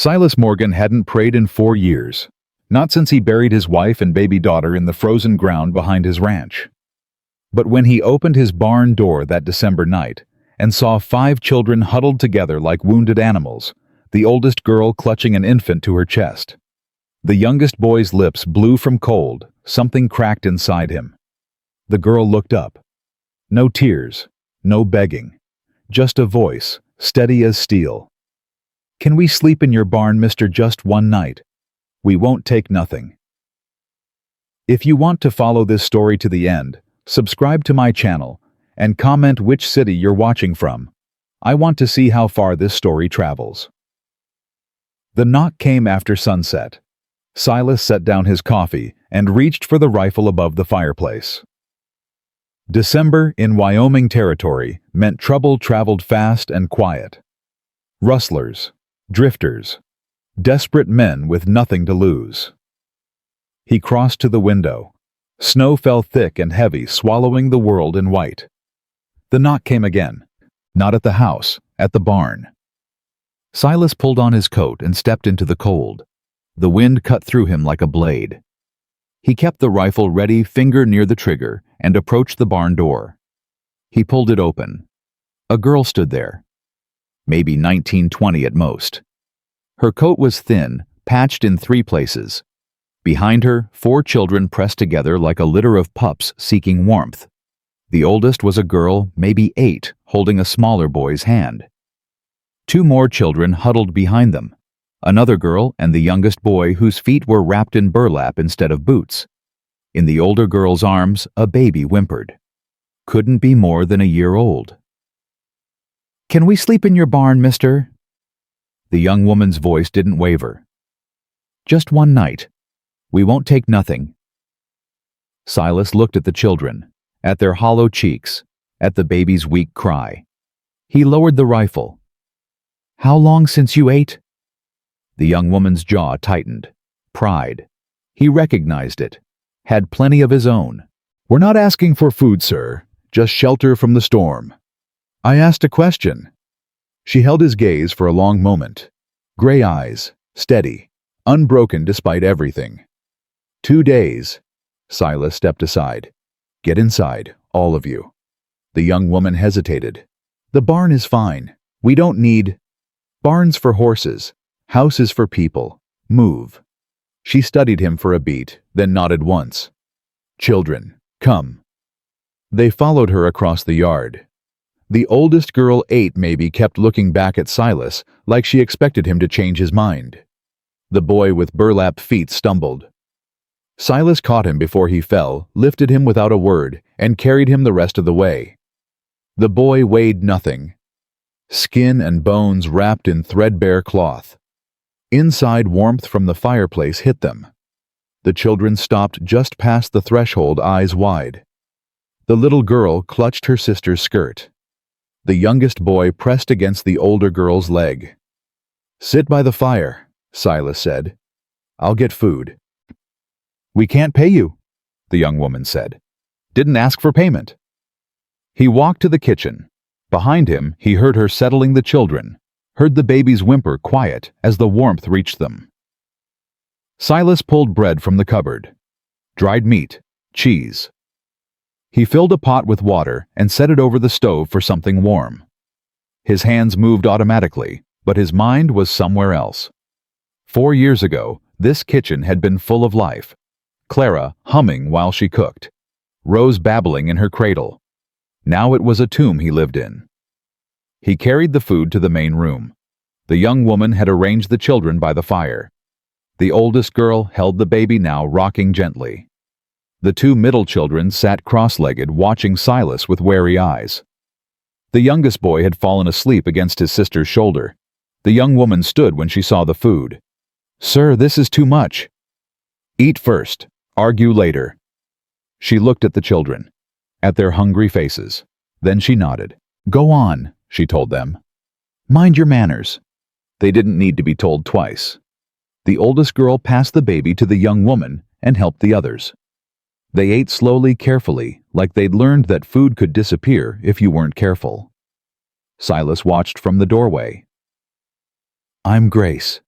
Silas Morgan hadn't prayed in 4 years, not since he buried his wife and baby daughter in the frozen ground behind his ranch. But when he opened his barn door that December night and saw 5 children huddled together like wounded animals, the oldest girl clutching an infant to her chest. The youngest boy's lips blew from cold, something cracked inside him. The girl looked up. No tears, no begging, just a voice, steady as steel. "Can we sleep in your barn, mister, just one night? We won't take nothing." If you want to follow this story to the end, subscribe to my channel and comment which city you're watching from. I want to see how far this story travels. The knock came after sunset. Silas set down his coffee and reached for the rifle above the fireplace. December in Wyoming territory meant trouble traveled fast and quiet. Rustlers, drifters, desperate men with nothing to lose. He crossed to the window. Snow fell thick and heavy, swallowing the world in white. The knock came again. Not at the house, at the barn. Silas pulled on his coat and stepped into the cold. The wind cut through him like a blade. He kept the rifle ready, finger near the trigger, and approached the barn door. He pulled it open. A girl stood there. Maybe 19-20 at most. Her coat was thin, patched in 3 places. Behind her, 4 children pressed together like a litter of pups seeking warmth. The oldest was a girl, maybe 8, holding a smaller boy's hand. 2 more children huddled behind them. Another girl and the youngest boy whose feet were wrapped in burlap instead of boots. In the older girl's arms, a baby whimpered. Couldn't be more than a year old. "Can we sleep in your barn, mister?" The young woman's voice didn't waver. "Just one night. We won't take nothing." Silas looked at the children, at their hollow cheeks, at the baby's weak cry. He lowered the rifle. "How long since you ate?" The young woman's jaw tightened. Pride. He recognized it. Had plenty of his own. "We're not asking for food, sir. Just shelter from the storm." "I asked a question." She held his gaze for a long moment. Gray eyes, steady, unbroken despite everything. 2 days. Silas stepped aside. "Get inside, all of you." The young woman hesitated. "The barn is fine. We don't need barns for horses. Houses for people. Move." She studied him for a beat, then nodded once. "Children, come." They followed her across the yard. The oldest girl, 8 maybe, kept looking back at Silas like she expected him to change his mind. The boy with burlap feet stumbled. Silas caught him before he fell, lifted him without a word, and carried him the rest of the way. The boy weighed nothing. Skin and bones wrapped in threadbare cloth. Inside, warmth from the fireplace hit them. The children stopped just past the threshold, eyes wide. The little girl clutched her sister's skirt. The youngest boy pressed against the older girl's leg. "Sit by the fire," Silas said. "I'll get food." "We can't pay you," the young woman said. "Didn't ask for payment." He walked to the kitchen. Behind him, he heard her settling the children, heard the baby's whimper quiet as the warmth reached them. Silas pulled bread from the cupboard. Dried meat, cheese. He filled a pot with water and set it over the stove for something warm. His hands moved automatically, but his mind was somewhere else. 4 years ago, this kitchen had been full of life. Clara humming while she cooked. Rose babbling in her cradle. Now it was a tomb he lived in. He carried the food to the main room. The young woman had arranged the children by the fire. The oldest girl held the baby, now rocking gently. The 2 middle children sat cross-legged, watching Silas with wary eyes. The youngest boy had fallen asleep against his sister's shoulder. The young woman stood when she saw the food. "Sir, this is too much." "Eat first, argue later." She looked at the children, at their hungry faces. Then she nodded. "Go on," she told them. "Mind your manners." They didn't need to be told twice. The oldest girl passed the baby to the young woman and helped the others. They ate slowly, carefully, like they'd learned that food could disappear if you weren't careful. Silas watched from the doorway. "I'm Grace,"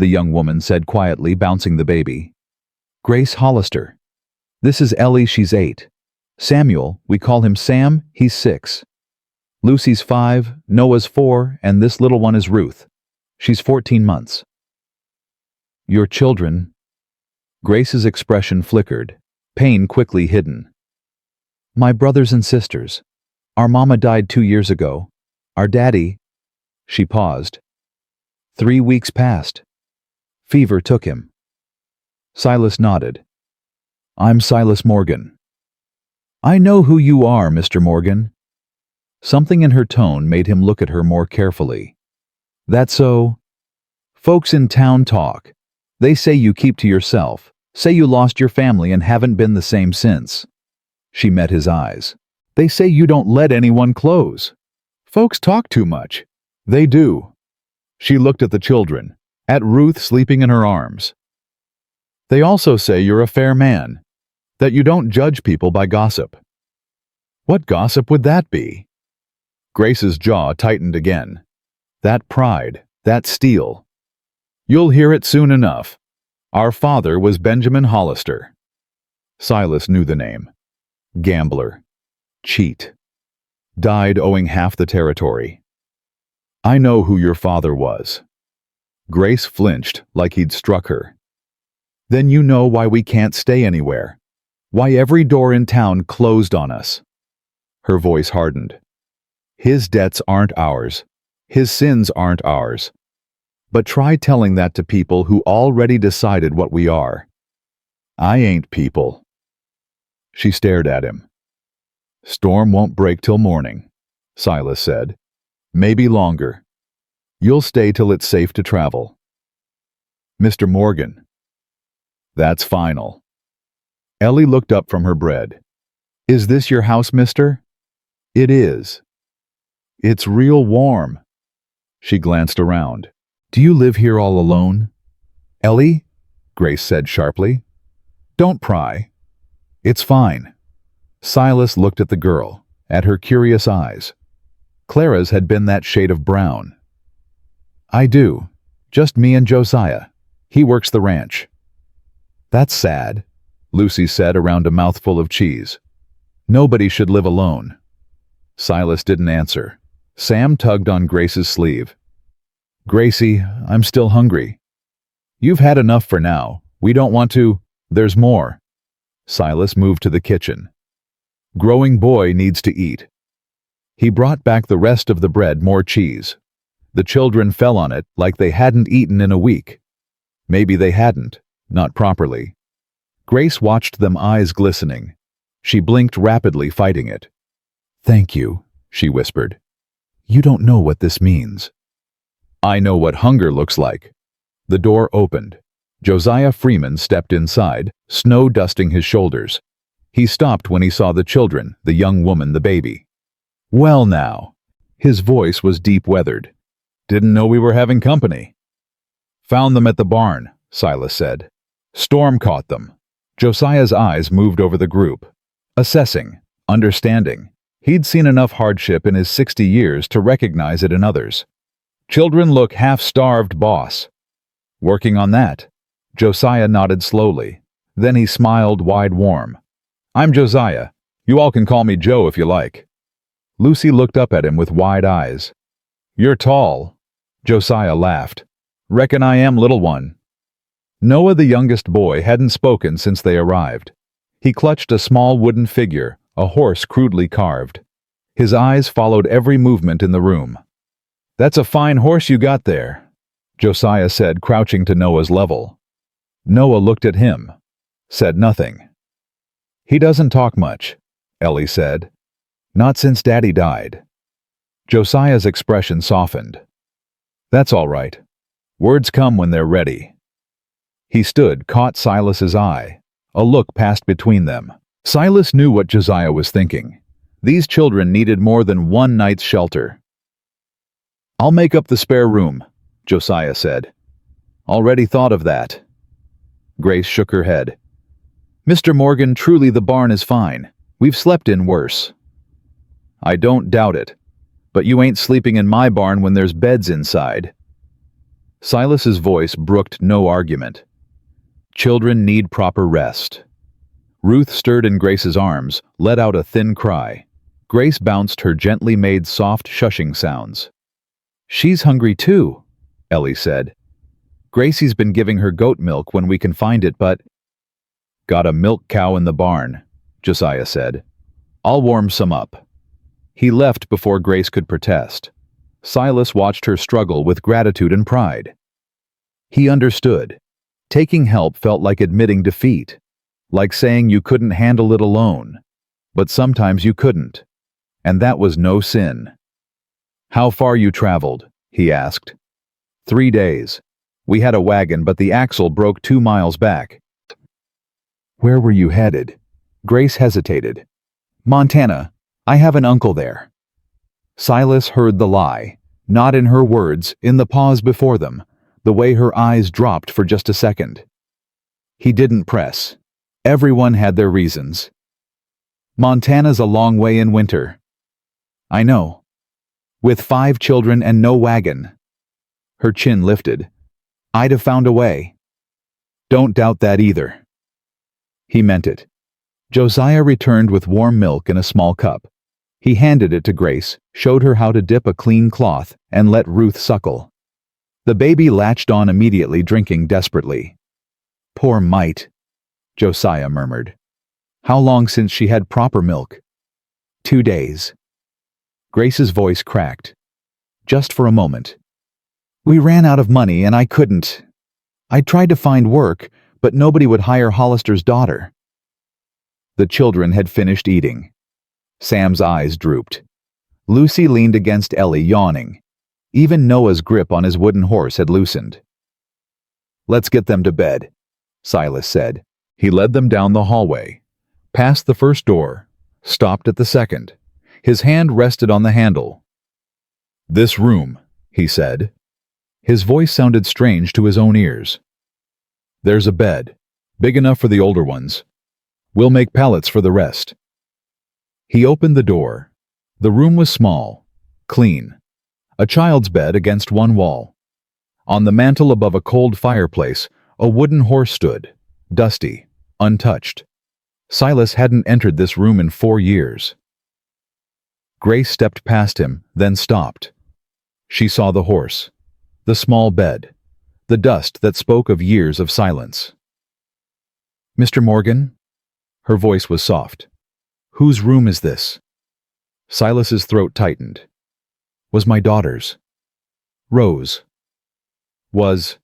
the young woman said quietly, bouncing the baby. Grace Hollister. This is Ellie, she's 8. Samuel, we call him Sam, he's 6. Lucy's 5, Noah's 4, and this little one is Ruth. She's 14 months. Your children. Grace's expression flickered, pain quickly hidden. My brothers and sisters. Our mama died 2 years ago. Our daddy. She paused. 3 weeks passed. Fever took him. Silas nodded. I'm Silas Morgan. I know who you are, Mr. Morgan. Something in her tone made him look at her more carefully. That's so. Folks in town talk. They say you keep to yourself, say you lost your family and haven't been the same since. She met his eyes. They say you don't let anyone close. Folks talk too much. They do. She looked at the children, at Ruth sleeping in her arms. They also say you're a fair man, that you don't judge people by gossip. What gossip would that be? Grace's jaw tightened again. That pride, that steel. You'll hear it soon enough. Our father was Benjamin Hollister. Silas knew the name. Gambler. Cheat. Died owing half the territory. I know who your father was. Grace flinched like he'd struck her. Then you know why we can't stay anywhere. Why every door in town closed on us. Her voice hardened. His debts aren't ours. His sins aren't ours. But try telling that to people who already decided what we are. I ain't people. She stared at him. Storm won't break till morning, Silas said. Maybe longer. You'll stay till it's safe to travel. Mr. Morgan. That's final. Ellie looked up from her bread. Is this your house, mister? It is. It's real warm. She glanced around. Do you live here all alone? Ellie? Grace said sharply. Don't pry. It's fine. Silas looked at the girl, at her curious eyes. Clara's had been that shade of brown. I do. Just me and Josiah. He works the ranch. That's sad, Lucy said around a mouthful of cheese. Nobody should live alone. Silas didn't answer. Sam tugged on Grace's sleeve. Gracie, I'm still hungry. You've had enough for now. We don't want to. There's more. Silas moved to the kitchen. Growing boy needs to eat. He brought back the rest of the bread, more cheese. The children fell on it like they hadn't eaten in a week. Maybe they hadn't, not properly. Grace watched them, eyes glistening. She blinked rapidly, fighting it. Thank you, she whispered. You don't know what this means. I know what hunger looks like. The door opened. Josiah Freeman stepped inside, snow dusting his shoulders. He stopped when he saw the children, the young woman, the baby. Well now. His voice was deep-weathered. Didn't know we were having company. Found them at the barn, Silas said. Storm caught them. Josiah's eyes moved over the group. Assessing, understanding. He'd seen enough hardship in his 60 years to recognize it in others. Children look half-starved, boss. Working on that. Josiah nodded slowly. Then he smiled wide, warm. I'm Josiah. You all can call me Joe if you like. Lucy looked up at him with wide eyes. You're tall. Josiah laughed. Reckon I am, little one. Noah, the youngest boy, hadn't spoken since they arrived. He clutched a small wooden figure, a horse crudely carved. His eyes followed every movement in the room. That's a fine horse you got there, Josiah said, crouching to Noah's level. Noah looked at him, said nothing. He doesn't talk much, Ellie said. Not since Daddy died. Josiah's expression softened. That's all right. Words come when they're ready. He stood, caught Silas's eye. A look passed between them. Silas knew what Josiah was thinking. These children needed more than one night's shelter. I'll make up the spare room, Josiah said. Already thought of that. Grace shook her head. Mr. Morgan, truly the barn is fine. We've slept in worse. I don't doubt it. But you ain't sleeping in my barn when there's beds inside. Silas's voice brooked no argument. Children need proper rest. Ruth stirred in Grace's arms, let out a thin cry. Grace bounced her gently made soft shushing sounds. She's hungry too, Ellie said. Gracie's been giving her goat milk when we can find it, but... Got a milk cow in the barn, Josiah said. I'll warm some up. He left before Grace could protest. Silas watched her struggle with gratitude and pride. He understood. Taking help felt like admitting defeat, like saying you couldn't handle it alone. But sometimes you couldn't, and that was no sin. How far you traveled? He asked. 3 days. We had a wagon, but the axle broke 2 miles back. Where were you headed? Grace hesitated. Montana. I have an uncle there. Silas heard the lie, not in her words, in the pause before them, the way her eyes dropped for just a second. He didn't press. Everyone had their reasons. Montana's a long way in winter. I know. With 5 children and no wagon. Her chin lifted. I'd have found a way. Don't doubt that either. He meant it. Josiah returned with warm milk in a small cup. He handed it to Grace, showed her how to dip a clean cloth, and let Ruth suckle. The baby latched on immediately, drinking desperately. Poor mite, Josiah murmured. How long since she had proper milk? 2 days. Grace's voice cracked. Just for a moment. We ran out of money and I couldn't. I tried to find work, but nobody would hire Hollister's daughter. The children had finished eating. Sam's eyes drooped. Lucy leaned against Ellie, yawning. Even Noah's grip on his wooden horse had loosened. Let's get them to bed, Silas said. He led them down the hallway, past the first door, stopped at the second. His hand rested on the handle. This room, he said. His voice sounded strange to his own ears. There's a bed, big enough for the older ones. We'll make pallets for the rest. He opened the door. The room was small, clean. A child's bed against one wall. On the mantel above a cold fireplace, a wooden horse stood, dusty, untouched. Silas hadn't entered this room in 4 years. Grace stepped past him, then stopped. She saw the horse, the small bed, the dust that spoke of years of silence. Mr. Morgan? Her voice was soft. Whose room is this? Silas's throat tightened. Was my daughter's. Rose. Was.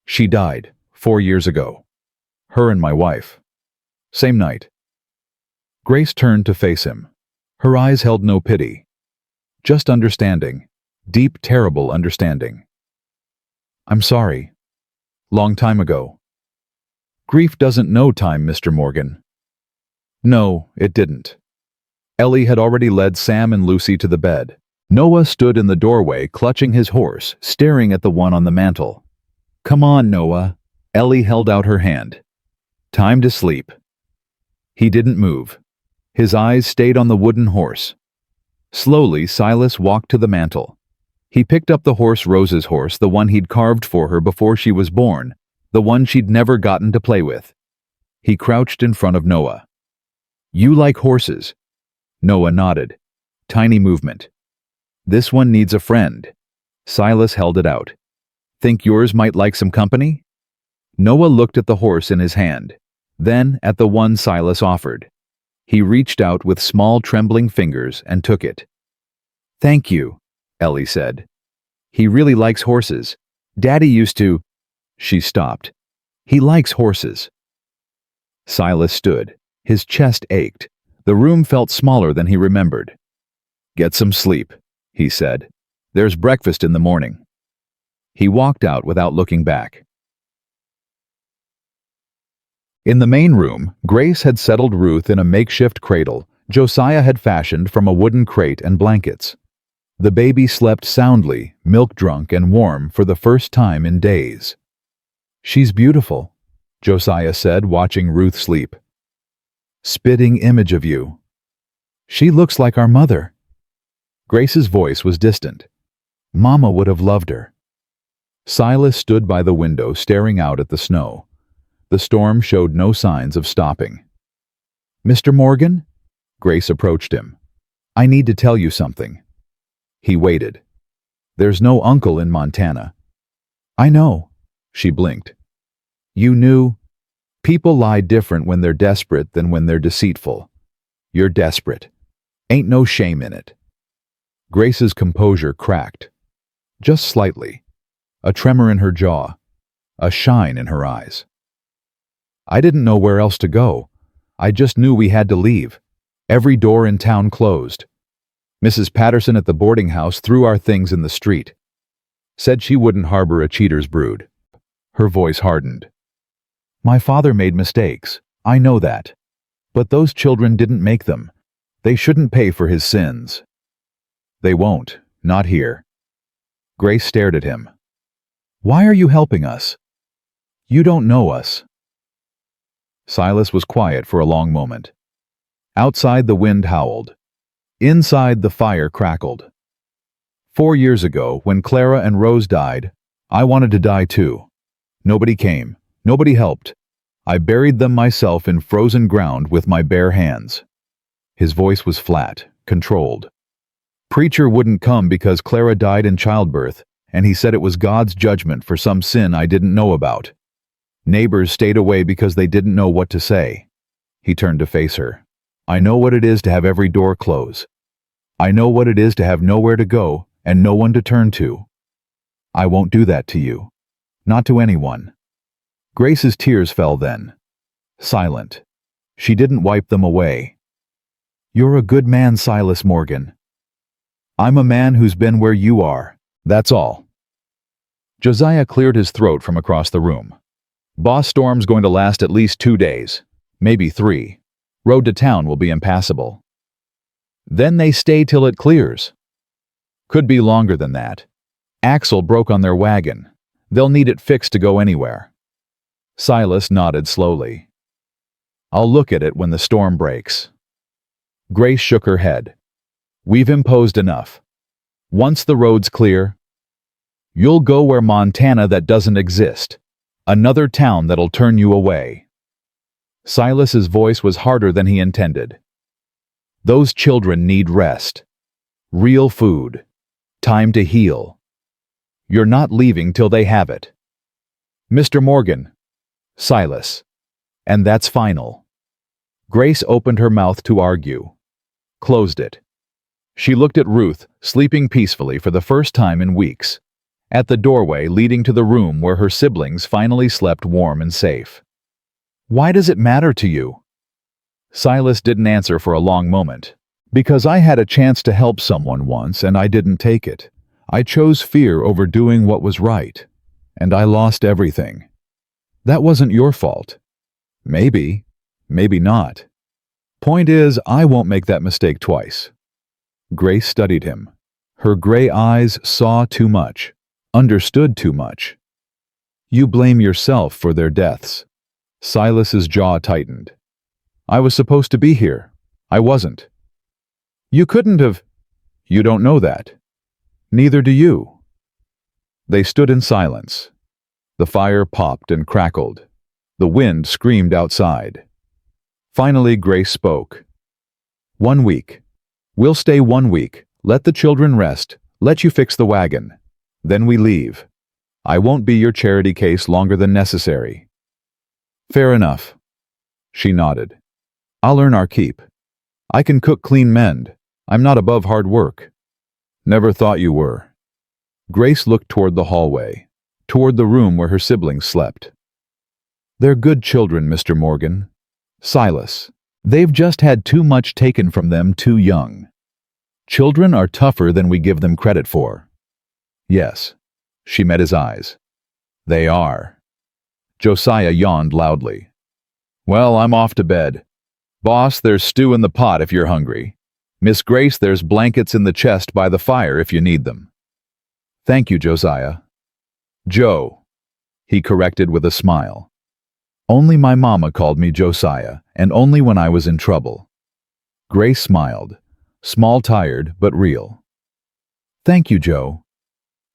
She died 4 years ago. Her and my wife. Same night. Grace turned to face him. Her eyes held no pity. Just understanding. Deep, terrible understanding. I'm sorry. Long time ago. Grief doesn't know time, Mr. Morgan. No, it didn't. Ellie had already led Sam and Lucy to the bed. Noah stood in the doorway, clutching his horse, staring at the one on the mantel. Come on, Noah. Ellie held out her hand. Time to sleep. He didn't move. His eyes stayed on the wooden horse. Slowly, Silas walked to the mantel. He picked up the horse, Rose's horse, the one he'd carved for her before she was born, the one she'd never gotten to play with. He crouched in front of Noah. You like horses? Noah nodded. Tiny movement. This one needs a friend. Silas held it out. Think yours might like some company? Noah looked at the horse in his hand, then at the one Silas offered. He reached out with small trembling fingers and took it. Thank you, Ellie said. He really likes horses. Daddy used to... She stopped. He likes horses. Silas stood. His chest ached. The room felt smaller than he remembered. Get some sleep, he said. There's breakfast in the morning. He walked out without looking back. In the main room, Grace had settled Ruth in a makeshift cradle Josiah had fashioned from a wooden crate and blankets. The baby slept soundly, milk-drunk and warm for the first time in days. She's beautiful, Josiah said, watching Ruth sleep. Spitting image of you. She looks like our mother. Grace's voice was distant. Mama would have loved her. Silas stood by the window staring out at the snow. The storm showed no signs of stopping. "Mr. Morgan?" Grace approached him. "I need to tell you something." He waited. "There's no uncle in Montana." "I know." She blinked. "You knew? People lie different when they're desperate than when they're deceitful. You're desperate. Ain't no shame in it." Grace's composure cracked. Just slightly. A tremor in her jaw. A shine in her eyes. "I didn't know where else to go. I just knew we had to leave. Every door in town closed. Mrs. Patterson at the boarding house threw our things in the street. Said she wouldn't harbor a cheater's brood." Her voice hardened. "My father made mistakes. I know that. But those children didn't make them. They shouldn't pay for his sins." "They won't. Not here." Grace stared at him. "Why are you helping us? You don't know us." Silas was quiet for a long moment. Outside, the wind howled. Inside, the fire crackled. 4 years ago, when Clara and Rose died, I wanted to die too. Nobody came. Nobody helped. I buried them myself in frozen ground with my bare hands. His voice was flat, controlled. Preacher wouldn't come because Clara died in childbirth, and he said it was God's judgment for some sin I didn't know about. Neighbors stayed away because they didn't know what to say. He turned to face her. "I know what it is to have every door close. I know what it is to have nowhere to go and no one to turn to. I won't do that to you. Not to anyone." Grace's tears fell then. Silent. She didn't wipe them away. "You're a good man, Silas Morgan. I'm a man who's been where you are. That's all." Josiah cleared his throat from across the room. "Boss storm's going to last at least 2 days. Maybe 3. Road to town will be impassable. Then they stay till it clears. Could be longer than that. Axle broke on their wagon. They'll need it fixed to go anywhere." Silas nodded slowly. "I'll look at it when the storm breaks." Grace shook her head. "We've imposed enough. Once the road's clear, you'll go where Montana that doesn't exist. Another town that'll turn you away." Silas's voice was harder than he intended. "Those children need rest. Real food. Time to heal. You're not leaving till they have it. Mr. Morgan." "Silas. And that's final." Grace opened her mouth to argue. Closed it. She looked at Ruth, sleeping peacefully for the first time in weeks, at the doorway leading to the room where her siblings finally slept warm and safe. "Why does it matter to you?" Silas didn't answer for a long moment. "Because I had a chance to help someone once and I didn't take it. I chose fear over doing what was right. And I lost everything. That wasn't your fault. Maybe, maybe not. Point is, I won't make that mistake twice." Grace studied him. Her gray eyes saw too much, understood too much. "You blame yourself for their deaths." Silas's jaw tightened. "I was supposed to be here. I wasn't." "You couldn't have." "You don't know that. Neither do you." They stood in silence. The fire popped and crackled. The wind screamed outside. Finally, Grace spoke. 1 week. We'll stay 1 week. Let the children rest. Let you fix the wagon. Then we leave. I won't be your charity case longer than necessary." "Fair enough." She nodded. "I'll earn our keep. I can cook, clean, mend. I'm not above hard work." "Never thought you were." Grace looked toward the hallway, toward the room where her siblings slept. "They're good children, Mr. Morgan. Silas. They've just had too much taken from them too young. Children are tougher than we give them credit for." "Yes." She met his eyes. "They are." Josiah yawned loudly. "Well, I'm off to bed. Boss, there's stew in the pot if you're hungry. Miss Grace, there's blankets in the chest by the fire if you need them." "Thank you, Josiah." "Joe," he corrected with a smile. "Only my mama called me Josiah, and only when I was in trouble." Grace smiled, small, tired, but real. "Thank you, Joe."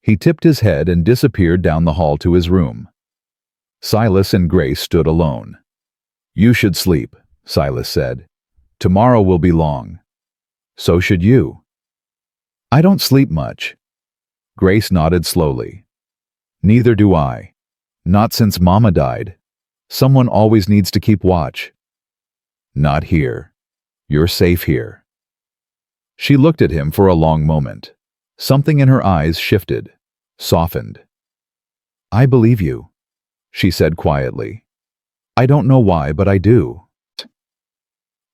He tipped his head and disappeared down the hall to his room. Silas and Grace stood alone. "You should sleep," Silas said. "Tomorrow will be long." "So should you." "I don't sleep much." Grace nodded slowly. "Neither do I. Not since Mama died. Someone always needs to keep watch." "Not here. You're safe here." She looked at him for a long moment. Something in her eyes shifted, softened. "I believe you," she said quietly. "I don't know why, but I do."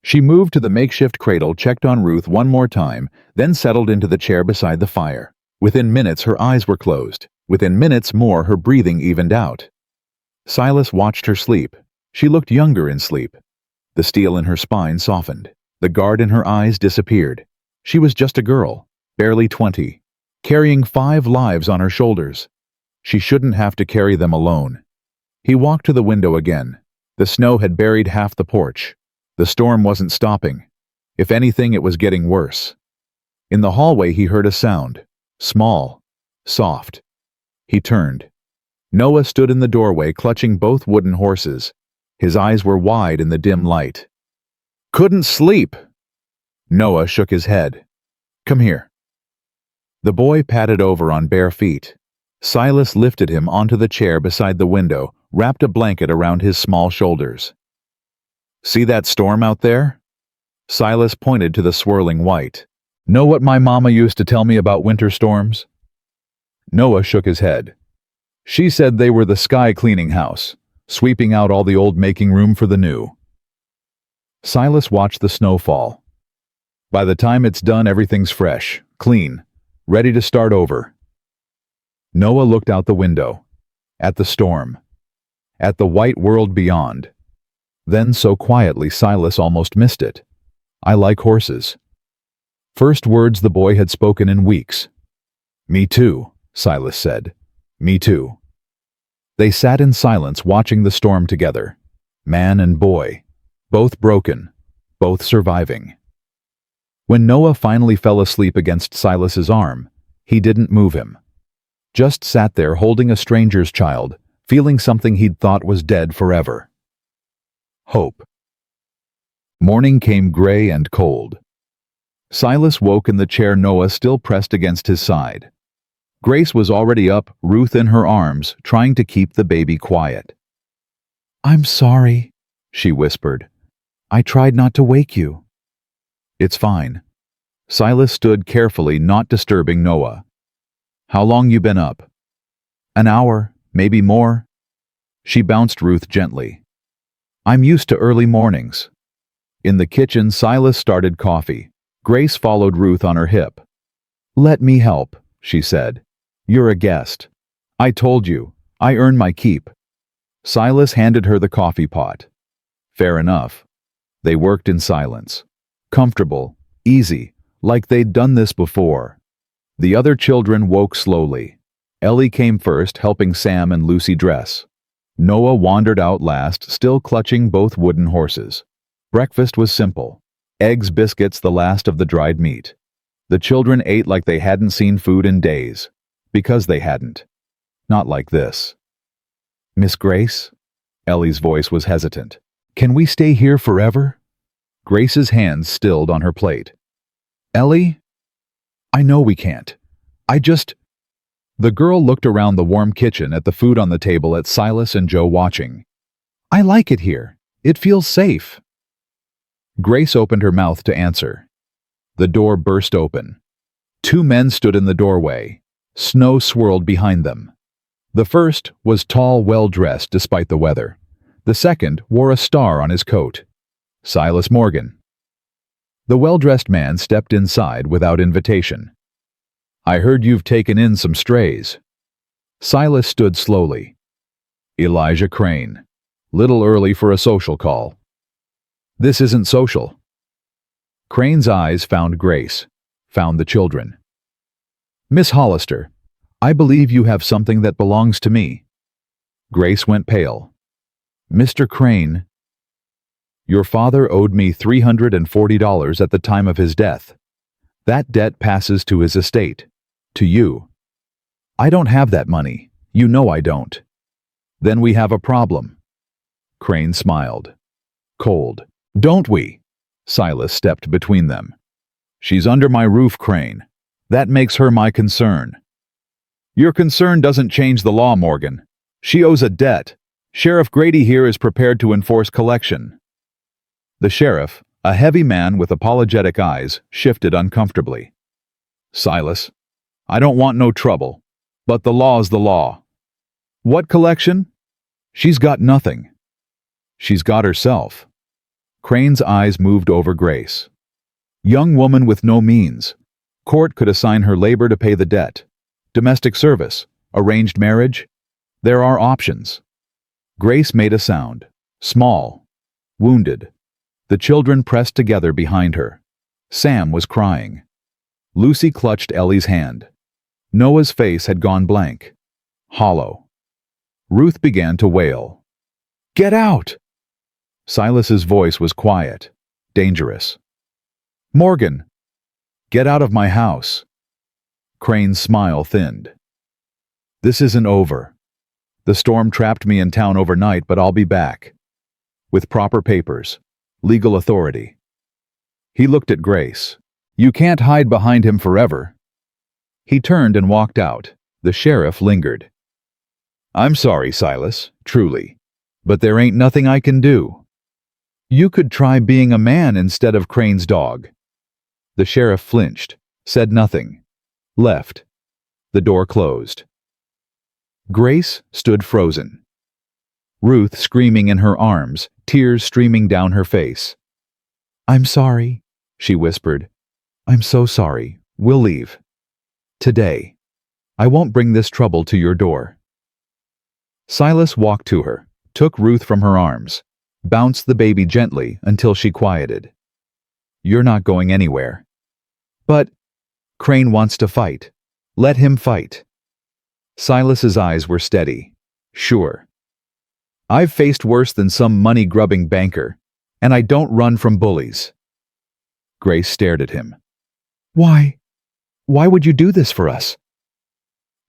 She moved to the makeshift cradle, checked on Ruth one more time, then settled into the chair beside the fire. Within minutes, her eyes were closed. Within minutes more, her breathing evened out. Silas watched her sleep. She looked younger in sleep. The steel in her spine softened. The guard in her eyes disappeared. She was just a girl, barely 20, carrying 5 lives on her shoulders. She shouldn't have to carry them alone. He walked to the window again. The snow had buried half the porch. The storm wasn't stopping. If anything, it was getting worse. In the hallway, he heard a sound. Small, soft. He turned. Noah stood in the doorway, clutching both wooden horses. His eyes were wide in the dim light. "Couldn't sleep." Noah shook his head. "Come here." The boy padded over on bare feet. Silas lifted him onto the chair beside the window, wrapped a blanket around his small shoulders. "See that storm out there?" Silas pointed to the swirling white. "Know what my mama used to tell me about winter storms?" Noah shook his head. "She said they were the sky cleaning house, sweeping out all the old, making room for the new." Silas watched the snow fall. "By the time it's done, everything's fresh, clean, ready to start over." Noah looked out the window, at the storm, at the white world beyond. Then, so quietly, Silas almost missed it. "I like horses." First words the boy had spoken in weeks. "Me too," Silas said. "Me too." They sat in silence watching the storm together. Man and boy, both broken, both surviving. When Noah finally fell asleep against Silas's arm, he didn't move him. Just sat there holding a stranger's child, feeling something he'd thought was dead forever. Hope. Morning came gray and cold. Silas woke in the chair, Noah still pressed against his side. Grace was already up, Ruth in her arms, trying to keep the baby quiet. "I'm sorry," she whispered. "I tried not to wake you." "It's fine." Silas stood carefully, not disturbing Noah. "How long you been up?" "An hour, maybe more." She bounced Ruth gently. "I'm used to early mornings." In the kitchen, Silas started coffee. Grace followed Ruth on her hip. "Let me help," she said. "You're a guest. I told you, I earn my keep." Silas handed her the coffee pot. Fair enough. They worked in silence. Comfortable, easy, like they'd done this before. The other children woke slowly. Ellie came first, helping Sam and Lucy dress. Noah wandered out last, still clutching both wooden horses. Breakfast was simple. Eggs, biscuits, the last of the dried meat. The children ate like they hadn't seen food in days. Because they hadn't. Not like this. "Miss Grace?" Ellie's voice was hesitant. "Can we stay here forever?" Grace's hands stilled on her plate. "Ellie? I know we can't. I just—" The girl looked around the warm kitchen at the food on the table, at Silas and Joe watching. "I like it here. It feels safe." Grace opened her mouth to answer. The door burst open. 2 men stood in the doorway. Snow swirled behind them. The first was tall, well-dressed despite the weather. The second wore a star on his coat. Silas Morgan. The well-dressed man stepped inside without invitation. "I heard you've taken in some strays." Silas stood slowly. "Elijah Crane. Little early for a social call." "This isn't social." Crane's eyes found Grace, found the children. "Miss Hollister, I believe you have something that belongs to me." Grace went pale. "Mr. Crane, your father owed me $340 at the time of his death. That debt passes to his estate, to you." I don't have that money. You know I don't. Then we have a problem. Crane smiled. Cold. Don't we? Silas stepped between them. She's under my roof, Crane. That makes her my concern. Your concern doesn't change the law, Morgan. She owes a debt. Sheriff Grady here is prepared to enforce collection. The sheriff, a heavy man with apologetic eyes, shifted uncomfortably. Silas, I don't want no trouble, but the law's the law. What collection? She's got nothing. She's got herself. Crane's eyes moved over Grace. Young woman with no means. Court could assign her labor to pay the debt. Domestic service, arranged marriage. There are options. Grace made a sound. Small. Wounded. The children pressed together behind her. Sam was crying. Lucy clutched Ellie's hand. Noah's face had gone blank. Hollow. Ruth began to wail. Get out! Silas's voice was quiet. Dangerous. Morgan! Get out of my house. Crane's smile thinned. This isn't over. The storm trapped me in town overnight, but I'll be back. With proper papers. Legal authority. He looked at Grace. You can't hide behind him forever. He turned and walked out. The sheriff lingered. I'm sorry, Silas, truly, but there ain't nothing I can do. You could try being a man instead of Crane's dog. The sheriff flinched, said nothing, left. The door closed. Grace stood frozen. Ruth screaming in her arms, tears streaming down her face. I'm sorry, she whispered. I'm so sorry. We'll leave. Today. I won't bring this trouble to your door. Silas walked to her, took Ruth from her arms, bounced the baby gently until she quieted. You're not going anywhere. But Crane wants to fight. Let him fight. Silas's eyes were steady. Sure. I've faced worse than some money-grubbing banker, and I don't run from bullies. Grace stared at him. Why? Why would you do this for us?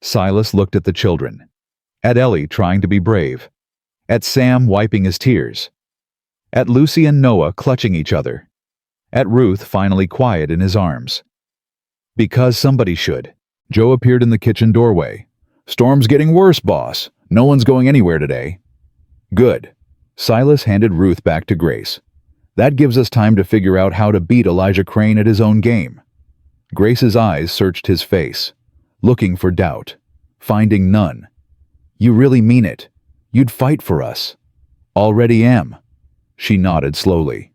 Silas looked at the children. At Ellie trying to be brave. At Sam wiping his tears. At Lucy and Noah clutching each other. At Ruth finally quiet in his arms. Because somebody should. Joe appeared in the kitchen doorway. Storm's getting worse, boss. No one's going anywhere today. Good. Silas handed Ruth back to Grace. That gives us time to figure out how to beat Elijah Crane at his own game. Grace's eyes searched his face, looking for doubt, finding none. You really mean it? You'd fight for us? Already am. She nodded slowly.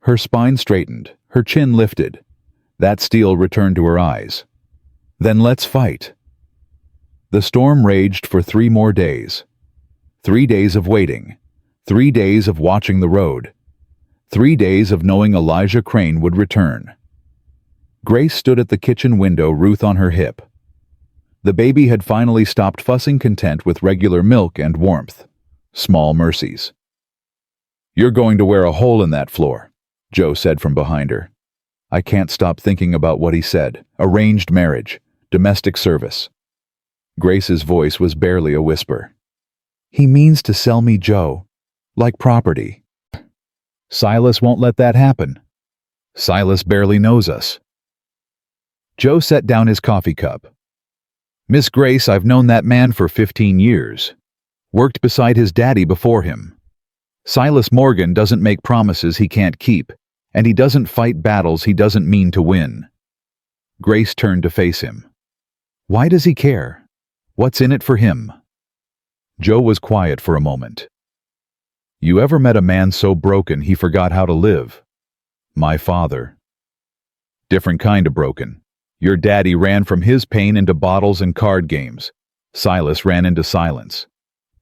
Her spine straightened, her chin lifted. That steel returned to her eyes. Then let's fight. The storm raged for 3 more days. 3 days of waiting. 3 days of watching the road. 3 days of knowing Elijah Crane would return. Grace stood at the kitchen window, Ruth on her hip. The baby had finally stopped fussing, content with regular milk and warmth. Small mercies. You're going to wear a hole in that floor, Joe said from behind her. I can't stop thinking about what he said. Arranged marriage. Domestic service. Grace's voice was barely a whisper. He means to sell me Joe. Like property. Silas won't let that happen. Silas barely knows us. Joe set down his coffee cup. Miss Grace, I've known that man for 15 years. Worked beside his daddy before him. Silas Morgan doesn't make promises he can't keep, and he doesn't fight battles he doesn't mean to win. Grace turned to face him. Why does he care? What's in it for him? Joe was quiet for a moment. You ever met a man so broken he forgot how to live? My father. Different kind of broken. Your daddy ran from his pain into bottles and card games. Silas ran into silence.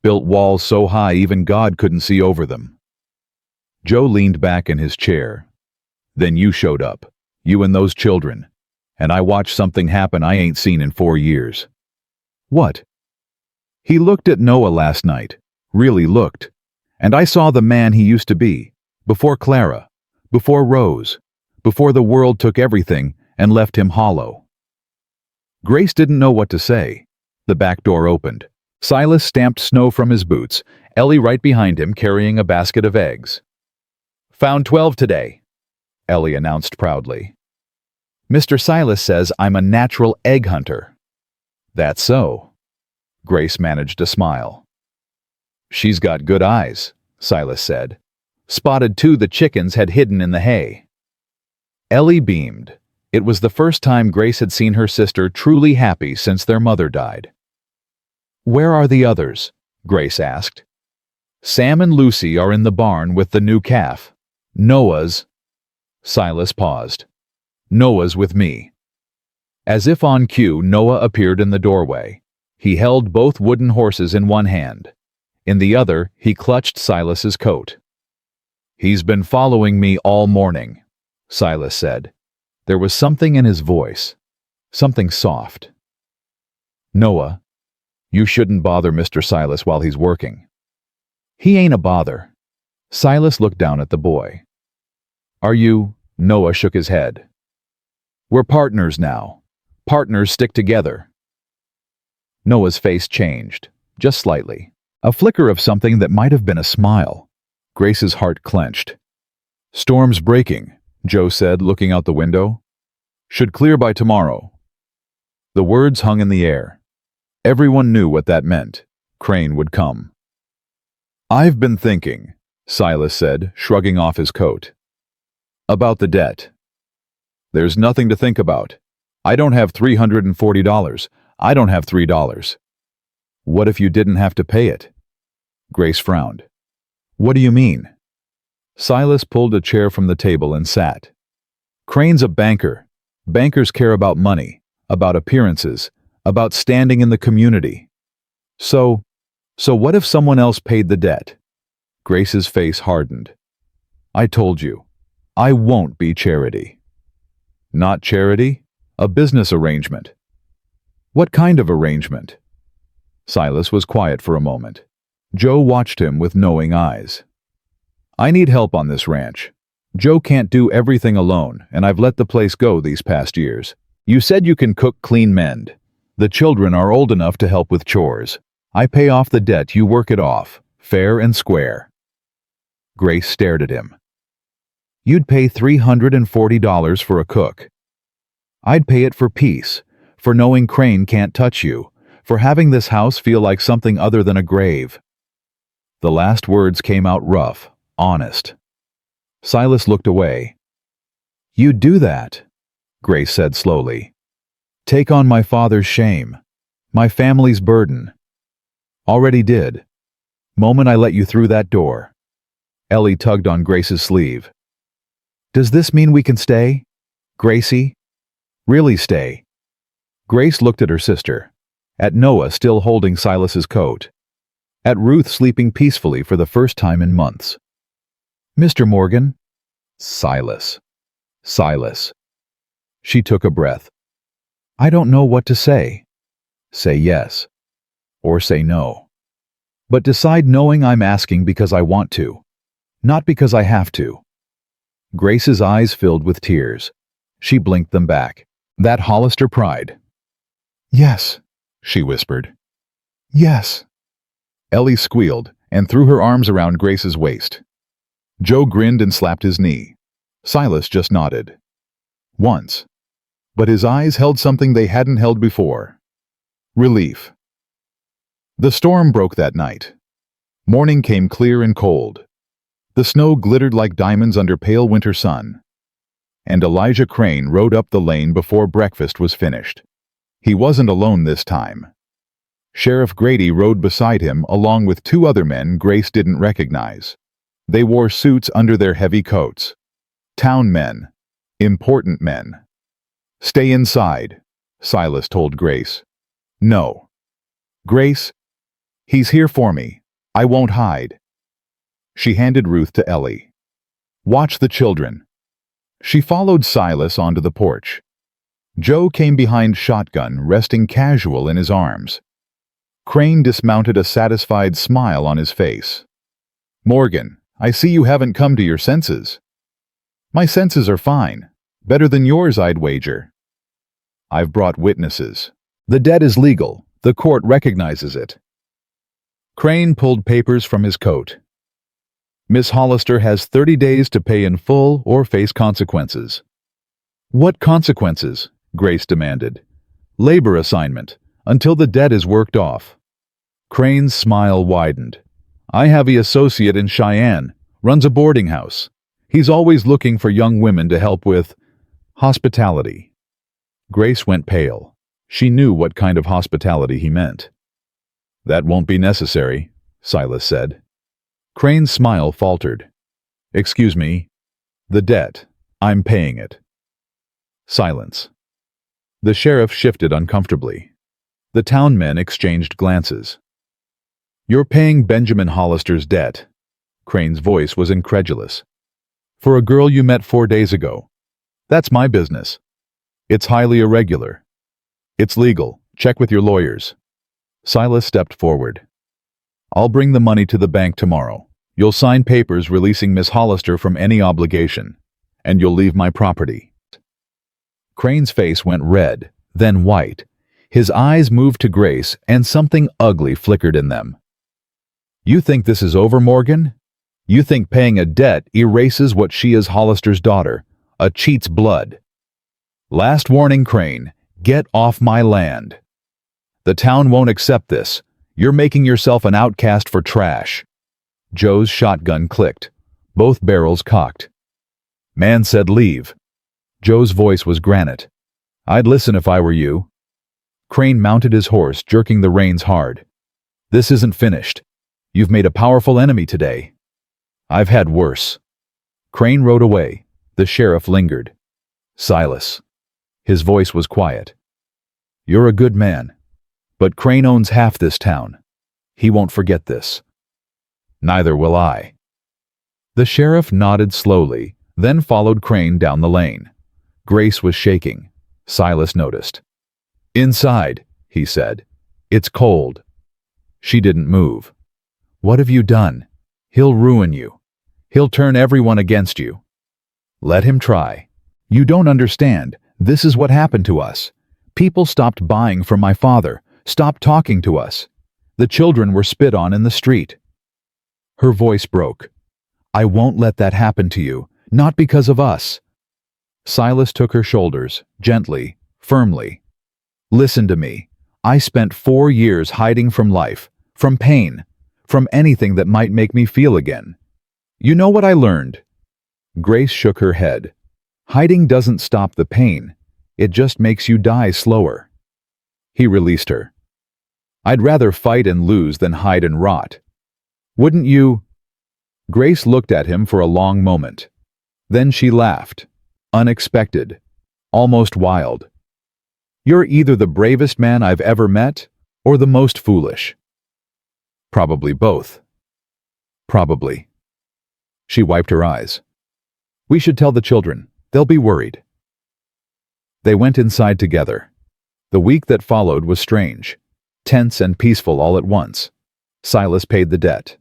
Built walls so high even God couldn't see over them. Joe leaned back in his chair. Then you showed up. You and those children. And I watched something happen I ain't seen in 4 years. What? He looked at Noah last night. Really looked. And I saw the man he used to be. Before Clara. Before Rose. Before the world took everything and left him hollow. Grace didn't know what to say. The back door opened. Silas stamped snow from his boots, Ellie right behind him carrying a basket of eggs. "Found 12 today," Ellie announced proudly. "Mr. Silas says I'm a natural egg hunter." "That's so." Grace managed a smile. "She's got good eyes," Silas said. "Spotted 2 the chickens had hidden in the hay." Ellie beamed. It was the first time Grace had seen her sister truly happy since their mother died. "Where are the others?" Grace asked. "Sam and Lucy are in the barn with the new calf. Noah's—" Silas paused. "Noah's with me." As if on cue, Noah appeared in the doorway. He held both wooden horses in one hand. In the other, he clutched Silas's coat. "He's been following me all morning," Silas said. There was something in his voice, something soft. "Noah, you shouldn't bother Mr. Silas while he's working." "He ain't a bother." Silas looked down at the boy. "Are you?" Noah shook his head. "We're partners now. Partners stick together." Noah's face changed, just slightly. A flicker of something that might have been a smile. Grace's heart clenched. "Storm's breaking," Joe said, looking out the window. "Should clear by tomorrow." The words hung in the air. Everyone knew what that meant. Crane would come. "I've been thinking," Silas said, shrugging off his coat. "About the debt." "There's nothing to think about. I don't have $340. I don't have $3. "What if you didn't have to pay it?" Grace frowned. "What do you mean?" Silas pulled a chair from the table and sat. "Crane's a banker. Bankers care about money, about appearances, about standing in the community. So what if someone else paid the debt?" Grace's face hardened. "I told you, I won't be charity." "Not charity? A business arrangement." "What kind of arrangement?" Silas was quiet for a moment. Joe watched him with knowing eyes. "I need help on this ranch. Joe can't do everything alone, and I've let the place go these past years. You said you can cook, clean, mend. The children are old enough to help with chores. I pay off the debt, you work it off, fair and square." Grace stared at him. "You'd pay $340 for a cook." "I'd pay it for peace, for knowing Crane can't touch you, for having this house feel like something other than a grave." The last words came out rough, honest. Silas looked away. "You'd do that," Grace said slowly. "Take on my father's shame, my family's burden." "Already did. Moment I let you through that door." Ellie tugged on Grace's sleeve. "Does this mean we can stay? Gracie? Really stay?" Grace looked at her sister, at Noah still holding Silas's coat, at Ruth sleeping peacefully for the first time in months. "Mr. Morgan?" "Silas. Silas." She took a breath. "I don't know what to say." "Say yes. Or say no. But decide knowing I'm asking because I want to, not because I have to." Grace's eyes filled with tears. She blinked them back. That Hollister pride. "Yes," she whispered. "Yes." Ellie squealed and threw her arms around Grace's waist. Joe grinned and slapped his knee. Silas just nodded. Once. But his eyes held something they hadn't held before. Relief. The storm broke that night. Morning came clear and cold. The snow glittered like diamonds under pale winter sun. And Elijah Crane rode up the lane before breakfast was finished. He wasn't alone this time. Sheriff Grady rode beside him along with 2 other men Grace didn't recognize. They wore suits under their heavy coats. Town men. Important men. "Stay inside," Silas told Grace. "No." "Grace, he's here for me. I won't hide." She handed Ruth to Ellie. "Watch the children." She followed Silas onto the porch. Joe came behind shotgun, resting casual in his arms. Crane dismounted, a satisfied smile on his face. "Morgan, I see you haven't come to your senses." "My senses are fine. Better than yours, I'd wager." "I've brought witnesses. The debt is legal. The court recognizes it. Crane pulled papers from his coat. Miss Hollister has 30 days to pay in full or face consequences. What consequences? Grace demanded. Labor assignment, until the debt is worked off. Crane's smile widened. I have an associate in Cheyenne, runs a boarding house. He's always looking for young women to help with hospitality. Grace went pale. She knew what kind of hospitality he meant. That won't be necessary, Silas said. Crane's smile faltered. Excuse me. The debt. I'm paying it. Silence. The sheriff shifted uncomfortably. The town men exchanged glances. You're paying Benjamin Hollister's debt. Crane's voice was incredulous. For a girl you met 4 days ago. That's my business. It's highly irregular. It's legal. Check with your lawyers. Silas stepped forward. I'll bring the money to the bank tomorrow. You'll sign papers releasing Miss Hollister from any obligation, and you'll leave my property. Crane's face went red, then white. His eyes moved to Grace, and something ugly flickered in them. You think this is over, Morgan? You think paying a debt erases what she is, Hollister's daughter, a cheat's blood? Last warning, Crane. Get off my land. The town won't accept this. You're making yourself an outcast for trash. Joe's shotgun clicked, both barrels cocked. Man said leave. Joe's voice was granite. I'd listen if I were you. Crane mounted his horse, jerking the reins hard. This isn't finished. You've made a powerful enemy today. I've had worse. Crane rode away. The sheriff lingered. Silas. His voice was quiet. You're a good man. But Crane owns half this town. He won't forget this. Neither will I. The sheriff nodded slowly, then followed Crane down the lane. Grace was shaking. Silas noticed. Inside, he said. It's cold. She didn't move. What have you done? He'll ruin you. He'll turn everyone against you. Let him try. You don't understand. This is what happened to us. People stopped buying from my father, stopped talking to us. The children were spit on in the street. Her voice broke. I won't let that happen to you, not because of us. Silas took her shoulders, gently, firmly. Listen to me. I spent 4 years hiding from life, from pain, from anything that might make me feel again. You know what I learned? Grace shook her head. Hiding doesn't stop the pain. It just makes you die slower. He released her. I'd rather fight and lose than hide and rot. Wouldn't you? Grace looked at him for a long moment. Then she laughed. Unexpected. Almost wild. You're either the bravest man I've ever met, or the most foolish. Probably both. Probably. She wiped her eyes. We should tell the children. They'll be worried. They went inside together. The week that followed was strange, tense and peaceful all at once. Silas paid the debt.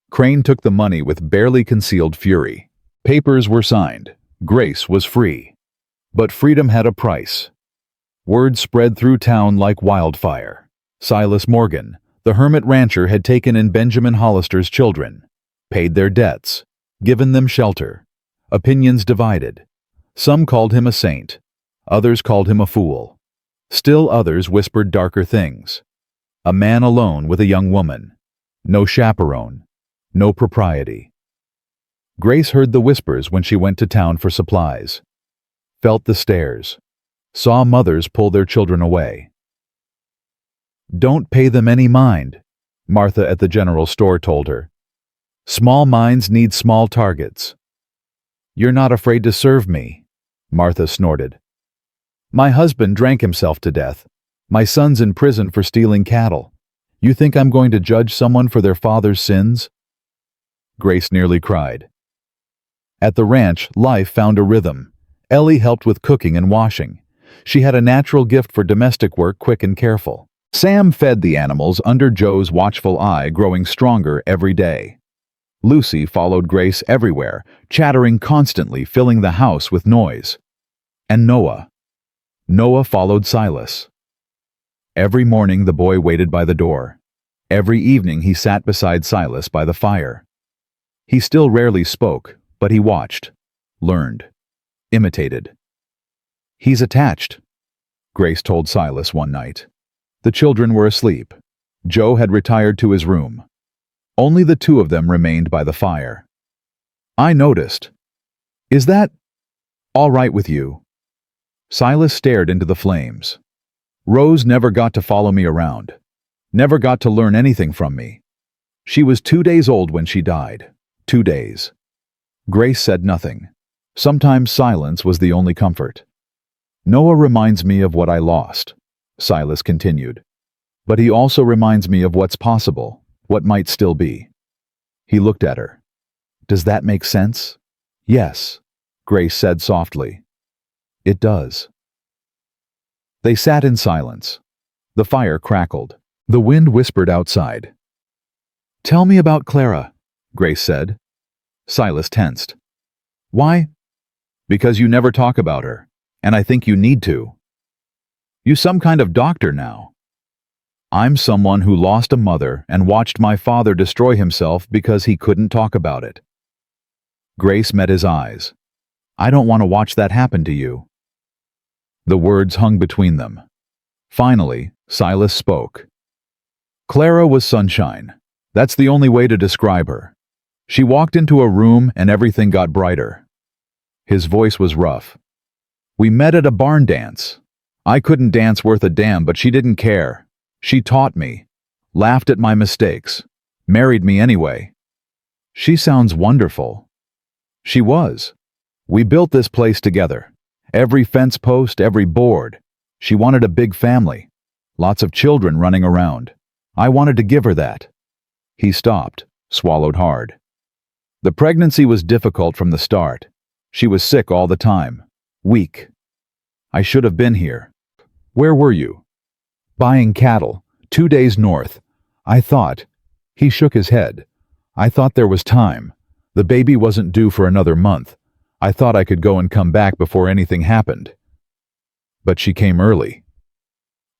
Crane took the money with barely concealed fury. Papers were signed. Grace was free. But freedom had a price. Word spread through town like wildfire. Silas Morgan, the hermit rancher, had taken in Benjamin Hollister's children, paid their debts, given them shelter. Opinions divided. Some called him a saint. Others called him a fool. Still others whispered darker things. A man alone with a young woman. No chaperone. No propriety. Grace heard the whispers when she went to town for supplies. Felt the stares. Saw mothers pull their children away. Don't pay them any mind, Martha at the general store told her. Small minds need small targets. You're not afraid to serve me, Martha snorted. My husband drank himself to death. My son's in prison for stealing cattle. You think I'm going to judge someone for their father's sins? Grace nearly cried. At the ranch, life found a rhythm. Ellie helped with cooking and washing. She had a natural gift for domestic work, quick and careful. Sam fed the animals under Joe's watchful eye, growing stronger every day. Lucy followed Grace everywhere, chattering constantly, filling the house with noise. And Noah followed Silas. Every morning the boy waited by the door. Every evening he sat beside Silas by the fire. He still rarely spoke, but he watched, learned, imitated. "He's attached," Grace told Silas one night. The children were asleep. Joe had retired to his room. Only the two of them remained by the fire. "I noticed. Is that all right with you?" Silas stared into the flames. "Rose never got to follow me around. Never got to learn anything from me. She was 2 days old when she died. 2 days." Grace said nothing. Sometimes silence was the only comfort. "Noah reminds me of what I lost," Silas continued. "But he also reminds me of what's possible, what might still be." He looked at her. "Does that make sense?" "Yes," Grace said softly. "It does." They sat in silence. The fire crackled. The wind whispered outside. "Tell me about Clara," Grace said. Silas tensed. "Why?" "Because you never talk about her, and I think you need to. You some kind of doctor now." "I'm someone who lost a mother and watched my father destroy himself because he couldn't talk about it." Grace met his eyes. "I don't want to watch that happen to you." The words hung between them. Finally, Silas spoke. "Clara was sunshine. That's the only way to describe her. She walked into a room and everything got brighter." His voice was rough. "We met at a barn dance. I couldn't dance worth a damn, but she didn't care. She taught me, laughed at my mistakes, married me anyway. She sounds wonderful." She was. "We built this place together. Every fence post, every board. She wanted a big family. Lots of children running around. I wanted to give her that." He stopped, swallowed hard. "The pregnancy was difficult from the start. She was sick all the time. Weak. I should have been here." "Where were you?" "Buying cattle, 2 days north. I thought—" He shook his head. "I thought there was time. The baby wasn't due for another month. I thought I could go and come back before anything happened. But she came early.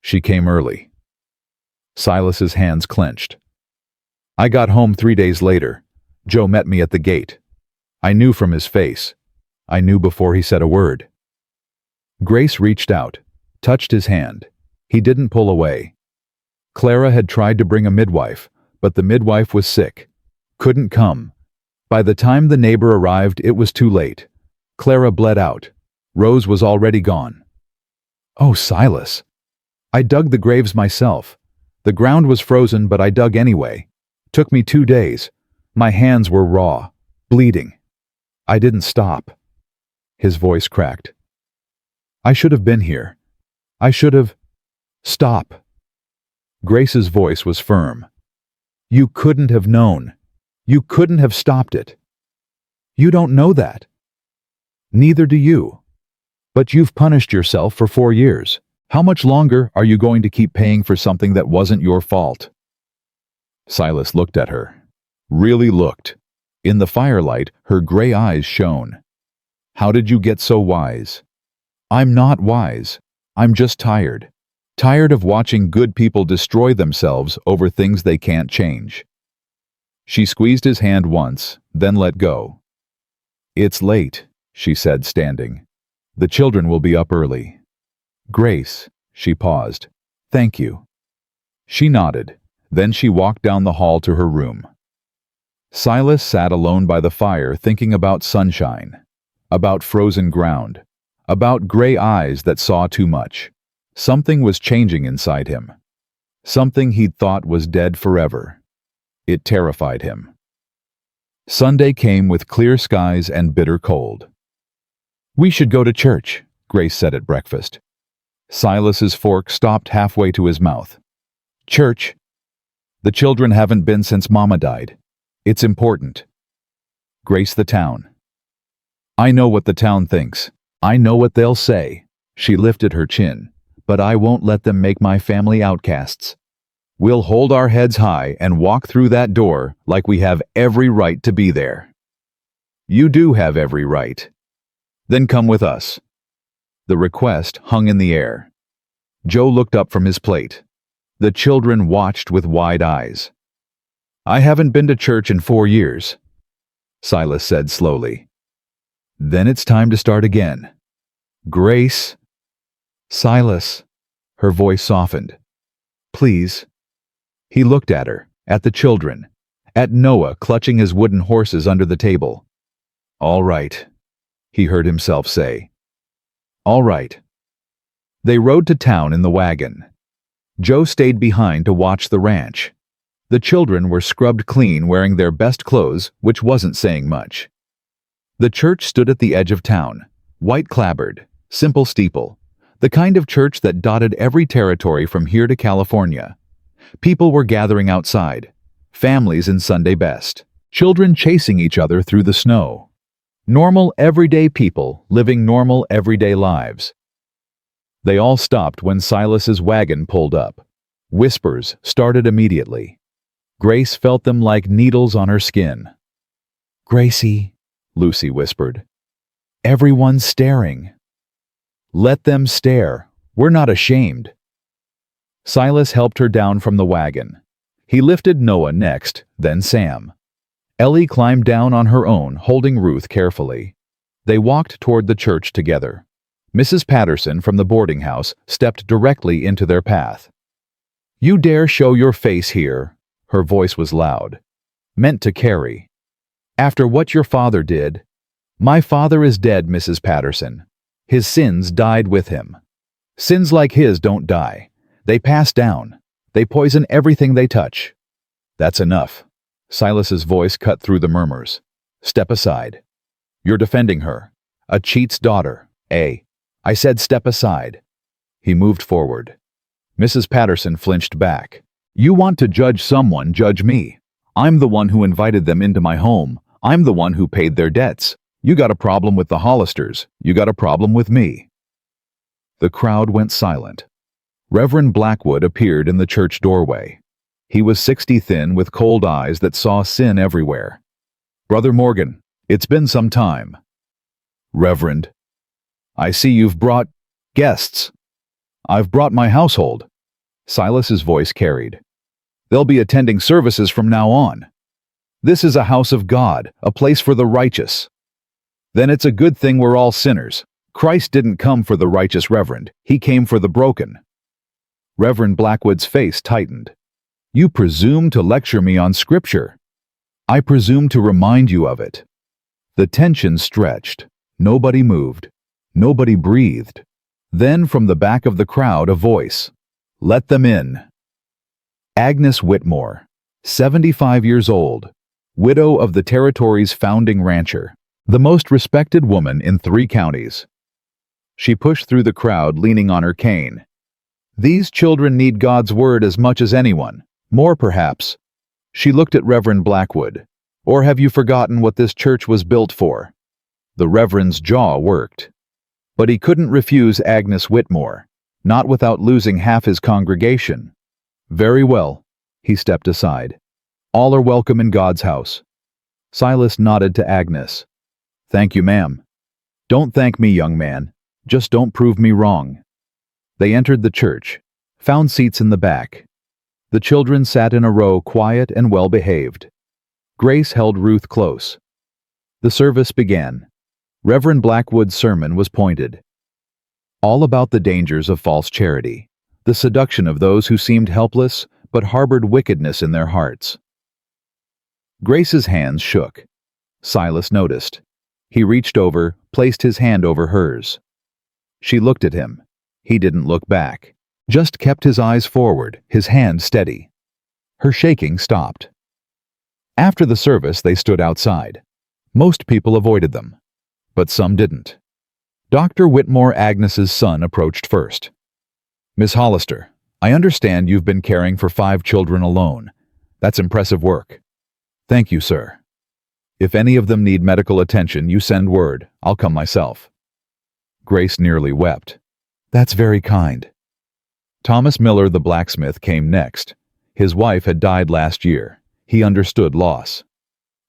She came early." Silas's hands clenched. "I got home 3 days later. Joe met me at the gate. I knew from his face. I knew before he said a word." Grace reached out, touched his hand. He didn't pull away. Clara had tried to bring a midwife, but the midwife was sick. Couldn't come. By the time the neighbor arrived, it was too late. Clara bled out. Rose was already gone. "Oh, Silas. I dug the graves myself. The ground was frozen, but I dug anyway. Took me 2 days. My hands were raw, bleeding. I didn't stop." His voice cracked. "I should have been here. I should have—" "Stop." Grace's voice was firm. "You couldn't have known. You couldn't have stopped it. You don't know that. Neither do you. But you've punished yourself for 4 years. How much longer are you going to keep paying for something that wasn't your fault?" Silas looked at her. Really looked. In the firelight, her gray eyes shone. "How did you get so wise?" "I'm not wise. I'm just tired. Tired of watching good people destroy themselves over things they can't change." She squeezed his hand once, then let go. "It's late," she said, standing. "The children will be up early." "Grace," she paused. "Thank you." She nodded. Then she walked down the hall to her room. Silas sat alone by the fire thinking about sunshine, about frozen ground, about gray eyes that saw too much. Something was changing inside him. Something he'd thought was dead forever. It terrified him. Sunday came with clear skies and bitter cold. "We should go to church," Grace said at breakfast. Silas's fork stopped halfway to his mouth. "Church? The children haven't been since Mama died. It's important." "Grace, the town." "I know what the town thinks. I know what they'll say." She lifted her chin. "But I won't let them make my family outcasts. We'll hold our heads high and walk through that door like we have every right to be there." "You do have every right." "Then come with us." The request hung in the air. Joe looked up from his plate. The children watched with wide eyes. "I haven't been to church in 4 years," Silas said slowly. "Then it's time to start again." "Grace." "Silas." Her voice softened. "Please." He looked at her, at the children, at Noah clutching his wooden horses under the table. "All right," he heard himself say. "All right." They rode to town in the wagon. Joe stayed behind to watch the ranch. The children were scrubbed clean, wearing their best clothes, which wasn't saying much. The church stood at the edge of town, white clapboard, simple steeple, the kind of church that dotted every territory from here to California. People were gathering outside, families in Sunday best, children chasing each other through the snow. Normal, everyday people living normal, everyday lives. They all stopped when Silas's wagon pulled up. Whispers started immediately. Grace felt them like needles on her skin. "Gracie," Lucy whispered. "Everyone's staring." "Let them stare. We're not ashamed." Silas helped her down from the wagon. He lifted Noah next, then Sam. Ellie climbed down on her own, holding Ruth carefully. They walked toward the church together. Mrs. Patterson from the boarding house stepped directly into their path. "You dare show your face here?" Her voice was loud, meant to carry. "After what your father did." "My father is dead, Mrs. Patterson. His sins died with him. Sins like his don't die. They pass down. They poison everything they touch." "That's enough." Silas's voice cut through the murmurs. "Step aside. You're defending her. A cheat's daughter, eh? I said step aside." He moved forward. Mrs. Patterson flinched back. "You want to judge someone, judge me. I'm the one who invited them into my home. I'm the one who paid their debts. You got a problem with the Hollisters. You got a problem with me." The crowd went silent. Reverend Blackwood appeared in the church doorway. He was 60 thin with cold eyes that saw sin everywhere. "Brother Morgan, it's been some time." "Reverend, I see you've brought guests." "I've brought my household." Silas's voice carried. "They'll be attending services from now on. This is a house of God, a place for the righteous." "Then it's a good thing we're all sinners. Christ didn't come for the righteous, Reverend. He came for the broken." Reverend Blackwood's face tightened. "You presume to lecture me on Scripture." "I presume to remind you of it." The tension stretched. Nobody moved. Nobody breathed. Then from the back of the crowd a voice. "Let them in." Agnes Whitmore, 75 years old, widow of the territory's founding rancher, the most respected woman in 3 counties. She pushed through the crowd leaning on her cane. "These children need God's word as much as anyone, more perhaps." She looked at Reverend Blackwood. "Or have you forgotten what this church was built for?" The Reverend's jaw worked. But he couldn't refuse Agnes Whitmore, not without losing half his congregation. "Very well." He stepped aside. "All are welcome in God's house." Silas nodded to Agnes. "Thank you, ma'am." "Don't thank me, young man. Just don't prove me wrong." They entered the church, found seats in the back. The children sat in a row, quiet and well-behaved. Grace held Ruth close. The service began. Reverend Blackwood's sermon was pointed. All about the dangers of false charity, the seduction of those who seemed helpless but harbored wickedness in their hearts. Grace's hands shook. Silas noticed. He reached over, placed his hand over hers. She looked at him. He didn't look back, just kept his eyes forward, his hand steady. Her shaking stopped. After the service, they stood outside. Most people avoided them, but some didn't. Dr. Whitmore, Agnes's son, approached first. "Miss Hollister, I understand you've been caring for 5 children alone. That's impressive work." "Thank you, sir. If any of them need medical attention, you send word. I'll come myself." Grace nearly wept. "That's very kind." Thomas Miller, the blacksmith, came next. His wife had died last year. He understood loss.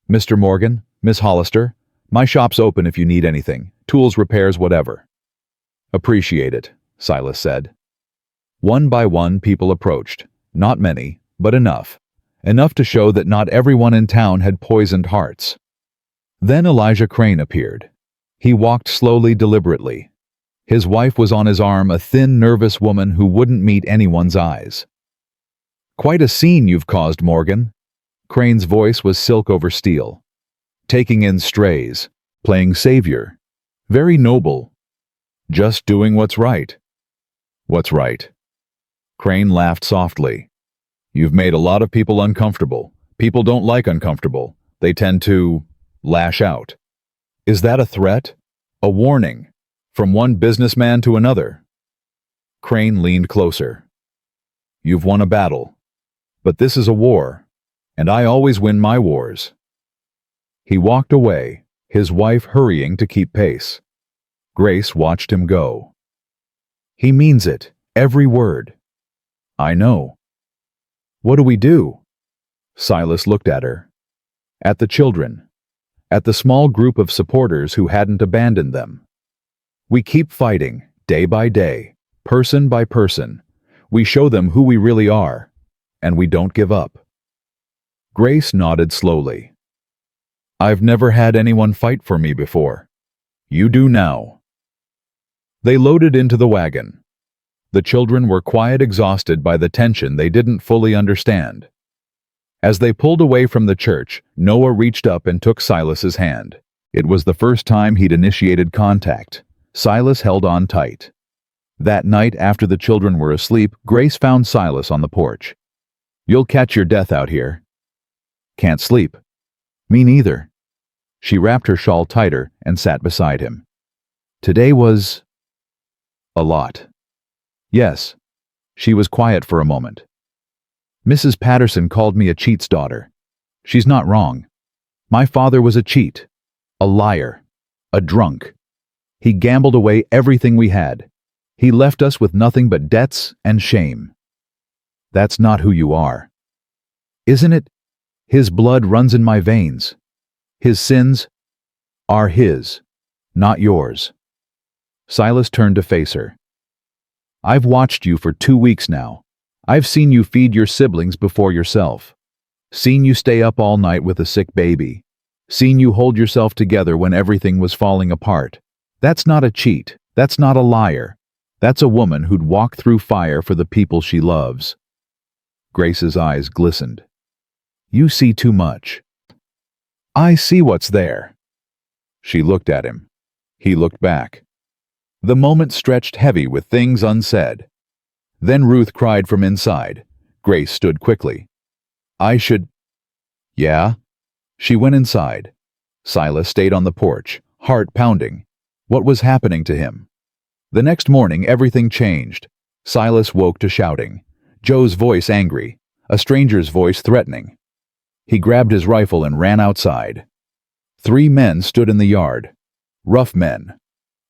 "Mr. Morgan, Miss Hollister, my shop's open if you need anything. Tools, repairs, whatever." "Appreciate it," Silas said. One by one, people approached. Not many, but enough. Enough to show that not everyone in town had poisoned hearts. Then Elijah Crane appeared. He walked slowly, deliberately. His wife was on his arm, a thin, nervous woman who wouldn't meet anyone's eyes. "Quite a scene you've caused, Morgan." Crane's voice was silk over steel. "Taking in strays, playing savior. Very noble. Just doing what's right." "What's right?" Crane laughed softly. "You've made a lot of people uncomfortable. People don't like uncomfortable. They tend to lash out." "Is that a threat? A warning? From one businessman to another?" Crane leaned closer. "You've won a battle. But this is a war, and I always win my wars." He walked away, his wife hurrying to keep pace. Grace watched him go. "He means it, every word." "I know." "What do we do?" Silas looked at her. At the children. At the small group of supporters who hadn't abandoned them. "We keep fighting, day by day, person by person. We show them who we really are, and we don't give up." Grace nodded slowly. "I've never had anyone fight for me before. You do now." They loaded into the wagon. The children were quiet, exhausted by the tension they didn't fully understand. As they pulled away from the church, Noah reached up and took Silas's hand. It was the first time he'd initiated contact. Silas held on tight. That night, after the children were asleep, Grace found Silas on the porch. "You'll catch your death out here." "Can't sleep." "Me neither." She wrapped her shawl tighter and sat beside him. "Today was a lot." "Yes." She was quiet for a moment. "Mrs. Patterson called me a cheat's daughter. She's not wrong. My father was a cheat, a liar, a drunk. He gambled away everything we had. He left us with nothing but debts and shame." "That's not who you are." "Isn't it? His blood runs in my veins. His sins are his, not yours." Silas turned to face her. "I've watched you for 2 weeks now. I've seen you feed your siblings before yourself. Seen you stay up all night with a sick baby. Seen you hold yourself together when everything was falling apart. That's not a cheat. That's not a liar. That's a woman who'd walk through fire for the people she loves." Grace's eyes glistened. "You see too much." "I see what's there." She looked at him. He looked back. The moment stretched heavy with things unsaid. Then Ruth cried from inside. Grace stood quickly. "I should—" "Yeah?" She went inside. Silas stayed on the porch, heart pounding. What was happening to him? The next morning, everything changed. Silas woke to shouting. Joe's voice angry. A stranger's voice threatening. He grabbed his rifle and ran outside. 3 men stood in the yard. Rough men.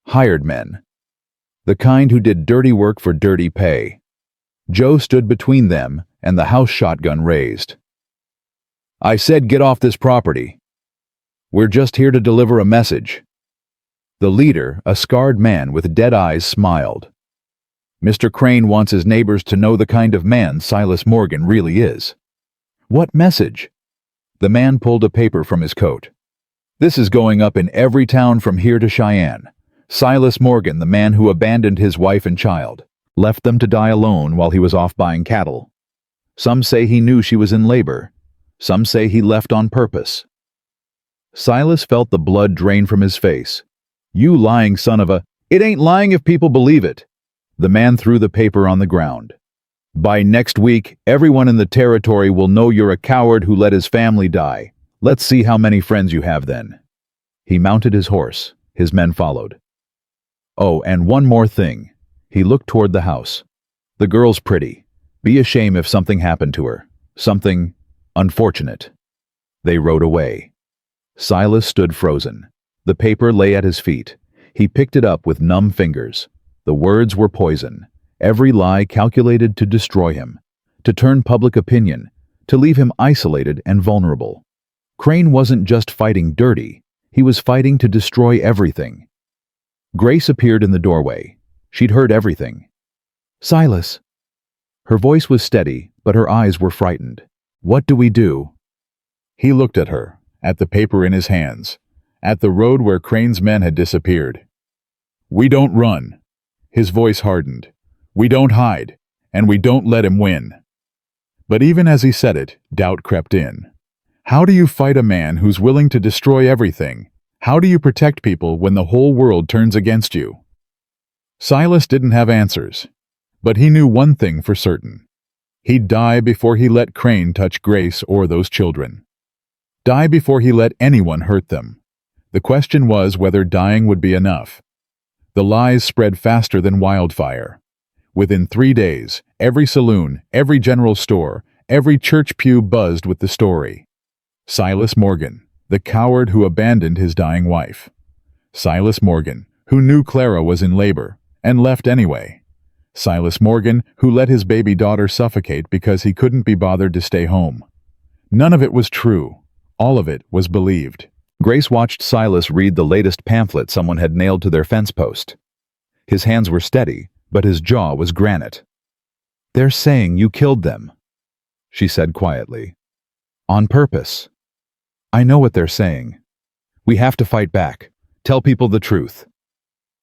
Hired men. The kind who did dirty work for dirty pay. Joe stood between them and the house shotgun raised. "I said get off this property. We're just here to deliver a message." The leader, a scarred man with dead eyes, smiled. "Mr. Crane wants his neighbors to know the kind of man Silas Morgan really is." "What message?" The man pulled a paper from his coat. "This is going up in every town from here to Cheyenne. Silas Morgan, the man who abandoned his wife and child, left them to die alone while he was off buying cattle. Some say he knew she was in labor. Some say he left on purpose." Silas felt the blood drain from his face. "You lying son of a—" "It ain't lying if people believe it." The man threw the paper on the ground. "By next week, everyone in the territory will know you're a coward who let his family die. Let's see how many friends you have then." He mounted his horse. His men followed. "Oh, and one more thing." He looked toward the house. "The girl's pretty. Be a shame if something happened to her. Something unfortunate." They rode away. Silas stood frozen. The paper lay at his feet. He picked it up with numb fingers. The words were poison. Every lie calculated to destroy him, to turn public opinion, to leave him isolated and vulnerable. Crane wasn't just fighting dirty. He was fighting to destroy everything. Grace appeared in the doorway. She'd heard everything. "Silas." Her voice was steady, but her eyes were frightened. "What do we do?" He looked at her, at the paper in his hands, at the road where Crane's men had disappeared. "We don't run." His voice hardened. "We don't hide, and we don't let him win." But even as he said it, doubt crept in. How do you fight a man who's willing to destroy everything? How do you protect people when the whole world turns against you? Silas didn't have answers, but he knew one thing for certain. He'd die before he let Crane touch Grace or those children. Die before he let anyone hurt them. The question was whether dying would be enough. The lies spread faster than wildfire. Within 3 days, every saloon, every general store, every church pew buzzed with the story. Silas Morgan, the coward who abandoned his dying wife. Silas Morgan, who knew Clara was in labor, and left anyway. Silas Morgan, who let his baby daughter suffocate because he couldn't be bothered to stay home. None of it was true. All of it was believed. Grace watched Silas read the latest pamphlet someone had nailed to their fence post. His hands were steady, but his jaw was granite. "They're saying you killed them," she said quietly. "On purpose. I know what they're saying. We have to fight back. Tell people the truth."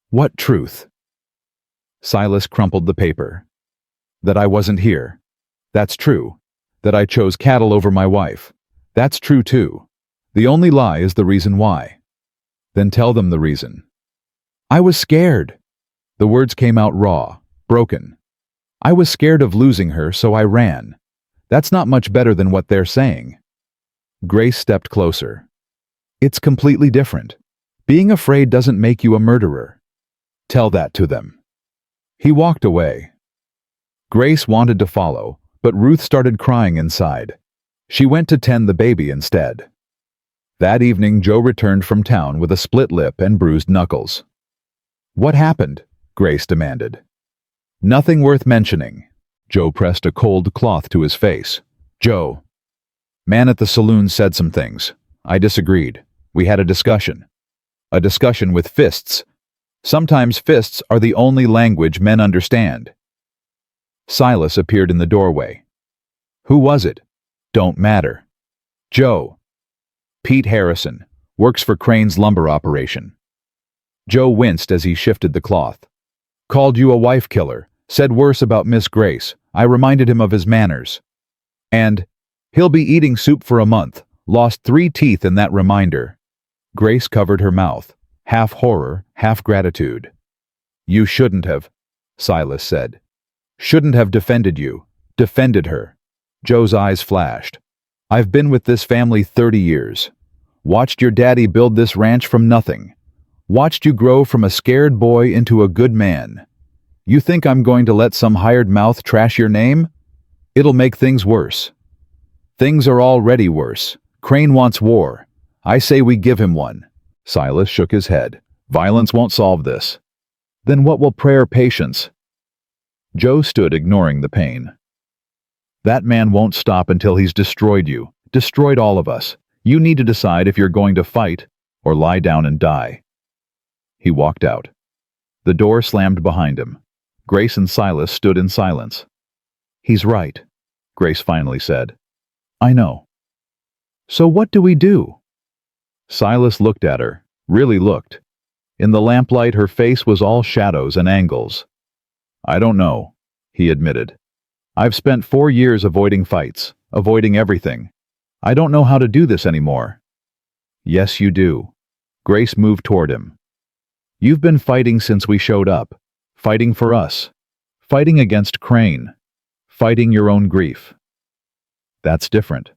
"What truth?" Silas crumpled the paper. "That I wasn't here. That's true. That I chose cattle over my wife. That's true too. The only lie is the reason why." "Then tell them the reason." "I was scared." The words came out raw, broken. "I was scared of losing her, so I ran. That's not much better than what they're saying." Grace stepped closer. "It's completely different. Being afraid doesn't make you a murderer. Tell that to them." He walked away. Grace wanted to follow, but Ruth started crying inside. She went to tend the baby instead. That evening, Joe returned from town with a split lip and bruised knuckles. "What happened?" Grace demanded. "Nothing worth mentioning." Joe pressed a cold cloth to his face. "Joe. Man at the saloon said some things. I disagreed. We had a discussion. A discussion with fists. Sometimes fists are the only language men understand." Silas appeared in the doorway. "Who was it?" "Don't matter." "Joe." "Pete Harrison. Works for Crane's lumber operation." Joe winced as he shifted the cloth. "Called you a wife killer. Said worse about Miss Grace. I reminded him of his manners. And he'll be eating soup for a month. Lost 3 teeth in that reminder." Grace covered her mouth, half horror, half gratitude. "You shouldn't have," Silas said. "Shouldn't have defended you. Defended her." Joe's eyes flashed. "I've been with this family 30 years. Watched your daddy build this ranch from nothing. Watched you grow from a scared boy into a good man. You think I'm going to let some hired mouth trash your name? It'll make things worse. Things are already worse. Crane wants war. I say we give him one." Silas shook his head. "Violence won't solve this." "Then what will prayer, patience?" Joe stood ignoring the pain. "That man won't stop until he's destroyed you. Destroyed all of us. You need to decide if you're going to fight or lie down and die." He walked out. The door slammed behind him. Grace and Silas stood in silence. "He's right," Grace finally said. "I know." "So what do we do?" Silas looked at her, really looked. In the lamplight, her face was all shadows and angles. "I don't know," he admitted. "I've spent 4 years avoiding fights, avoiding everything. I don't know how to do this anymore." "Yes, you do." Grace moved toward him. "You've been fighting since we showed up. Fighting for us. Fighting against Crane. Fighting your own grief." "That's different."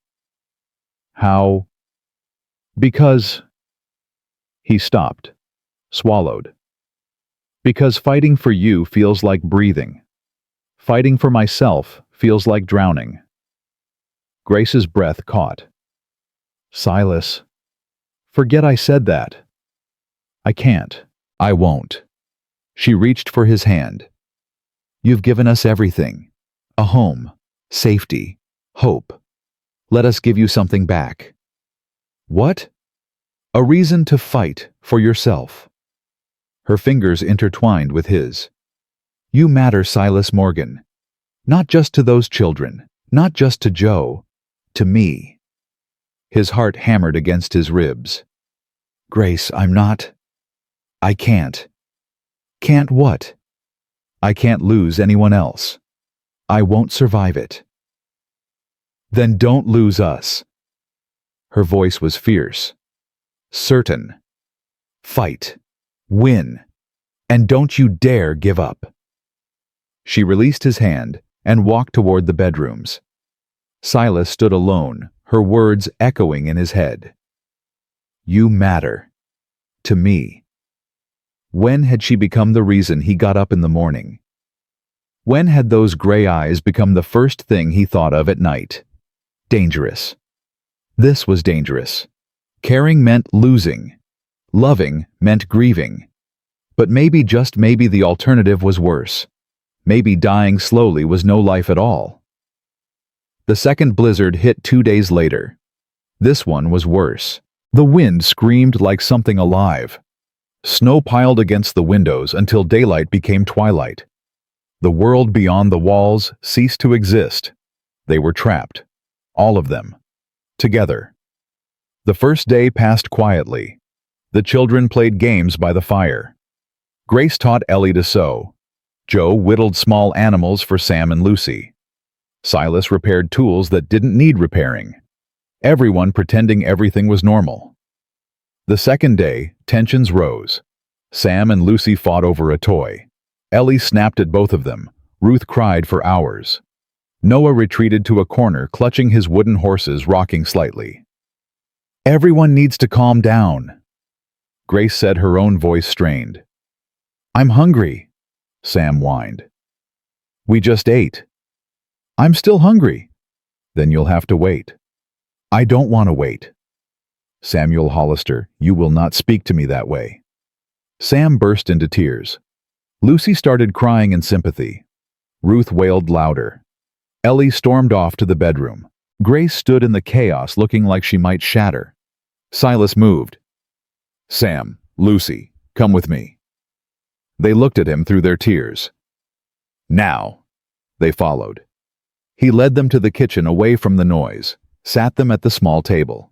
"How?" "Because—" He stopped, swallowed. "Because fighting for you feels like breathing. Fighting for myself feels like drowning." Grace's breath caught. "Silas, forget I said that." "I can't. I won't." She reached for his hand. "You've given us everything. A home, safety, hope. Let us give you something back." "What?" "A reason to fight for yourself." Her fingers intertwined with his. "You matter, Silas Morgan. Not just to those children, not just to Joe, to me. His heart hammered against his ribs. Grace, I can't. Can't what? I can't lose anyone else. I won't survive it. Then don't lose us. Her voice was fierce. Certain. Fight. Win. And don't you dare give up. She released his hand and walked toward the bedrooms. Silas stood alone, her words echoing in his head. You matter. To me. When had she become the reason he got up in the morning? When had those gray eyes become the first thing he thought of at night? Dangerous. This was dangerous. Caring meant losing. Loving meant grieving. But maybe, just maybe, the alternative was worse. Maybe dying slowly was no life at all. The second blizzard hit 2 days later. This one was worse. The wind screamed like something alive. Snow piled against the windows until daylight became twilight. The world beyond the walls ceased to exist. They were trapped. All of them. Together. The first day passed quietly. The children played games by the fire. Grace taught Ellie to sew. Joe whittled small animals for Sam and Lucy. Silas repaired tools that didn't need repairing. Everyone pretending everything was normal. The second day, tensions rose. Sam and Lucy fought over a toy. Ellie snapped at both of them. Ruth cried for hours. Noah retreated to a corner, clutching his wooden horses, rocking slightly. Everyone needs to calm down. Grace said, her own voice strained. I'm hungry, Sam whined. We just ate. I'm still hungry. Then you'll have to wait. I don't want to wait. Samuel Hollister, you will not speak to me that way. Sam burst into tears. Lucy started crying in sympathy. Ruth wailed louder. Ellie stormed off to the bedroom. Grace stood in the chaos, looking like she might shatter. Silas moved. Sam, Lucy, come with me. They looked at him through their tears. Now. They followed. He led them to the kitchen, away from the noise, sat them at the small table.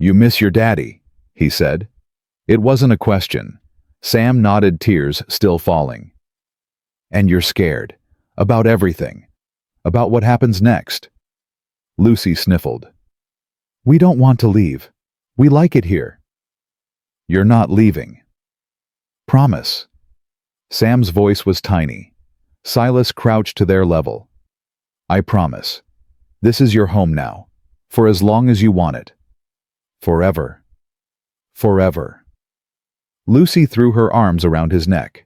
You miss your daddy, he said. It wasn't a question. Sam nodded, tears still falling. And you're scared. About everything. About what happens next. Lucy sniffled. We don't want to leave. We like it here. You're not leaving. Promise. Sam's voice was tiny. Silas crouched to their level. I promise. This is your home now. For as long as you want it. Forever. Forever. Lucy threw her arms around his neck.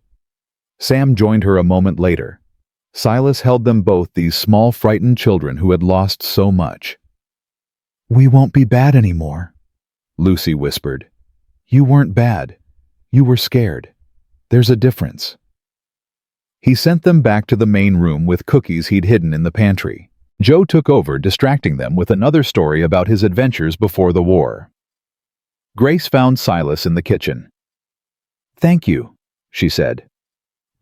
Sam joined her a moment later. Silas held them both, these small, frightened children who had lost so much. We won't be bad anymore, Lucy whispered. You weren't bad. You were scared. There's a difference. He sent them back to the main room with cookies he'd hidden in the pantry. Joe took over, distracting them with another story about his adventures before the war. Grace found Silas in the kitchen. Thank you, she said.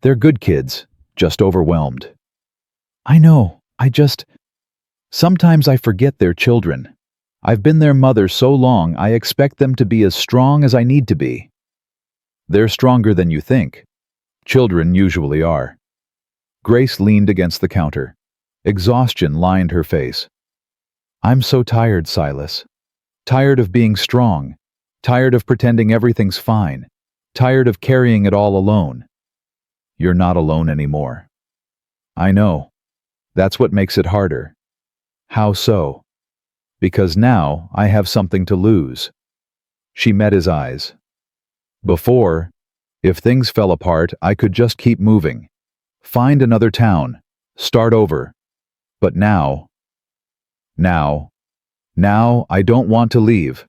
They're good kids, just overwhelmed. I know, sometimes I forget they're children. I've been their mother so long, I expect them to be as strong as I need to be. They're stronger than you think. Children usually are. Grace leaned against the counter. Exhaustion lined her face. I'm so tired, Silas. Tired of being strong. Tired of pretending everything's fine. Tired of carrying it all alone. You're not alone anymore. I know. That's what makes it harder. How so? Because now I have something to lose. She met his eyes. Before, if things fell apart, I could just keep moving. Find another town. Start over. But now I don't want to leave.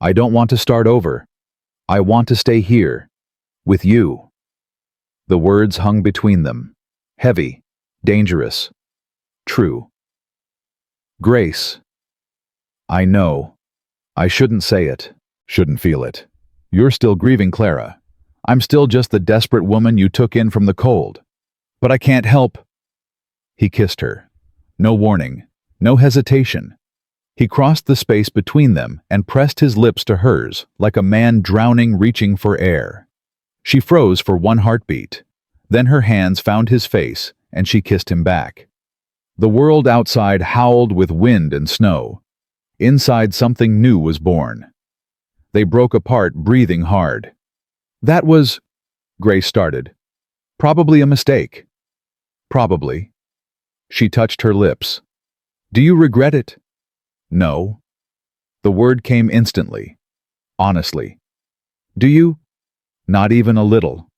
I don't want to start over. I want to stay here. With you. The words hung between them. Heavy. Dangerous. True. Grace. I know. I shouldn't say it. Shouldn't feel it. You're still grieving Clara. I'm still just the desperate woman you took in from the cold. But I can't help. He kissed her. No warning, no hesitation. He crossed the space between them and pressed his lips to hers like a man drowning reaching for air. She froze for one heartbeat. Then her hands found his face and she kissed him back. The world outside howled with wind and snow. Inside, something new was born. They broke apart, breathing hard. That was, Grace started. Probably a mistake. Probably. She touched her lips. Do you regret it? No. The word came instantly. Honestly. Do you? Not even a little.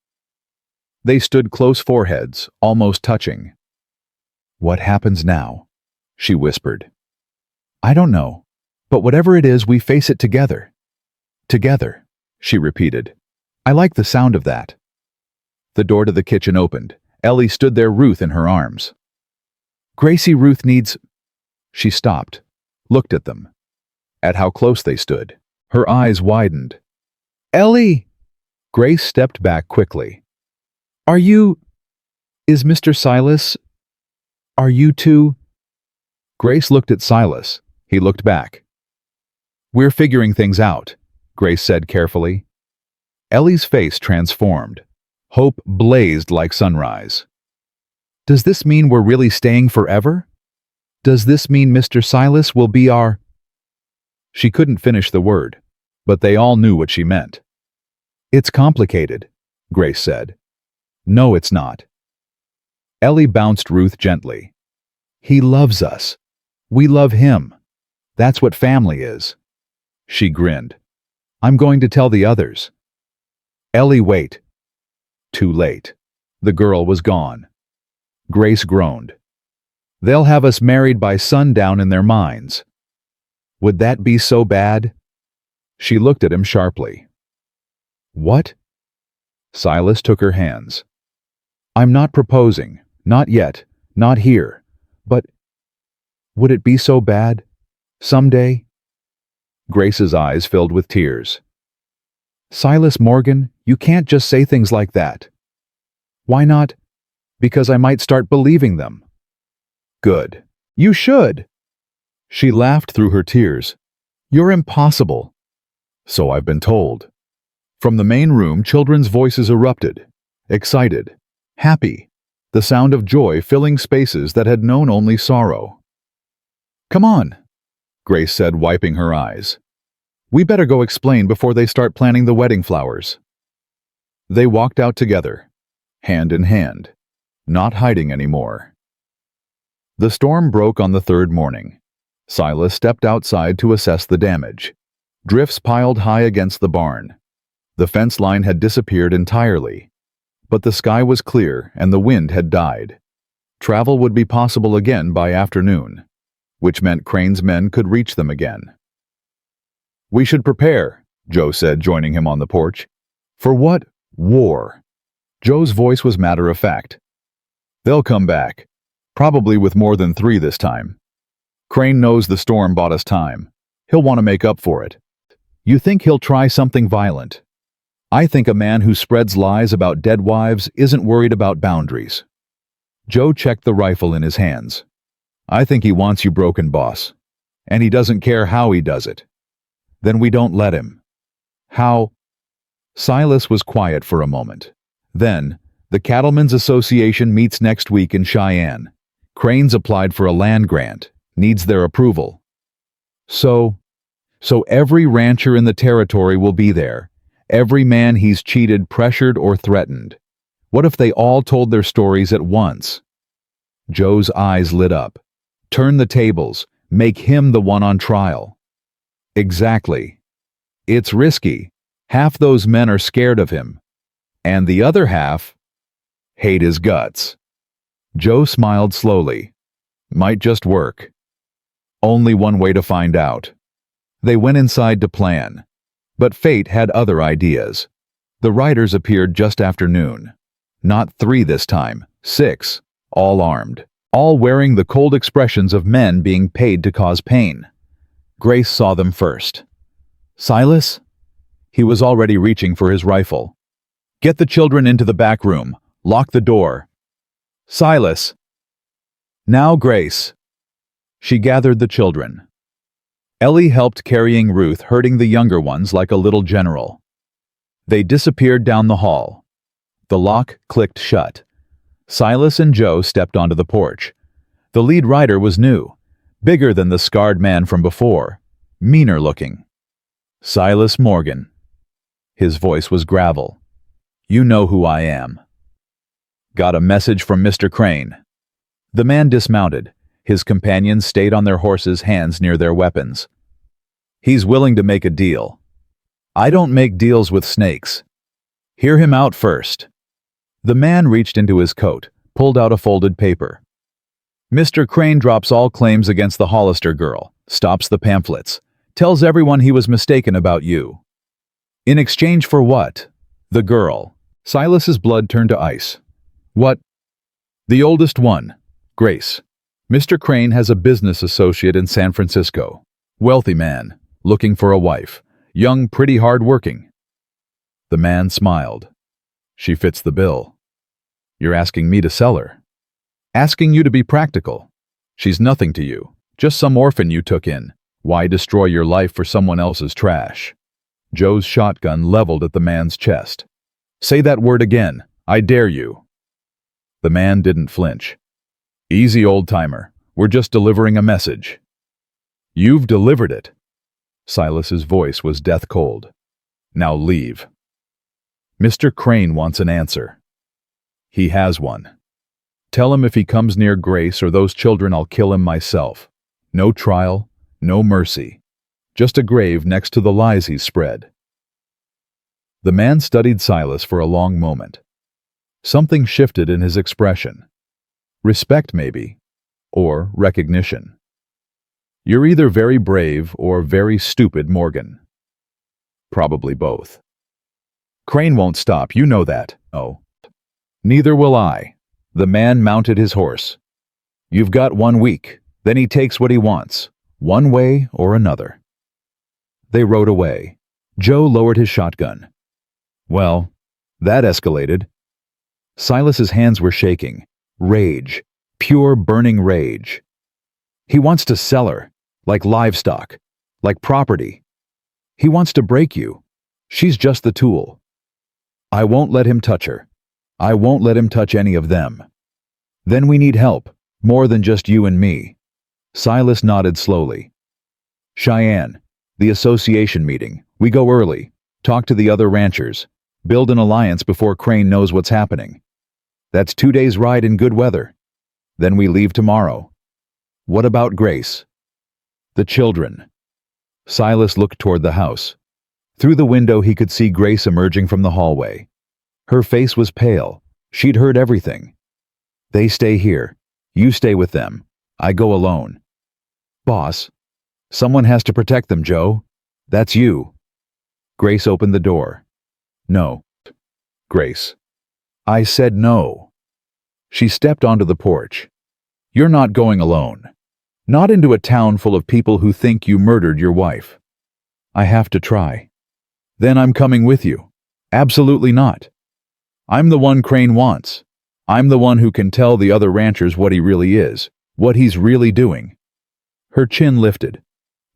They stood close foreheads, almost touching. What happens now? She whispered. I don't know, but whatever it is, we face it together. Together, she repeated. I like the sound of that. The door to the kitchen opened. Ellie stood there, Ruth in her arms. Gracie, Ruth needs... She stopped, looked at them, at how close they stood. Her eyes widened. Ellie! Grace stepped back quickly. Are you... Is Mr. Silas... Are you two... Grace looked at Silas. He looked back. We're figuring things out, Grace said carefully. Ellie's face transformed. Hope blazed like sunrise. Does this mean we're really staying forever? Does this mean Mr. Silas will be our... She couldn't finish the word, but they all knew what she meant. It's complicated, Grace said. No, it's not. Ellie bounced Ruth gently. He loves us. We love him. That's what family is. She grinned. I'm going to tell the others. Ellie, wait. Too late. The girl was gone. Grace groaned. They'll have us married by sundown in their minds. Would that be so bad? She looked at him sharply. What? Silas took her hands. I'm not proposing. Not yet. Not here. But would it be so bad? Someday? Grace's eyes filled with tears. Silas Morgan, you can't just say things like that. Why not? Because I might start believing them. Good. You should. She laughed through her tears. You're impossible. So I've been told. From the main room, children's voices erupted. Excited. Happy. The sound of joy filling spaces that had known only sorrow. Come on, Grace said, wiping her eyes. We better go explain before they start planning the wedding flowers. They walked out together, hand in hand, not hiding anymore. The storm broke on the third morning. Silas stepped outside to assess the damage. Drifts piled high against the barn. The fence line had disappeared entirely, but the sky was clear and the wind had died. Travel would be possible again by afternoon, which meant Crane's men could reach them again. We should prepare, Joe said, joining him on the porch. For what? War. Joe's voice was matter-of-fact. They'll come back, probably with more than 3 this time. Crane knows the storm bought us time. He'll want to make up for it. You think he'll try something violent? I think a man who spreads lies about dead wives isn't worried about boundaries. Joe checked the rifle in his hands. I think he wants you broken, boss. And he doesn't care how he does it. Then we don't let him. How? Silas was quiet for a moment. Then, the Cattlemen's Association meets next week in Cheyenne. Crane's applied for a land grant, needs their approval. So every rancher in the territory will be there. Every man he's cheated, pressured, or threatened. What if they all told their stories at once? Joe's eyes lit up. Turn the tables. Make him the one on trial. Exactly. It's risky. Half those men are scared of him. And the other half hate his guts. Joe smiled slowly. Might just work. Only one way to find out. They went inside to plan. But fate had other ideas. The riders appeared just after noon. Not 3 this time, 6, all armed, all wearing the cold expressions of men being paid to cause pain. Grace saw them first. Silas? He was already reaching for his rifle. Get the children into the back room. Lock the door. Silas! Now, Grace. She gathered the children. Ellie helped carrying Ruth, herding the younger ones like a little general. They disappeared down the hall. The lock clicked shut. Silas and Joe stepped onto the porch. The lead rider was new, bigger than the scarred man from before, meaner looking. Silas Morgan. His voice was gravel. You know who I am. Got a message from Mr. Crane. The man dismounted. His companions stayed on their horses, hands near their weapons. He's willing to make a deal. I don't make deals with snakes. Hear him out first. The man reached into his coat, pulled out a folded paper. Mr. Crane drops all claims against the Hollister girl, stops the pamphlets, tells everyone he was mistaken about you. In exchange for what? The girl. Silas's blood turned to ice. What? The oldest one, Grace. Mr. Crane has a business associate in San Francisco. Wealthy man, looking for a wife. Young, pretty hard-working. The man smiled. She fits the bill. You're asking me to sell her. Asking you to be practical. She's nothing to you, just some orphan you took in. Why destroy your life for someone else's trash? Joe's shotgun leveled at the man's chest. Say that word again. I dare you. The man didn't flinch. Easy, old-timer. We're just delivering a message. You've delivered it. Silas's voice was death cold. Now leave. Mr. Crane wants an answer. He has one. Tell him if he comes near Grace or those children, I'll kill him myself. No trial, no mercy. Just a grave next to the lies he's spread. The man studied Silas for a long moment. Something shifted in his expression. Respect, maybe, or recognition. You're either very brave or very stupid, Morgan. Probably both. Crane won't stop, you know that. Oh. Neither will I. The man mounted his horse. You've got 1 week, then he takes what he wants, one way or another. They rode away. Joe lowered his shotgun. Well, that escalated. Silas's hands were shaking. Rage. Pure burning rage. He wants to sell her, like livestock, like property. He wants to break you. She's just the tool. I won't let him touch her. I won't let him touch any of them. Then we need help, more than just you and me. Silas nodded slowly. Cheyenne, the association meeting. We go early, talk to the other ranchers, build an alliance before Crane knows what's happening. That's 2 days' ride in good weather. Then we leave tomorrow. What about Grace? The children. Silas looked toward the house. Through the window he could see Grace emerging from the hallway. Her face was pale. She'd heard everything. They stay here. You stay with them. I go alone. Boss, someone has to protect them, Joe. That's you. Grace opened the door. No. Grace. I said no. She stepped onto the porch. You're not going alone. Not into a town full of people who think you murdered your wife. I have to try. Then I'm coming with you. Absolutely not. I'm the one Crane wants. I'm the one who can tell the other ranchers what he really is, what he's really doing. Her chin lifted.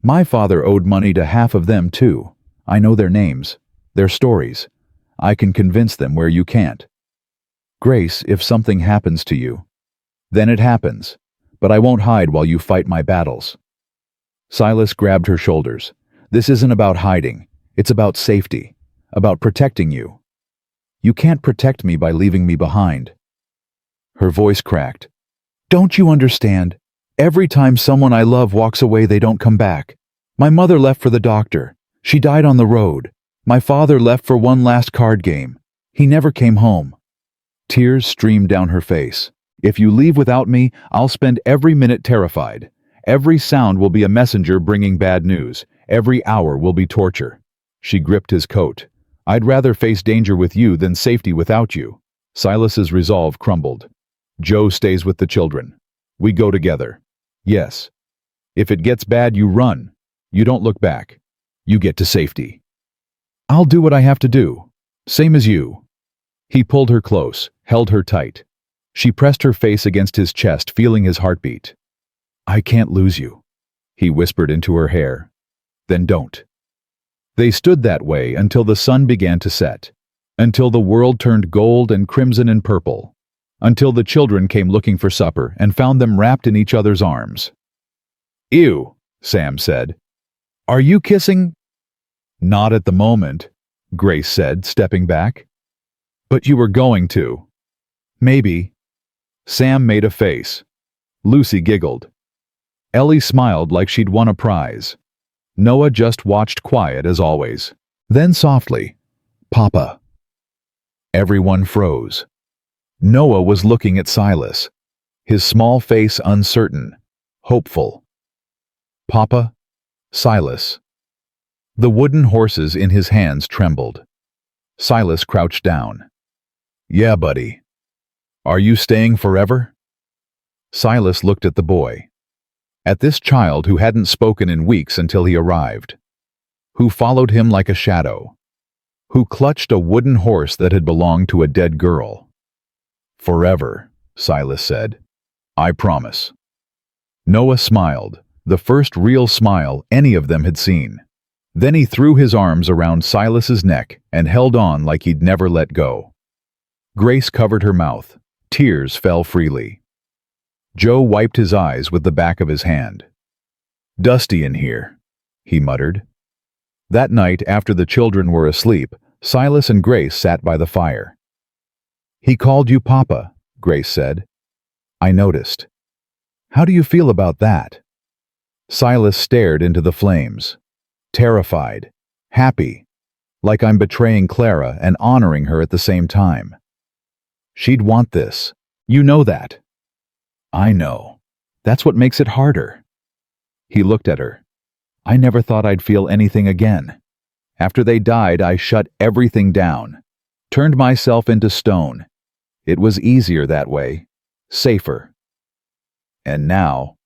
My father owed money to half of them too. I know their names, their stories. I can convince them where you can't. Grace, if something happens to you, then it happens, but I won't hide while you fight my battles. Silas grabbed her shoulders. This isn't about hiding. It's about safety, about protecting you. You can't protect me by leaving me behind. Her voice cracked. Don't you understand? Every time someone I love walks away, they don't come back. My mother left for the doctor. She died on the road. My father left for one last card game. He never came home. Tears streamed down her face. If you leave without me, I'll spend every minute terrified. Every sound will be a messenger bringing bad news. Every hour will be torture. She gripped his coat. I'd rather face danger with you than safety without you. Silas's resolve crumbled. Joe stays with the children. We go together. Yes. If it gets bad, you run. You don't look back. You get to safety. I'll do what I have to do. Same as you. He pulled her close, held her tight. She pressed her face against his chest, feeling his heartbeat. "I can't lose you," he whispered into her hair. "Then don't." They stood that way until the sun began to set, until the world turned gold and crimson and purple, until the children came looking for supper and found them wrapped in each other's arms. "Ew," Sam said. "Are you kissing?" "Not at the moment," Grace said, stepping back. "But you were going to." "Maybe." Sam made a face. Lucy giggled. Ellie smiled like she'd won a prize. Noah just watched, quiet as always. Then softly, "Papa." Everyone froze. Noah was looking at Silas, his small face uncertain, hopeful. "Papa?" "Silas." The wooden horses in his hands trembled. Silas crouched down. "Yeah, buddy. Are you staying forever?" Silas looked at the boy. At this child who hadn't spoken in weeks until he arrived. Who followed him like a shadow. Who clutched a wooden horse that had belonged to a dead girl. "Forever," Silas said. "I promise." Noah smiled, the first real smile any of them had seen. Then he threw his arms around Silas's neck and held on like he'd never let go. Grace covered her mouth. Tears fell freely. Joe wiped his eyes with the back of his hand. "Dusty in here," he muttered. That night, after the children were asleep, Silas and Grace sat by the fire. "He called you Papa," Grace said. "I noticed. How do you feel about that?" Silas stared into the flames. Terrified, happy, like I'm betraying Clara and honoring her at the same time. "She'd want this. You know that." "I know. That's what makes it harder." He looked at her. "I never thought I'd feel anything again. After they died, I shut everything down, turned myself into stone. It was easier that way, safer. And now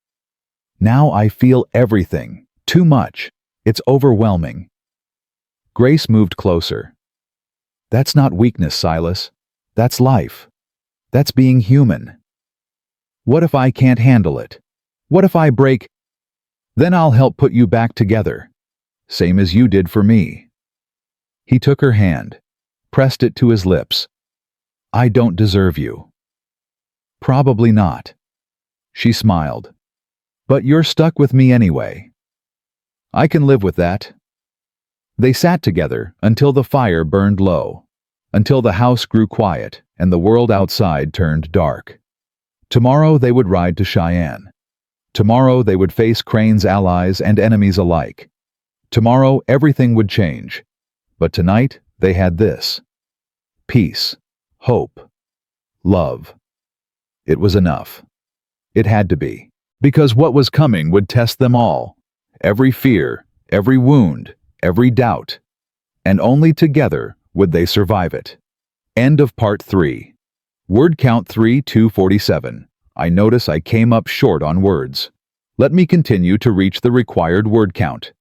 I feel everything, too much. It's overwhelming." Grace moved closer. "That's not weakness, Silas. That's life. That's being human. What if I can't handle it? What if I break? Then I'll help put you back together, same as you did for me." He took her hand, pressed it to his lips. "I don't deserve you." "Probably not." She smiled. "But you're stuck with me anyway." "I can live with that." They sat together until the fire burned low, until the house grew quiet and the world outside turned dark. Tomorrow they would ride to Cheyenne. Tomorrow they would face Crane's allies and enemies alike. Tomorrow everything would change. But tonight they had this. Peace, hope, love. It was enough. It had to be. Because what was coming would test them all. Every fear, every wound, every doubt. And only together would they survive it. End of part 3. Word count 3247. I notice I came up short on words. Let me continue to reach the required word count.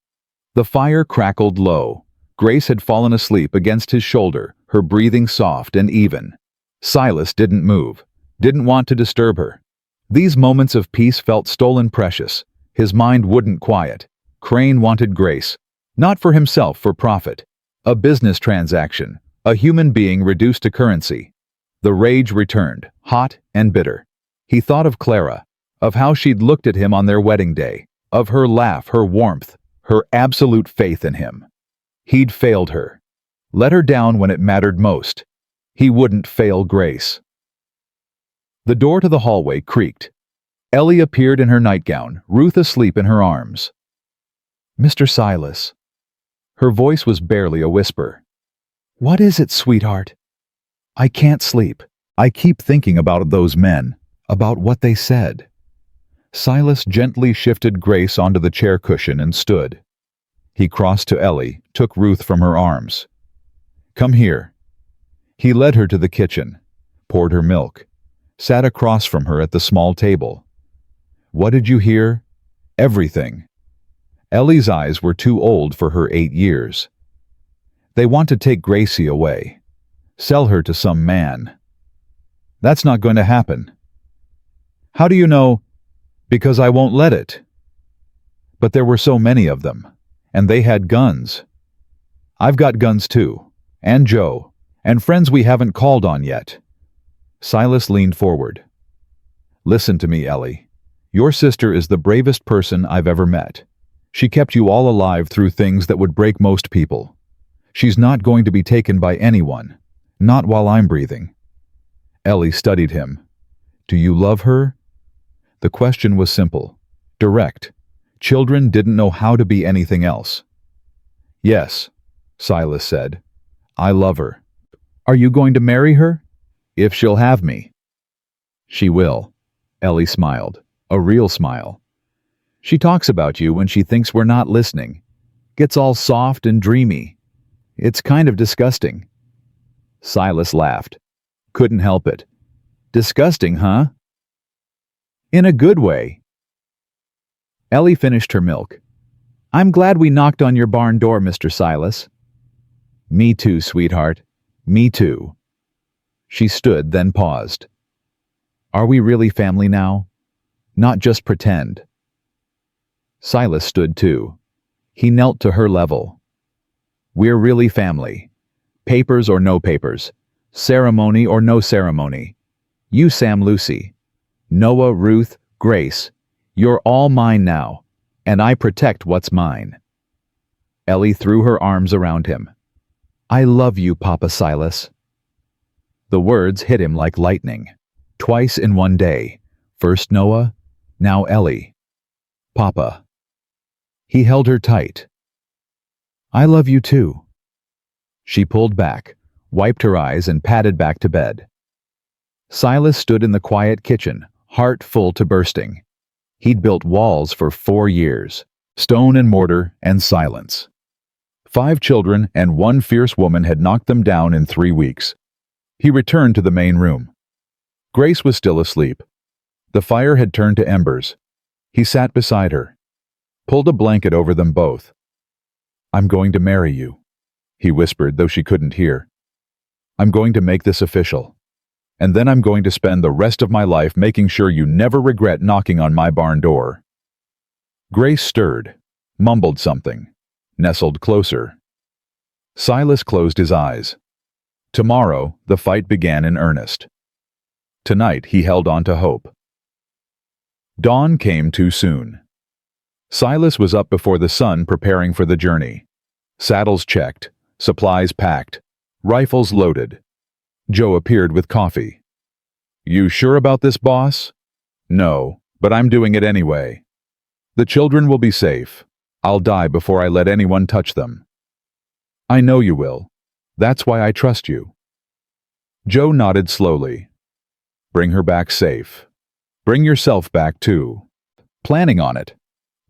The fire crackled low. Grace had fallen asleep against his shoulder, her breathing soft and even. Silas didn't move, didn't want to disturb her. These moments of peace felt stolen precious. His mind wouldn't quiet. Crane wanted Grace, not for himself, for profit. A business transaction, a human being reduced to currency. The rage returned, hot and bitter. He thought of Clara, of how she'd looked at him on their wedding day, of her laugh, her warmth, her absolute faith in him. He'd failed her. Let her down when it mattered most. He wouldn't fail Grace. The door to the hallway creaked. Ellie appeared in her nightgown, Ruth asleep in her arms. "Mr. Silas." Her voice was barely a whisper. "What is it, sweetheart?" "I can't sleep. I keep thinking about those men, about what they said." Silas gently shifted Grace onto the chair cushion and stood. He crossed to Ellie, took Ruth from her arms. "Come here." He led her to the kitchen, poured her milk, sat across from her at the small table. "What did you hear?" "Everything." Ellie's eyes were too old for her 8 years. "They want to take Gracie away. Sell her to some man." That's not going to happen. How do you know? Because I won't let it. But there were so many of them, and they had guns. I've got guns too, and Joe, and friends we haven't called on yet. Silas leaned forward. Listen to me, Ellie. Your sister is the bravest person I've ever met. She kept you all alive through things that would break most people. She's not going to be taken by anyone, not while I'm breathing. Ellie studied him. Do you love her? The question was simple, direct. Children didn't know how to be anything else. Yes, Silas said. I love her. Are you going to marry her? If she'll have me. She will. Ellie smiled, a real smile. She talks about you when she thinks we're not listening. Gets all soft and dreamy. It's kind of disgusting. Silas laughed. Couldn't help it. Disgusting, huh? In a good way. Ellie finished her milk. I'm glad we knocked on your barn door, Mr. Silas. Me too, sweetheart. Me too. She stood, then paused. Are we really family now? Not just pretend. Silas stood too. He knelt to her level. We're really family. Papers or no papers. Ceremony or no ceremony. You, Sam, Lucy. Noah, Ruth, Grace. You're all mine now, and I protect what's mine. Ellie threw her arms around him. I love you, Papa Silas. The words hit him like lightning. Twice in one day. First Noah, now Ellie. Papa. He held her tight. I love you too. She pulled back, wiped her eyes, and padded back to bed. Silas stood in the quiet kitchen, heart full to bursting. He'd built walls for 4 years, stone and mortar and silence. 5 children and 1 fierce woman had knocked them down in 3 weeks. He returned to the main room. Grace was still asleep. The fire had turned to embers. He sat beside her, pulled a blanket over them both. I'm going to marry you, he whispered, though she couldn't hear. I'm going to make this official. And then I'm going to spend the rest of my life making sure you never regret knocking on my barn door. Grace stirred, mumbled something, nestled closer. Silas closed his eyes. Tomorrow, the fight began in earnest. Tonight, he held on to hope. Dawn came too soon. Silas was up before the sun preparing for the journey. Saddles checked, supplies packed, rifles loaded. Joe appeared with coffee. You sure about this, boss? No, but I'm doing it anyway. The children will be safe. I'll die before I let anyone touch them. I know you will. That's why I trust you. Joe nodded slowly. Bring her back safe. Bring yourself back too. Planning on it.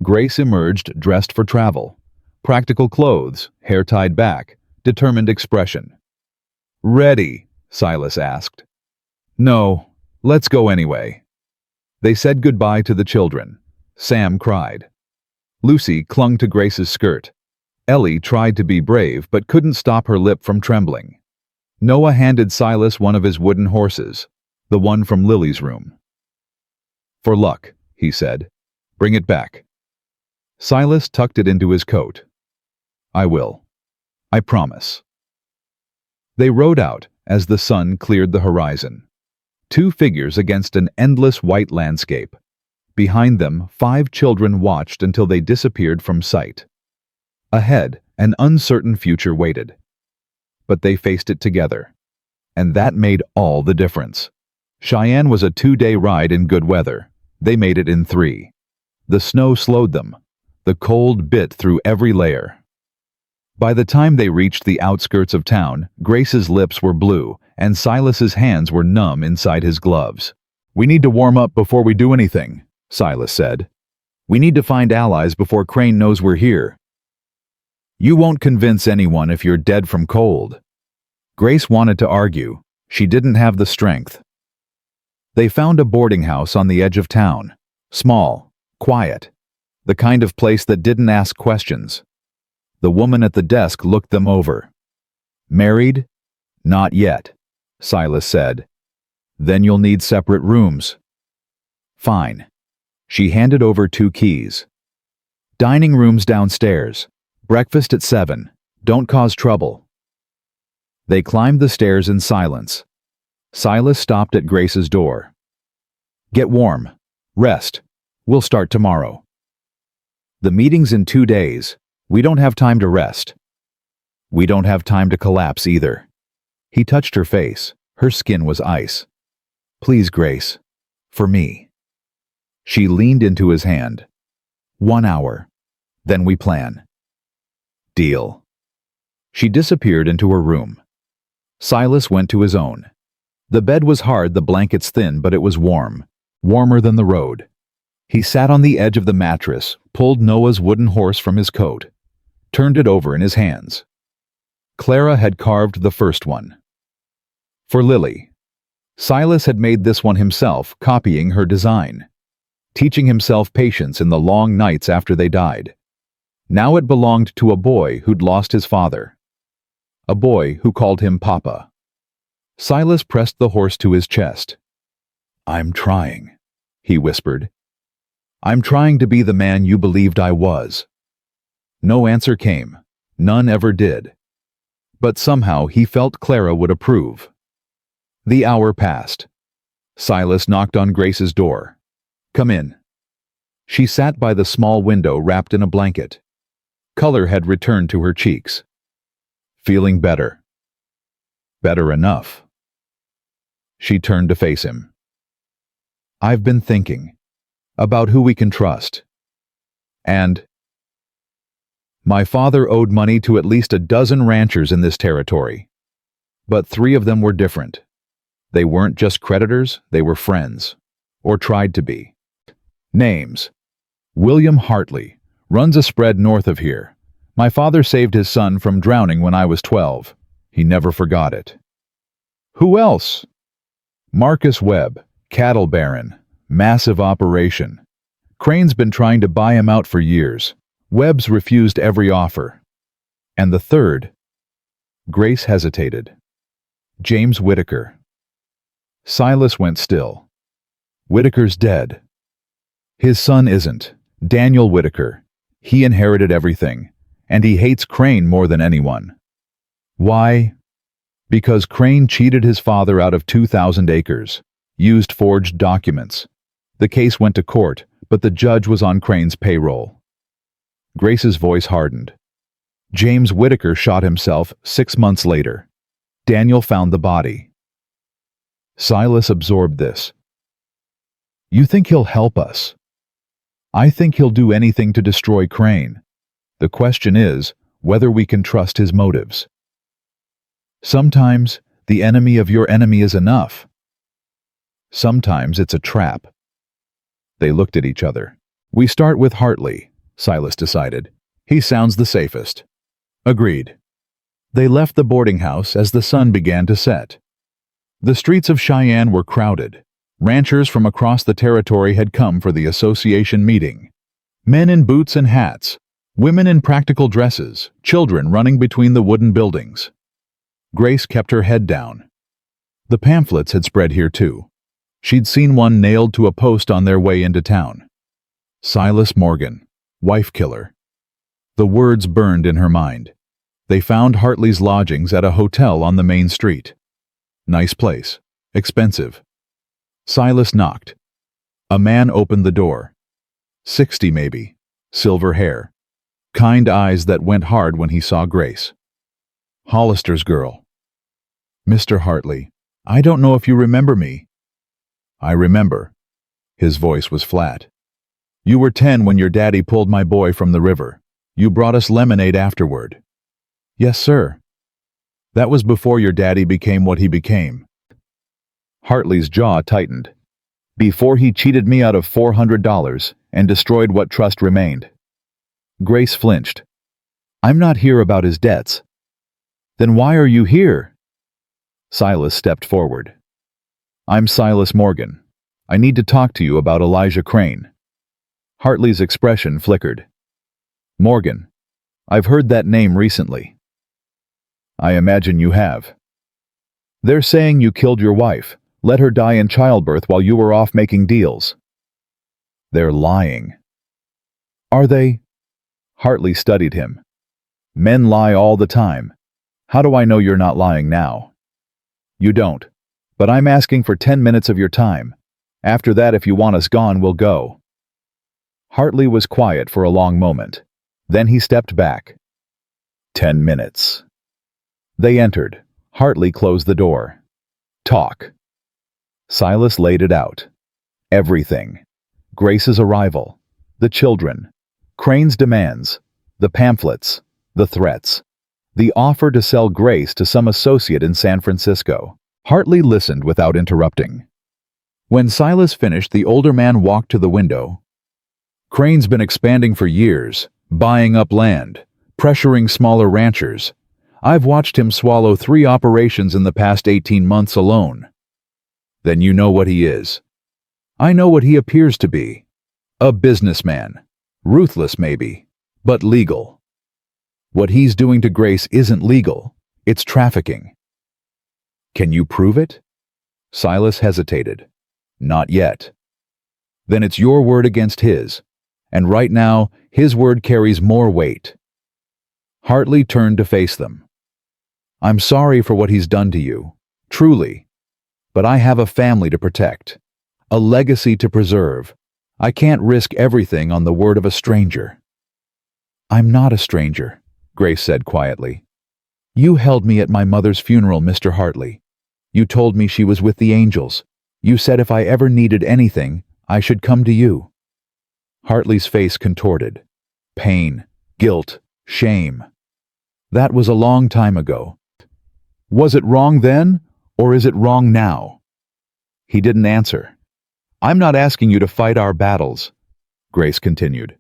Grace emerged dressed for travel. Practical clothes, hair tied back, determined expression. Ready? Silas asked. No, let's go anyway. They said goodbye to the children. Sam cried. Lucy clung to Grace's skirt. Ellie tried to be brave but couldn't stop her lip from trembling. Noah handed Silas one of his wooden horses, the one from Lily's room. For luck, he said. Bring it back. Silas tucked it into his coat. I will. I promise. They rode out as the sun cleared the horizon. 2 figures against an endless white landscape. Behind them, 5 children watched until they disappeared from sight. Ahead, an uncertain future waited. But they faced it together. And that made all the difference. Cheyenne was a 2-day ride in good weather. They made it in 3. The snow slowed them. The cold bit through every layer. By the time they reached the outskirts of town, Grace's lips were blue, and Silas's hands were numb inside his gloves. We need to warm up before we do anything, Silas said. We need to find allies before Crane knows we're here. You won't convince anyone if you're dead from cold. Grace wanted to argue. She didn't have the strength. They found a boarding house on the edge of town. Small, quiet. The kind of place that didn't ask questions. The woman at the desk looked them over. Married? Not yet, Silas said. Then you'll need separate rooms. Fine. She handed over 2 keys. Dining rooms downstairs. Breakfast at 7. Don't cause trouble. They climbed the stairs in silence. Silas stopped at Grace's door. Get warm. Rest. We'll start tomorrow. The meeting's in 2 days. We don't have time to rest. We don't have time to collapse either. He touched her face. Her skin was ice. Please, Grace. For me. She leaned into his hand. 1 hour. Then we plan. Deal. She disappeared into her room. Silas went to his own. The bed was hard, the blankets thin, but it was warm. Warmer than the road. He sat on the edge of the mattress, pulled Noah's wooden horse from his coat, turned it over in his hands. Clara had carved the first one. For Lily. Silas had made this one himself, copying her design, teaching himself patience in the long nights after they died. Now it belonged to a boy who'd lost his father. A boy who called him Papa. Silas pressed the horse to his chest. I'm trying, he whispered. I'm trying to be the man you believed I was. No answer came. None ever did. But somehow he felt Clara would approve. The hour passed. Silas knocked on Grace's door. Come in. She sat by the small window wrapped in a blanket. Color had returned to her cheeks. Feeling better. Better enough. She turned to face him. I've been thinking about who we can trust. And my father owed money to at least a dozen ranchers in this territory. But 3 of them were different. They weren't just creditors, they were friends. Or tried to be. Names. William Hartley. Runs a spread north of here. My father saved his son from drowning when I was 12. He never forgot it. Who else? Marcus Webb. Cattle baron. Massive operation. Crane's been trying to buy him out for years. Webb's refused every offer. And the third? Grace hesitated. James Whitaker. Silas went still. Whitaker's dead. His son isn't. Daniel Whitaker. He inherited everything. And he hates Crane more than anyone. Why? Because Crane cheated his father out of 2,000 acres. Used forged documents. The case went to court, but the judge was on Crane's payroll. Grace's voice hardened. James Whitaker shot himself 6 months later. Daniel found the body. Silas absorbed this. You think he'll help us? I think he'll do anything to destroy Crane. The question is whether we can trust his motives. Sometimes the enemy of your enemy is enough. Sometimes it's a trap. They looked at each other. We start with Hartley, Silas decided. He sounds the safest. Agreed. They left the boarding house as the sun began to set. The streets of Cheyenne were crowded. Ranchers from across the territory had come for the association meeting. Men in boots and hats, women in practical dresses, children running between the wooden buildings. Grace kept her head down. The pamphlets had spread here too. She'd seen one nailed to a post on their way into town. Silas Morgan, wife killer. The words burned in her mind. They found Hartley's lodgings at a hotel on the main street. Nice place. Expensive. Silas knocked. A man opened the door. 60 maybe. Silver hair. Kind eyes that went hard when he saw Grace. Hollister's girl. Mr. Hartley, I don't know if you remember me. I remember. His voice was flat. You were 10 when your daddy pulled my boy from the river. You brought us lemonade afterward. Yes, sir. That was before your daddy became what he became. Hartley's jaw tightened. Before he cheated me out of $400 and destroyed what trust remained. Grace flinched. I'm not here about his debts. Then why are you here? Silas stepped forward. I'm Silas Morgan. I need to talk to you about Elijah Crane. Hartley's expression flickered. Morgan, I've heard that name recently. I imagine you have. They're saying you killed your wife, Let her die in childbirth while you were off making deals. They're lying. Are they? Hartley studied him. Men lie all the time. How do I know you're not lying now? You don't. But I'm asking for 10 minutes of your time. After that, if you want us gone, we'll go. Hartley was quiet for a long moment. Then he stepped back. 10 minutes. They entered. Hartley closed the door. Talk. Silas laid it out. Everything. Grace's arrival. The children. Crane's demands. The pamphlets. The threats. The offer to sell Grace to some associate in San Francisco. Hartley listened without interrupting. When Silas finished, the older man walked to the window. Crane's been expanding for years, buying up land, pressuring smaller ranchers. I've watched him swallow 3 operations in the past 18 months alone. Then you know what he is. I know what he appears to be. A businessman. Ruthless maybe, but legal. What he's doing to Grace isn't legal. It's trafficking. Can you prove it? Silas hesitated. Not yet. Then it's your word against his. And right now, his word carries more weight. Hartley turned to face them. I'm sorry for what he's done to you, truly. But I have a family to protect, a legacy to preserve. I can't risk everything on the word of a stranger. I'm not a stranger, Grace said quietly. You held me at my mother's funeral, Mr. Hartley. You told me she was with the angels. You said if I ever needed anything, I should come to you. Hartley's face contorted. Pain, guilt, shame. That was a long time ago. Was it wrong then, or is it wrong now? He didn't answer. I'm not asking you to fight our battles, Grace continued.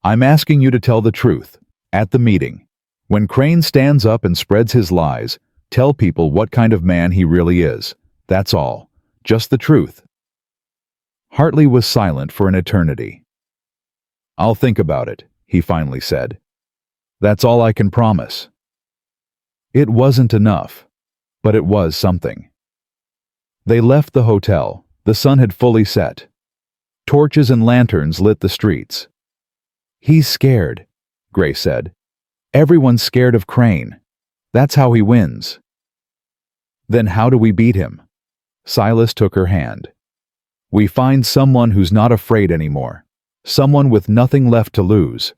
I'm asking you to tell the truth, at the meeting. When Crane stands up and spreads his lies, tell people what kind of man he really is. That's all. Just the truth. Hartley was silent for an eternity. I'll think about it, he finally said. That's all I can promise. It wasn't enough, but it was something. They left the hotel. The sun had fully set. Torches and lanterns lit the streets. He's scared, Grace said. Everyone's scared of Crane. That's how he wins. Then how do we beat him? Silas took her hand. We find someone who's not afraid anymore. Someone with nothing left to lose.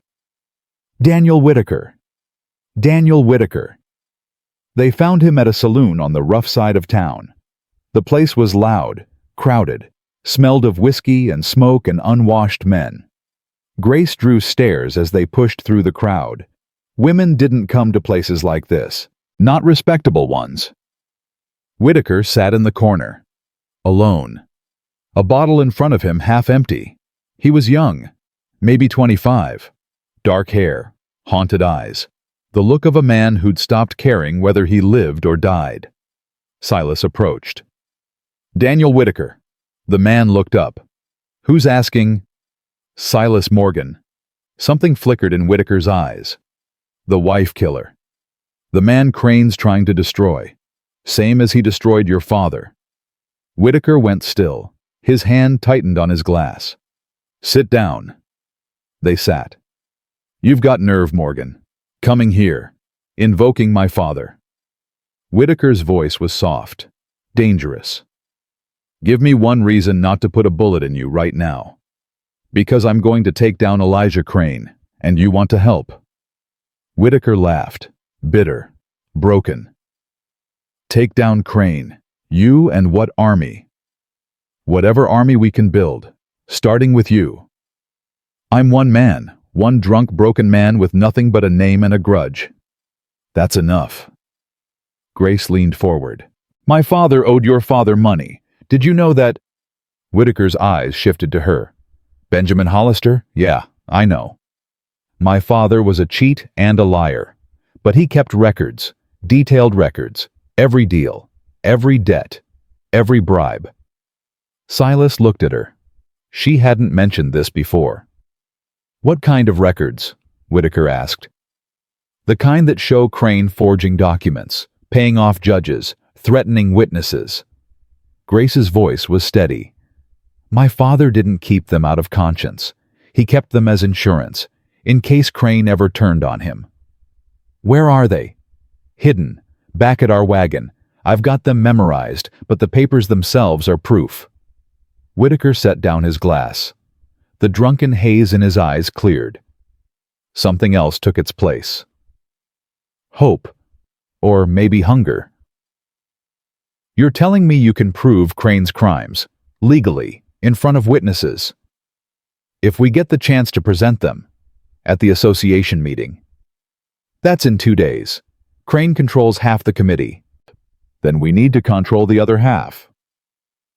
Daniel Whitaker. Daniel Whitaker. They found him at a saloon on the rough side of town. The place was loud, crowded, smelled of whiskey and smoke and unwashed men. Grace drew stares as they pushed through the crowd. Women didn't come to places like this, not respectable ones. Whitaker sat in the corner, alone. A bottle in front of him half empty. He was young, maybe 25. Dark hair, haunted eyes. The look of a man who'd stopped caring whether he lived or died. Silas approached. Daniel Whitaker. The man looked up. Who's asking? Silas Morgan. Something flickered in Whitaker's eyes. The wife killer. The man Crane's trying to destroy. Same as he destroyed your father. Whitaker went still. His hand tightened on his glass. Sit down. They sat. You've got nerve, Morgan. Coming here. Invoking my father. Whitaker's voice was soft. Dangerous. Give me one reason not to put a bullet in you right now. Because I'm going to take down Elijah Crane, and you want to help. Whitaker laughed. Bitter. Broken. Take down Crane. You and what army? Whatever army we can build. Starting with you. I'm one man, one drunk, broken man with nothing but a name and a grudge. That's enough. Grace leaned forward. My father owed your father money. Did you know that? Whitaker's eyes shifted to her. Benjamin Hollister? Yeah, I know. My father was a cheat and a liar. But he kept records, detailed records, every deal, every debt, every bribe. Silas looked at her. She hadn't mentioned this before. What kind of records? Whitaker asked. The kind that show Crane forging documents, paying off judges, threatening witnesses. Grace's voice was steady. My father didn't keep them out of conscience. He kept them as insurance, in case Crane ever turned on him. Where are they? Hidden, back at our wagon. I've got them memorized, but the papers themselves are proof. Whitaker set down his glass. The drunken haze in his eyes cleared. Something else took its place. Hope. Or maybe hunger. You're telling me you can prove Crane's crimes, legally, in front of witnesses. If we get the chance to present them, at the association meeting. That's in 2 days. Crane controls half the committee. Then we need to control the other half.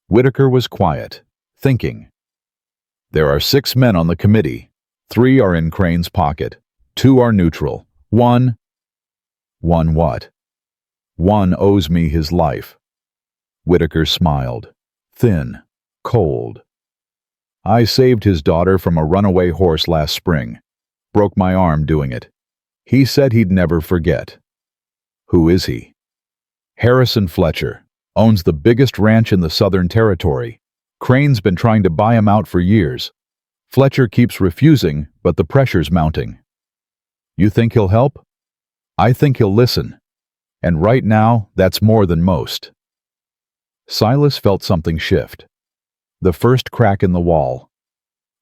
Whitaker was quiet, thinking. There are 6 men on the committee. 3 are in Crane's pocket. 2 are neutral. One what? One owes me his life. Whitaker smiled, thin, cold. I saved his daughter from a runaway horse last spring. Broke my arm doing it. He said he'd never forget. Who is he? Harrison Fletcher. Owns the biggest ranch in the Southern Territory. Crane's been trying to buy him out for years. Fletcher keeps refusing, but the pressure's mounting. You think he'll help? I think he'll listen. And right now, that's more than most. Silas felt something shift. The first crack in the wall.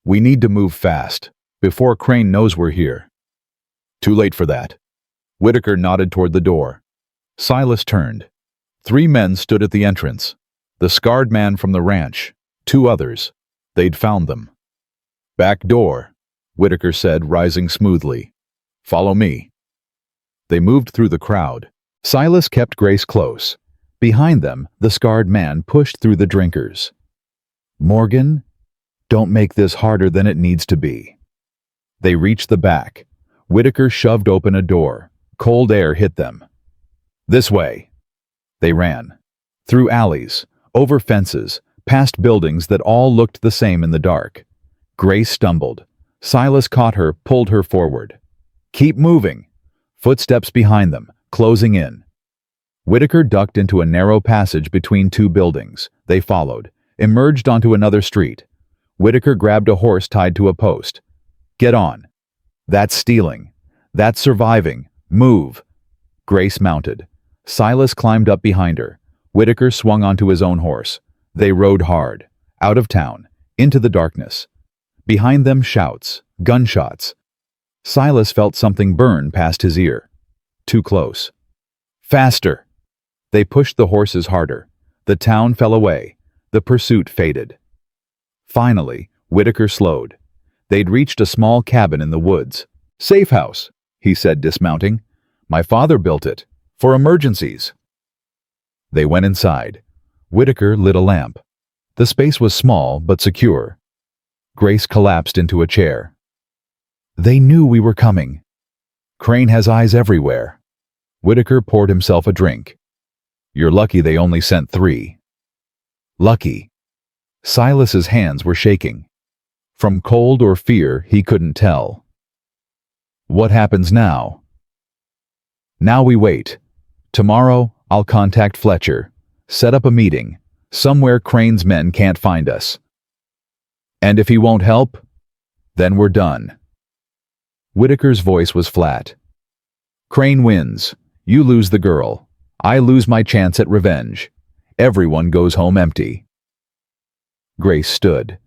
We need to move fast, before Crane knows we're here. Too late for that. Whitaker nodded toward the door. Silas turned. 3 men stood at the entrance. The scarred man from the ranch. 2 others. They'd found them. Back door, Whitaker said, rising smoothly. Follow me. They moved through the crowd. Silas kept Grace close. Behind them, the scarred man pushed through the drinkers. Morgan, don't make this harder than it needs to be. They reached the back. Whitaker shoved open a door. Cold air hit them. This way. They ran. Through alleys, over fences, past buildings that all looked the same in the dark. Grace stumbled. Silas caught her, pulled her forward. Keep moving. Footsteps behind them, closing in. Whitaker ducked into a narrow passage between 2 buildings. They followed, emerged onto another street. Whitaker grabbed a horse tied to a post. Get on. That's stealing. That's surviving. Move. Grace mounted. Silas climbed up behind her. Whitaker swung onto his own horse. They rode hard, out of town, into the darkness. Behind them, shouts, gunshots. Silas felt something burn past his ear. Too close. Faster! They pushed the horses harder. The town fell away. The pursuit faded. Finally, Whitaker slowed. They'd reached a small cabin in the woods. Safe house, he said, dismounting. My father built it, for emergencies. They went inside. Whitaker lit a lamp. The space was small but secure. Grace collapsed into a chair. They knew we were coming. Crane has eyes everywhere. Whitaker poured himself a drink. You're lucky they only sent 3. Lucky. Silas's hands were shaking. From cold or fear, he couldn't tell. What happens now? Now we wait. Tomorrow, I'll contact Fletcher. Set up a meeting. Somewhere Crane's men can't find us. And if he won't help, then we're done. Whitaker's voice was flat. Crane wins. You lose the girl. I lose my chance at revenge. Everyone goes home empty. Grace stood.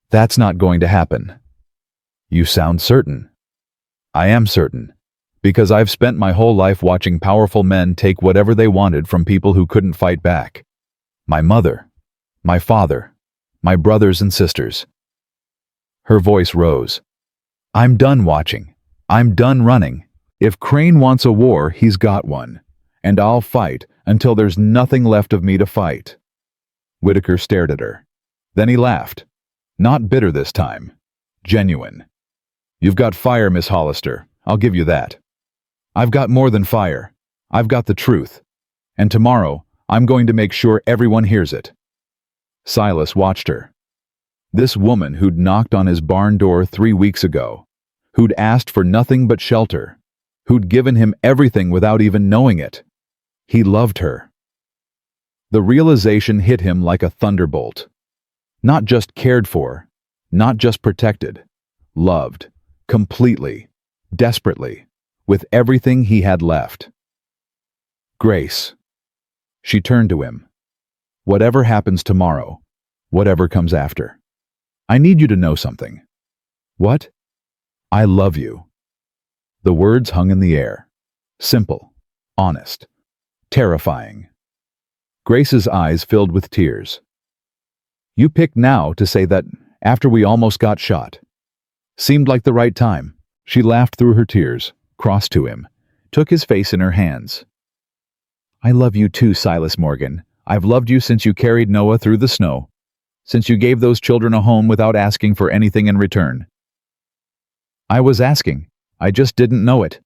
That's not going to happen. You sound certain. I am certain, because I've spent my whole life watching powerful men take whatever they wanted from people who couldn't fight back. My mother, my father, my brothers and sisters. Her voice rose. I'm done watching. I'm done running. If Crane wants a war, he's got one. And I'll fight until there's nothing left of me to fight. Whitaker stared at her. Then he laughed. Not bitter this time. Genuine. You've got fire, Miss Hollister. I'll give you that. I've got more than fire. I've got the truth. And tomorrow, I'm going to make sure everyone hears it. Silas watched her. This woman who'd knocked on his barn door 3 weeks ago, who'd asked for nothing but shelter, who'd given him everything without even knowing it. He loved her. The realization hit him like a thunderbolt. Not just cared for, not just protected, loved, completely, desperately, with everything he had left. Grace. She turned to him. Whatever happens tomorrow, whatever comes after, I need you to know something. What? I love you. The words hung in the air. Simple, honest, terrifying. Grace's eyes filled with tears. You picked now to say that after we almost got shot. Seemed like the right time. She laughed through her tears, crossed to him, took his face in her hands. I love you too, Silas Morgan. I've loved you since you carried Noah through the snow, since you gave those children a home without asking for anything in return. I was asking. I just didn't know it.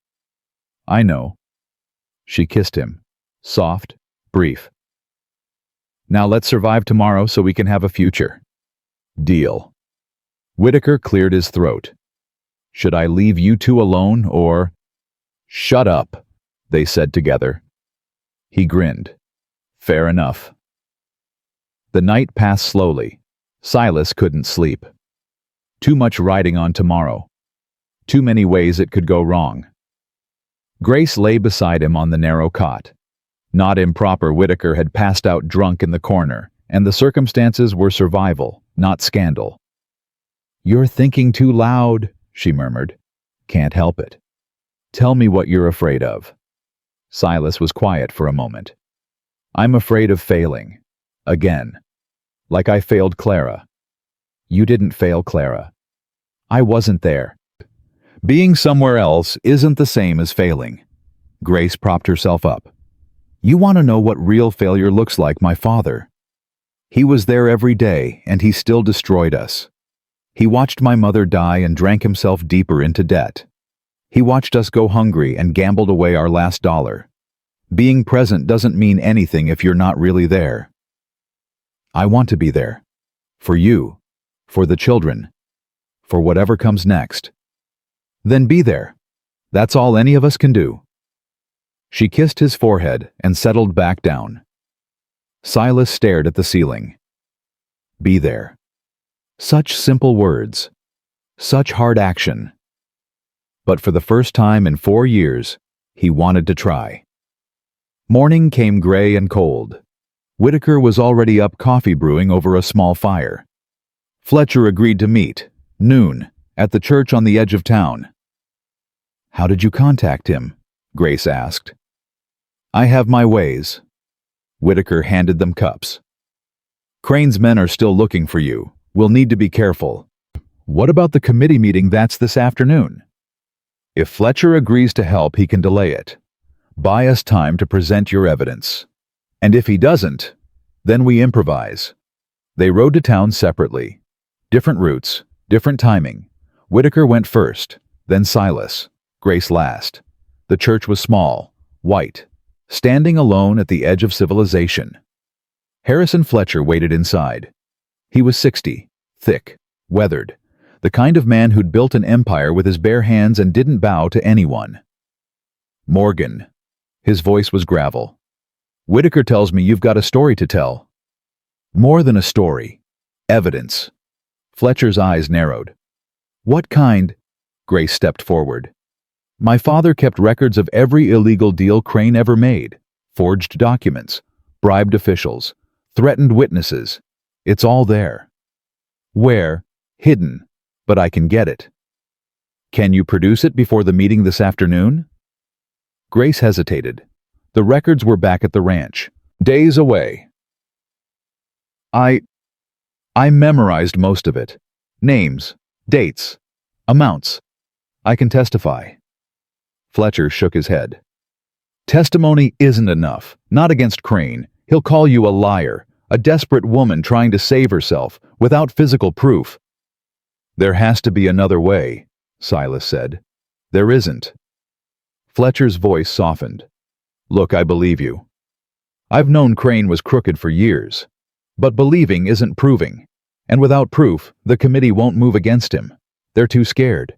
I know. She kissed him, soft, brief. Now let's survive tomorrow so we can have a future. Deal. Whitaker cleared his throat. Should I leave you two alone or... Shut up, they said together. He grinned. Fair enough. The night passed slowly. Silas couldn't sleep. Too much riding on tomorrow. Too many ways it could go wrong. Grace lay beside him on the narrow cot. Not improper, Whitaker had passed out drunk in the corner, and the circumstances were survival, not scandal. You're thinking too loud, she murmured. Can't help it. Tell me what you're afraid of. Silas was quiet for a moment. I'm afraid of failing. Again. Like I failed Clara. You didn't fail Clara. I wasn't there. Being somewhere else isn't the same as failing. Grace propped herself up. You want to know what real failure looks like, my father. He was there every day, and he still destroyed us. He watched my mother die and drank himself deeper into debt. He watched us go hungry and gambled away our last dollar. Being present doesn't mean anything if you're not really there. I want to be there. For you. For the children. For whatever comes next. Then be there. That's all any of us can do. She kissed his forehead and settled back down. Silas stared at the ceiling. Be there. Such simple words. Such hard action. But for the first time in 4 years, he wanted to try. Morning came gray and cold. Whitaker was already up coffee brewing over a small fire. Fletcher agreed to meet, noon, at the church on the edge of town. How did you contact him? Grace asked. I have my ways. Whitaker handed them cups. Crane's men are still looking for you. We'll need to be careful. What about the committee meeting that's this afternoon? If Fletcher agrees to help, he can delay it. Buy us time to present your evidence. And if he doesn't, then we improvise. They rode to town separately. Different routes, different timing. Whitaker went first, then Silas, Grace last. The church was small, white, standing alone at the edge of civilization. Harrison Fletcher waited inside. He was 60, thick, weathered, the kind of man who'd built an empire with his bare hands and didn't bow to anyone. Morgan. His voice was gravel. Whitaker tells me you've got a story to tell. More than a story. Evidence. Fletcher's eyes narrowed. What kind? Grace stepped forward. My father kept records of every illegal deal Crane ever made. Forged documents, bribed officials, threatened witnesses. It's all there. Where? Hidden. But I can get it. Can you produce it before the meeting this afternoon? Grace hesitated. The records were back at the ranch, days away. I memorized most of it. Names, dates, amounts. I can testify. Fletcher shook his head. Testimony isn't enough, not against Crane. He'll call you a liar, a desperate woman trying to save herself, without physical proof. There has to be another way, Silas said. There isn't. Fletcher's voice softened. Look, I believe you. I've known Crane was crooked for years. But believing isn't proving. And without proof, the committee won't move against him. They're too scared.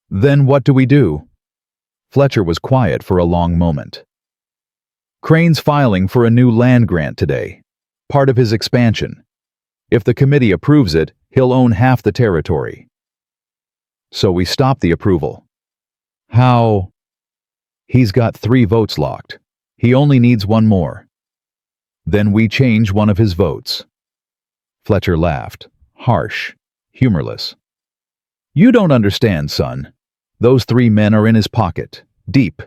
Then what do we do? Fletcher was quiet for a long moment. Crane's filing for a new land grant today, part of his expansion. If the committee approves it, he'll own half the territory. So we stop the approval. How? He's got 3 votes locked. He only needs 1 more. Then we change one of his votes. Fletcher laughed, harsh, humorless. You don't understand, son. Those 3 men are in his pocket, deep.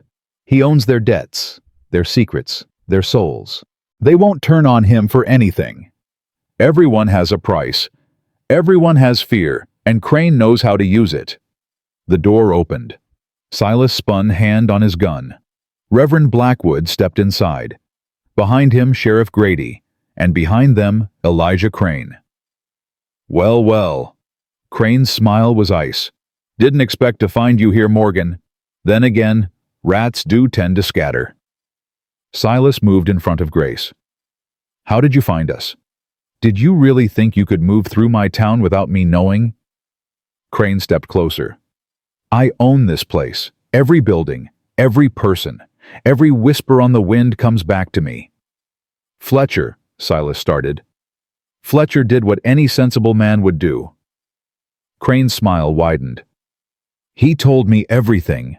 He owns their debts, their secrets, their souls. They won't turn on him for anything. Everyone has a price. Everyone has fear, and Crane knows how to use it. The door opened. Silas spun, hand on his gun. Reverend Blackwood stepped inside. Behind him, Sheriff Grady, and behind them, Elijah Crane. Well, well. Crane's smile was ice. Didn't expect to find you here, Morgan. Then again, rats do tend to scatter. Silas moved in front of Grace. How did you find us? Did you really think you could move through my town without me knowing? Crane stepped closer. I own this place. Every building, every person, every whisper on the wind comes back to me. Fletcher, Silas started. Fletcher did what any sensible man would do. Crane's smile widened. He told me everything.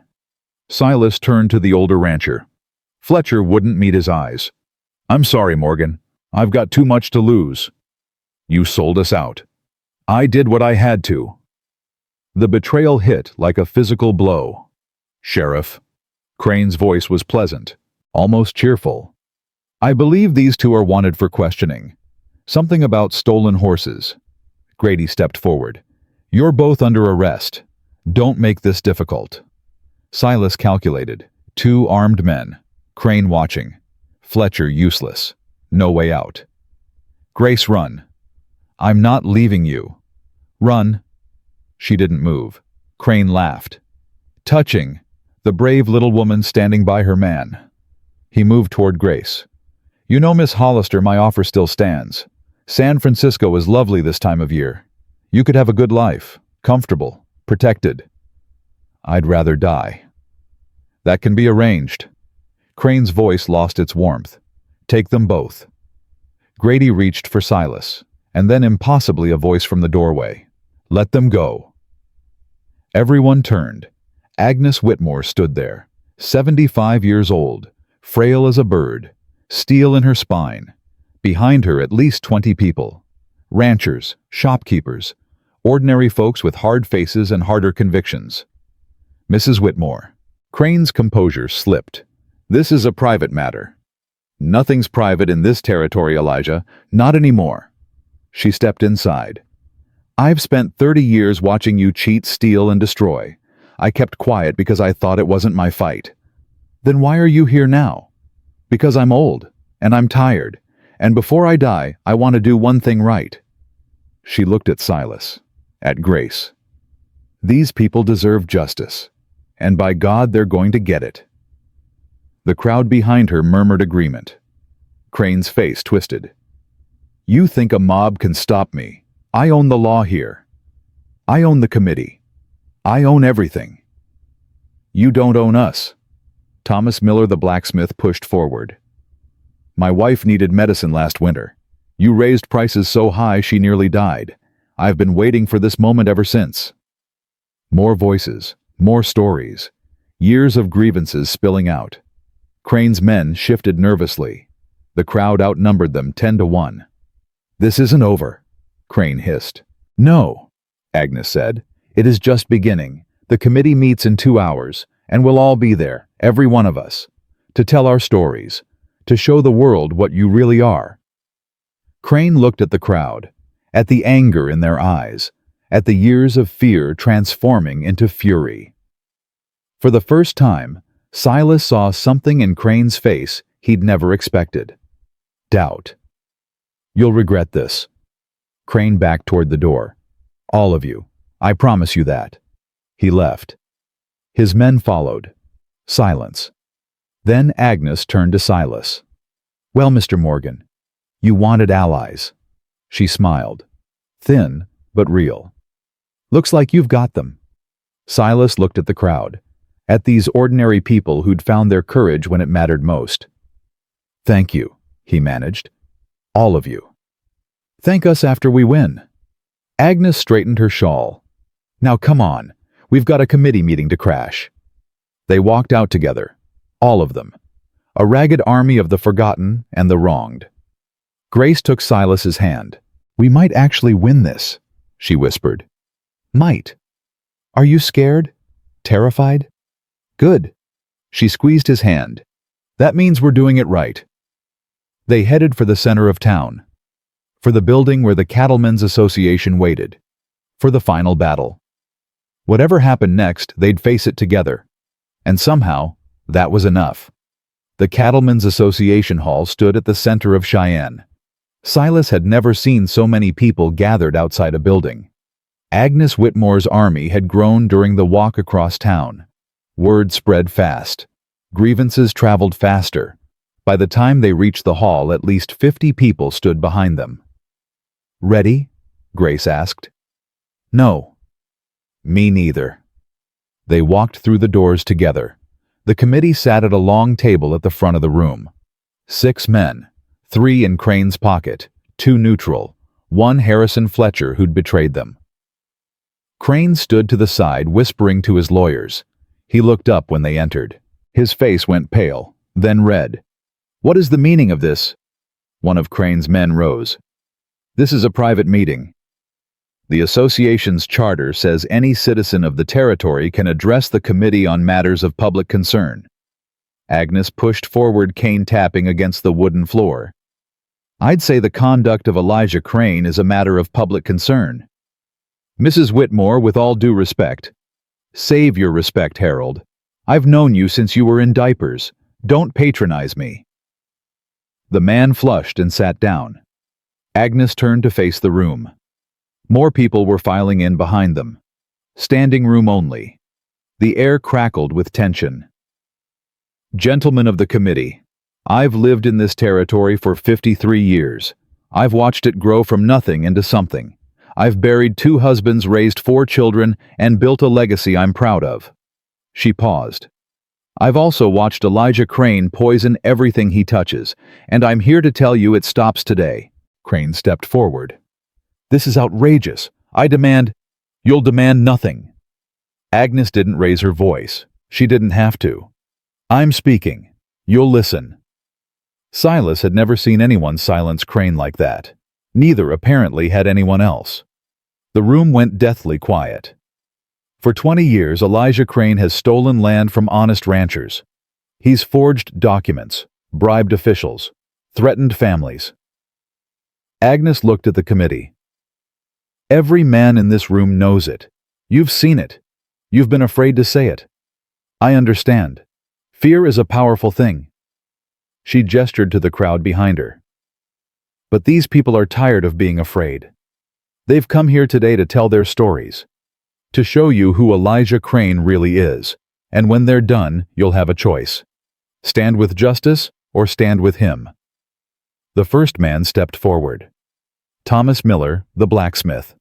Silas turned to the older rancher. Fletcher wouldn't meet his eyes. I'm sorry, Morgan. I've got too much to lose. You sold us out. I did what I had to. The betrayal hit like a physical blow. Sheriff. Crane's voice was pleasant, almost cheerful. I believe these 2 are wanted for questioning. Something about stolen horses. Grady stepped forward. You're both under arrest. Don't make this difficult. Silas calculated. 2 armed men. Crane watching. Fletcher useless. No way out. Grace, run. I'm not leaving you. Run. She didn't move. Crane laughed. Touching. The brave little woman standing by her man. He moved toward Grace. You know, Miss Hollister, my offer still stands. San Francisco is lovely this time of year. You could have a good life, comfortable, protected. I'd rather die. That can be arranged. Crane's voice lost its warmth. Take them both. Grady reached for Silas, and then impossibly a voice from the doorway. Let them go. Everyone turned. Agnes Whitmore stood there, 75 years old, frail as a bird, steel in her spine. Behind her at least 20 people. Ranchers, shopkeepers, ordinary folks with hard faces and harder convictions. Mrs. Whitmore. Crane's composure slipped. This is a private matter. Nothing's private in this territory, Elijah. Not anymore. She stepped inside. I've spent 30 years watching you cheat, steal, and destroy. I kept quiet because I thought it wasn't my fight. Then why are you here now? Because I'm old, and I'm tired, and before I die, I want to do one thing right. She looked at Silas, at Grace. These people deserve justice, and by God, they're going to get it. The crowd behind her murmured agreement. Crane's face twisted. You think a mob can stop me? I own the law here. I own the committee. I own everything. You don't own us. Thomas Miller the blacksmith pushed forward. My wife needed medicine last winter. You raised prices so high she nearly died. I've been waiting for this moment ever since. More voices, more stories, years of grievances spilling out. Crane's men shifted nervously. The crowd outnumbered them 10-1. This isn't over, Crane hissed. No, Agnes said. It is just beginning. The committee meets in 2 hours, and we'll all be there, every one of us, to tell our stories, to show the world what you really are. Crane looked at the crowd, at the anger in their eyes, at the years of fear transforming into fury. For the first time, Silas saw something in Crane's face he'd never expected. Doubt. You'll regret this. Crane backed toward the door. All of you. I promise you that. He left. His men followed. Silence. Then Agnes turned to Silas. Well, Mr. Morgan, you wanted allies. She smiled. Thin, but real. Looks like you've got them. Silas looked at the crowd, at these ordinary people who'd found their courage when it mattered most. Thank you, he managed. All of you. Thank us after we win. Agnes straightened her shawl. Now come on, we've got a committee meeting to crash. They walked out together, all of them, a ragged army of the forgotten and the wronged. Grace took Silas's hand. We might actually win this, she whispered. Might. Are you scared? Terrified? Good. She squeezed his hand. That means we're doing it right. They headed for the center of town, for the building where the Cattlemen's Association waited, for the final battle. Whatever happened next, they'd face it together. And somehow, that was enough. The Cattlemen's Association Hall stood at the center of Cheyenne. Silas had never seen so many people gathered outside a building. Agnes Whitmore's army had grown during the walk across town. Word spread fast. Grievances traveled faster. By the time they reached the hall, at least 50 people stood behind them. Ready? Grace asked. No. Me neither. They walked through the doors together. The committee sat at a long table at the front of the room. 6 men, 3 in Crane's pocket, 2 neutral, 1 Harrison Fletcher who'd betrayed them. Crane stood to the side, whispering to his lawyers. He looked up when they entered. His face went pale, then red. What is the meaning of this? One of Crane's men rose. This is a private meeting. The association's charter says any citizen of the territory can address the committee on matters of public concern. Agnes pushed forward, cane tapping against the wooden floor. I'd say the conduct of Elijah Crane is a matter of public concern. Mrs. Whitmore, with all due respect. Save your respect, Harold. I've known you since you were in diapers. Don't patronize me. The man flushed and sat down. Agnes turned to face the room. More people were filing in behind them. Standing room only. The air crackled with tension. Gentlemen of the committee, I've lived in this territory for 53 years. I've watched it grow from nothing into something. I've buried 2 husbands, raised 4 children, and built a legacy I'm proud of. She paused. I've also watched Elijah Crane poison everything he touches, and I'm here to tell you it stops today. Crane stepped forward. This is outrageous. I demand— You'll demand nothing. Agnes didn't raise her voice. She didn't have to. I'm speaking. You'll listen. Silas had never seen anyone silence Crane like that. Neither, apparently, had anyone else. The room went deathly quiet. For 20 years, Elijah Crane has stolen land from honest ranchers. He's forged documents, bribed officials, threatened families. Agnes looked at the committee. Every man in this room knows it. You've seen it. You've been afraid to say it. I understand. Fear is a powerful thing. She gestured to the crowd behind her. But these people are tired of being afraid. They've come here today to tell their stories, to show you who Elijah Crane really is, and when they're done, you'll have a choice. Stand with justice or stand with him. The first man stepped forward. Thomas Miller, the blacksmith.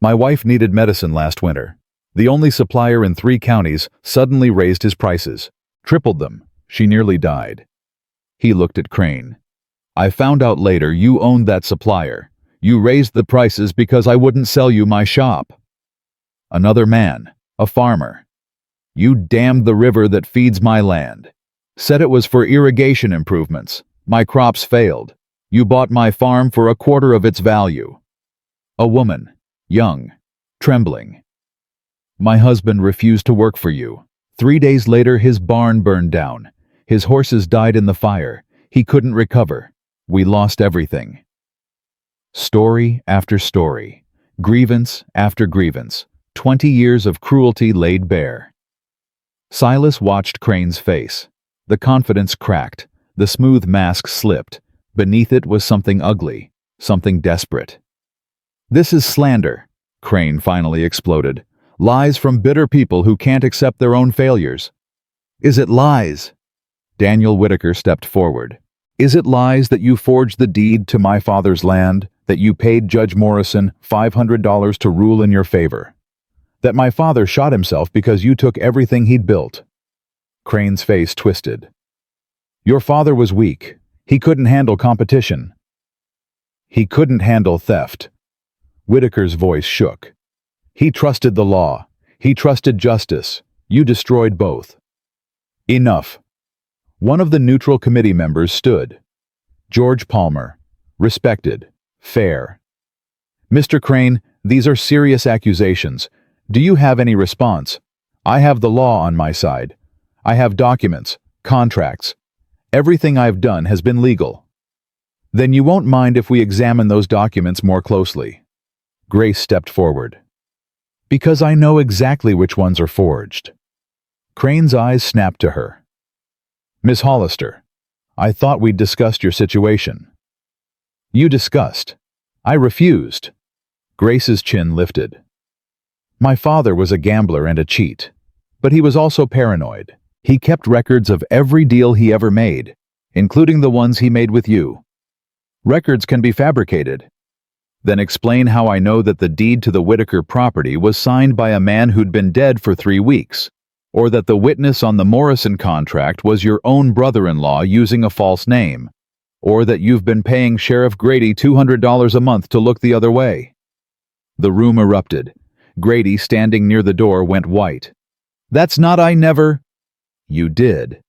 My wife needed medicine last winter. The only supplier in 3 counties suddenly raised his prices, tripled them. She nearly died. He looked at Crane. I found out later you owned that supplier. You raised the prices because I wouldn't sell you my shop. Another man, a farmer. You dammed the river that feeds my land. Said it was for irrigation improvements. My crops failed. You bought my farm for 1/4 of its value. A woman, young, trembling. My husband refused to work for you. 3 days later, his barn burned down. His horses died in the fire. He couldn't recover. We lost everything. Story after story, grievance after grievance, 20 years of cruelty laid bare. Silas watched Crane's face. The confidence cracked. The smooth mask slipped. Beneath it was something ugly, something desperate. This is slander, Crane finally exploded. Lies from bitter people who can't accept their own failures. Is it lies? Daniel Whitaker stepped forward. Is it lies that you forged the deed to my father's land, that you paid Judge Morrison $500 to rule in your favor? That my father shot himself because you took everything he'd built? Crane's face twisted. Your father was weak. He couldn't handle competition. He couldn't handle theft. Whitaker's voice shook. He trusted the law. He trusted justice. You destroyed both. Enough. One of the neutral committee members stood. George Palmer. Respected. Fair. Mr. Crane, these are serious accusations. Do you have any response? I have the law on my side. I have documents, contracts. Everything I've done has been legal. Then you won't mind if we examine those documents more closely. Grace stepped forward. Because I know exactly which ones are forged. Crane's eyes snapped to her. Miss Hollister, I thought we'd discussed your situation. You discussed. I refused. Grace's chin lifted. My father was a gambler and a cheat, but he was also paranoid. He kept records of every deal he ever made, including the ones he made with you. Records can be fabricated. Then explain how I know that the deed to the Whitaker property was signed by a man who'd been dead for 3 weeks, or that the witness on the Morrison contract was your own brother-in-law using a false name, or that you've been paying Sheriff Grady $200 a month to look the other way. The room erupted. Grady, standing near the door, went white. That's not I never... You did.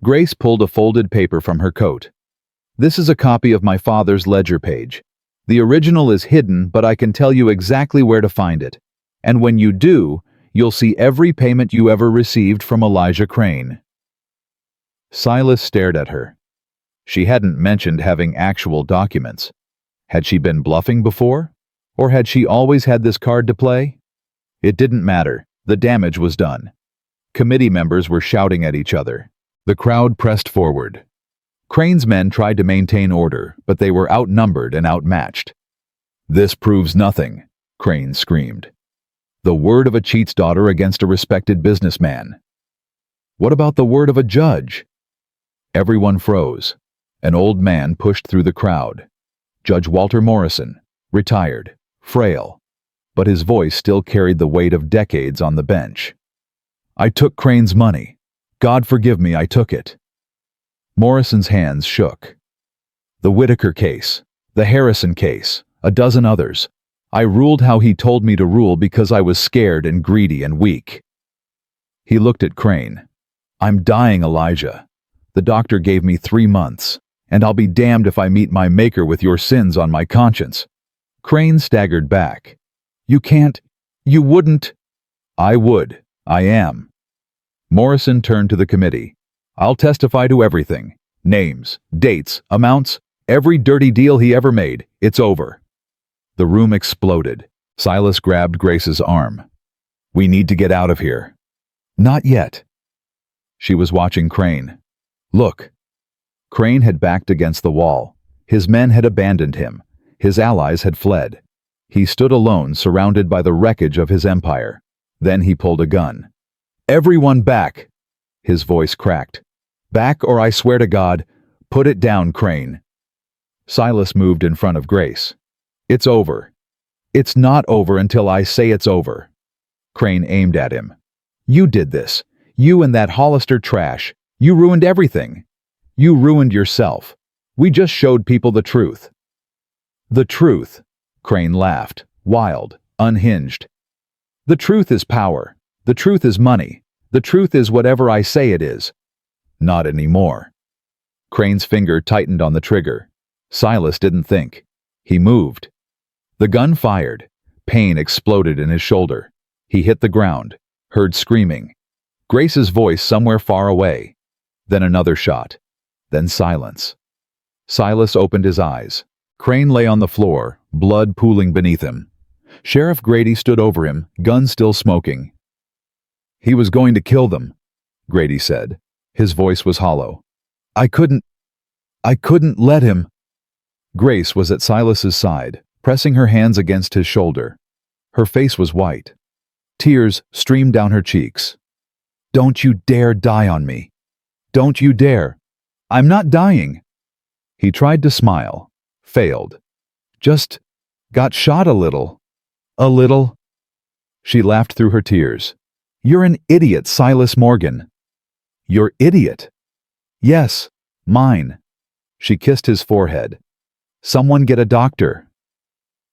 Grace pulled a folded paper from her coat. This is a copy of my father's ledger page. The original is hidden, but I can tell you exactly where to find it. And when you do, you'll see every payment you ever received from Elijah Crane. Silas stared at her. She hadn't mentioned having actual documents. Had she been bluffing before? Or had she always had this card to play? It didn't matter. The damage was done. Committee members were shouting at each other. The crowd pressed forward. Crane's men tried to maintain order, but they were outnumbered and outmatched. This proves nothing, Crane screamed. The word of a cheat's daughter against a respected businessman. What about the word of a judge? Everyone froze. An old man pushed through the crowd. Judge Walter Morrison, retired, frail, but his voice still carried the weight of decades on the bench. I took Crane's money. God forgive me, I took it. Morrison's hands shook. The Whitaker case, the Harrison case, a dozen others. I ruled how he told me to rule because I was scared and greedy and weak. He looked at Crane. I'm dying, Elijah. The doctor gave me 3 months, and I'll be damned if I meet my maker with your sins on my conscience. Crane staggered back. You can't. You wouldn't. I would. I am. Morrison turned to the committee. I'll testify to everything. Names, dates, amounts, every dirty deal he ever made. It's over. The room exploded. Silas grabbed Grace's arm. We need to get out of here. Not yet. She was watching Crane. Look. Crane had backed against the wall. His men had abandoned him. His allies had fled. He stood alone, surrounded by the wreckage of his empire. Then he pulled a gun. Everyone back! His voice cracked. Back, or I swear to God, put it down, Crane. Silas moved in front of Grace. It's over. It's not over until I say it's over. Crane aimed at him. You did this. You and that Hollister trash. You ruined everything. You ruined yourself. We just showed people the truth. The truth. Crane laughed, wild, unhinged. The truth is power. The truth is money. The truth is whatever I say it is. Not anymore. Crane's finger tightened on the trigger. Silas didn't think. He moved. The gun fired. Pain exploded in his shoulder. He hit the ground, heard screaming. Grace's voice somewhere far away. Then another shot. Then silence. Silas opened his eyes. Crane lay on the floor, blood pooling beneath him. Sheriff Grady stood over him, gun still smoking. He was going to kill them, Grady said. His voice was hollow. I couldn't let him. Grace was at Silas's side, pressing her hands against his shoulder. Her face was white. Tears streamed down her cheeks. Don't you dare die on me. Don't you dare. I'm not dying. He tried to smile, failed. Just got shot a little. A little. She laughed through her tears. You're an idiot, Silas Morgan. You're idiot. Yes, mine. She kissed his forehead. "Someone get a doctor."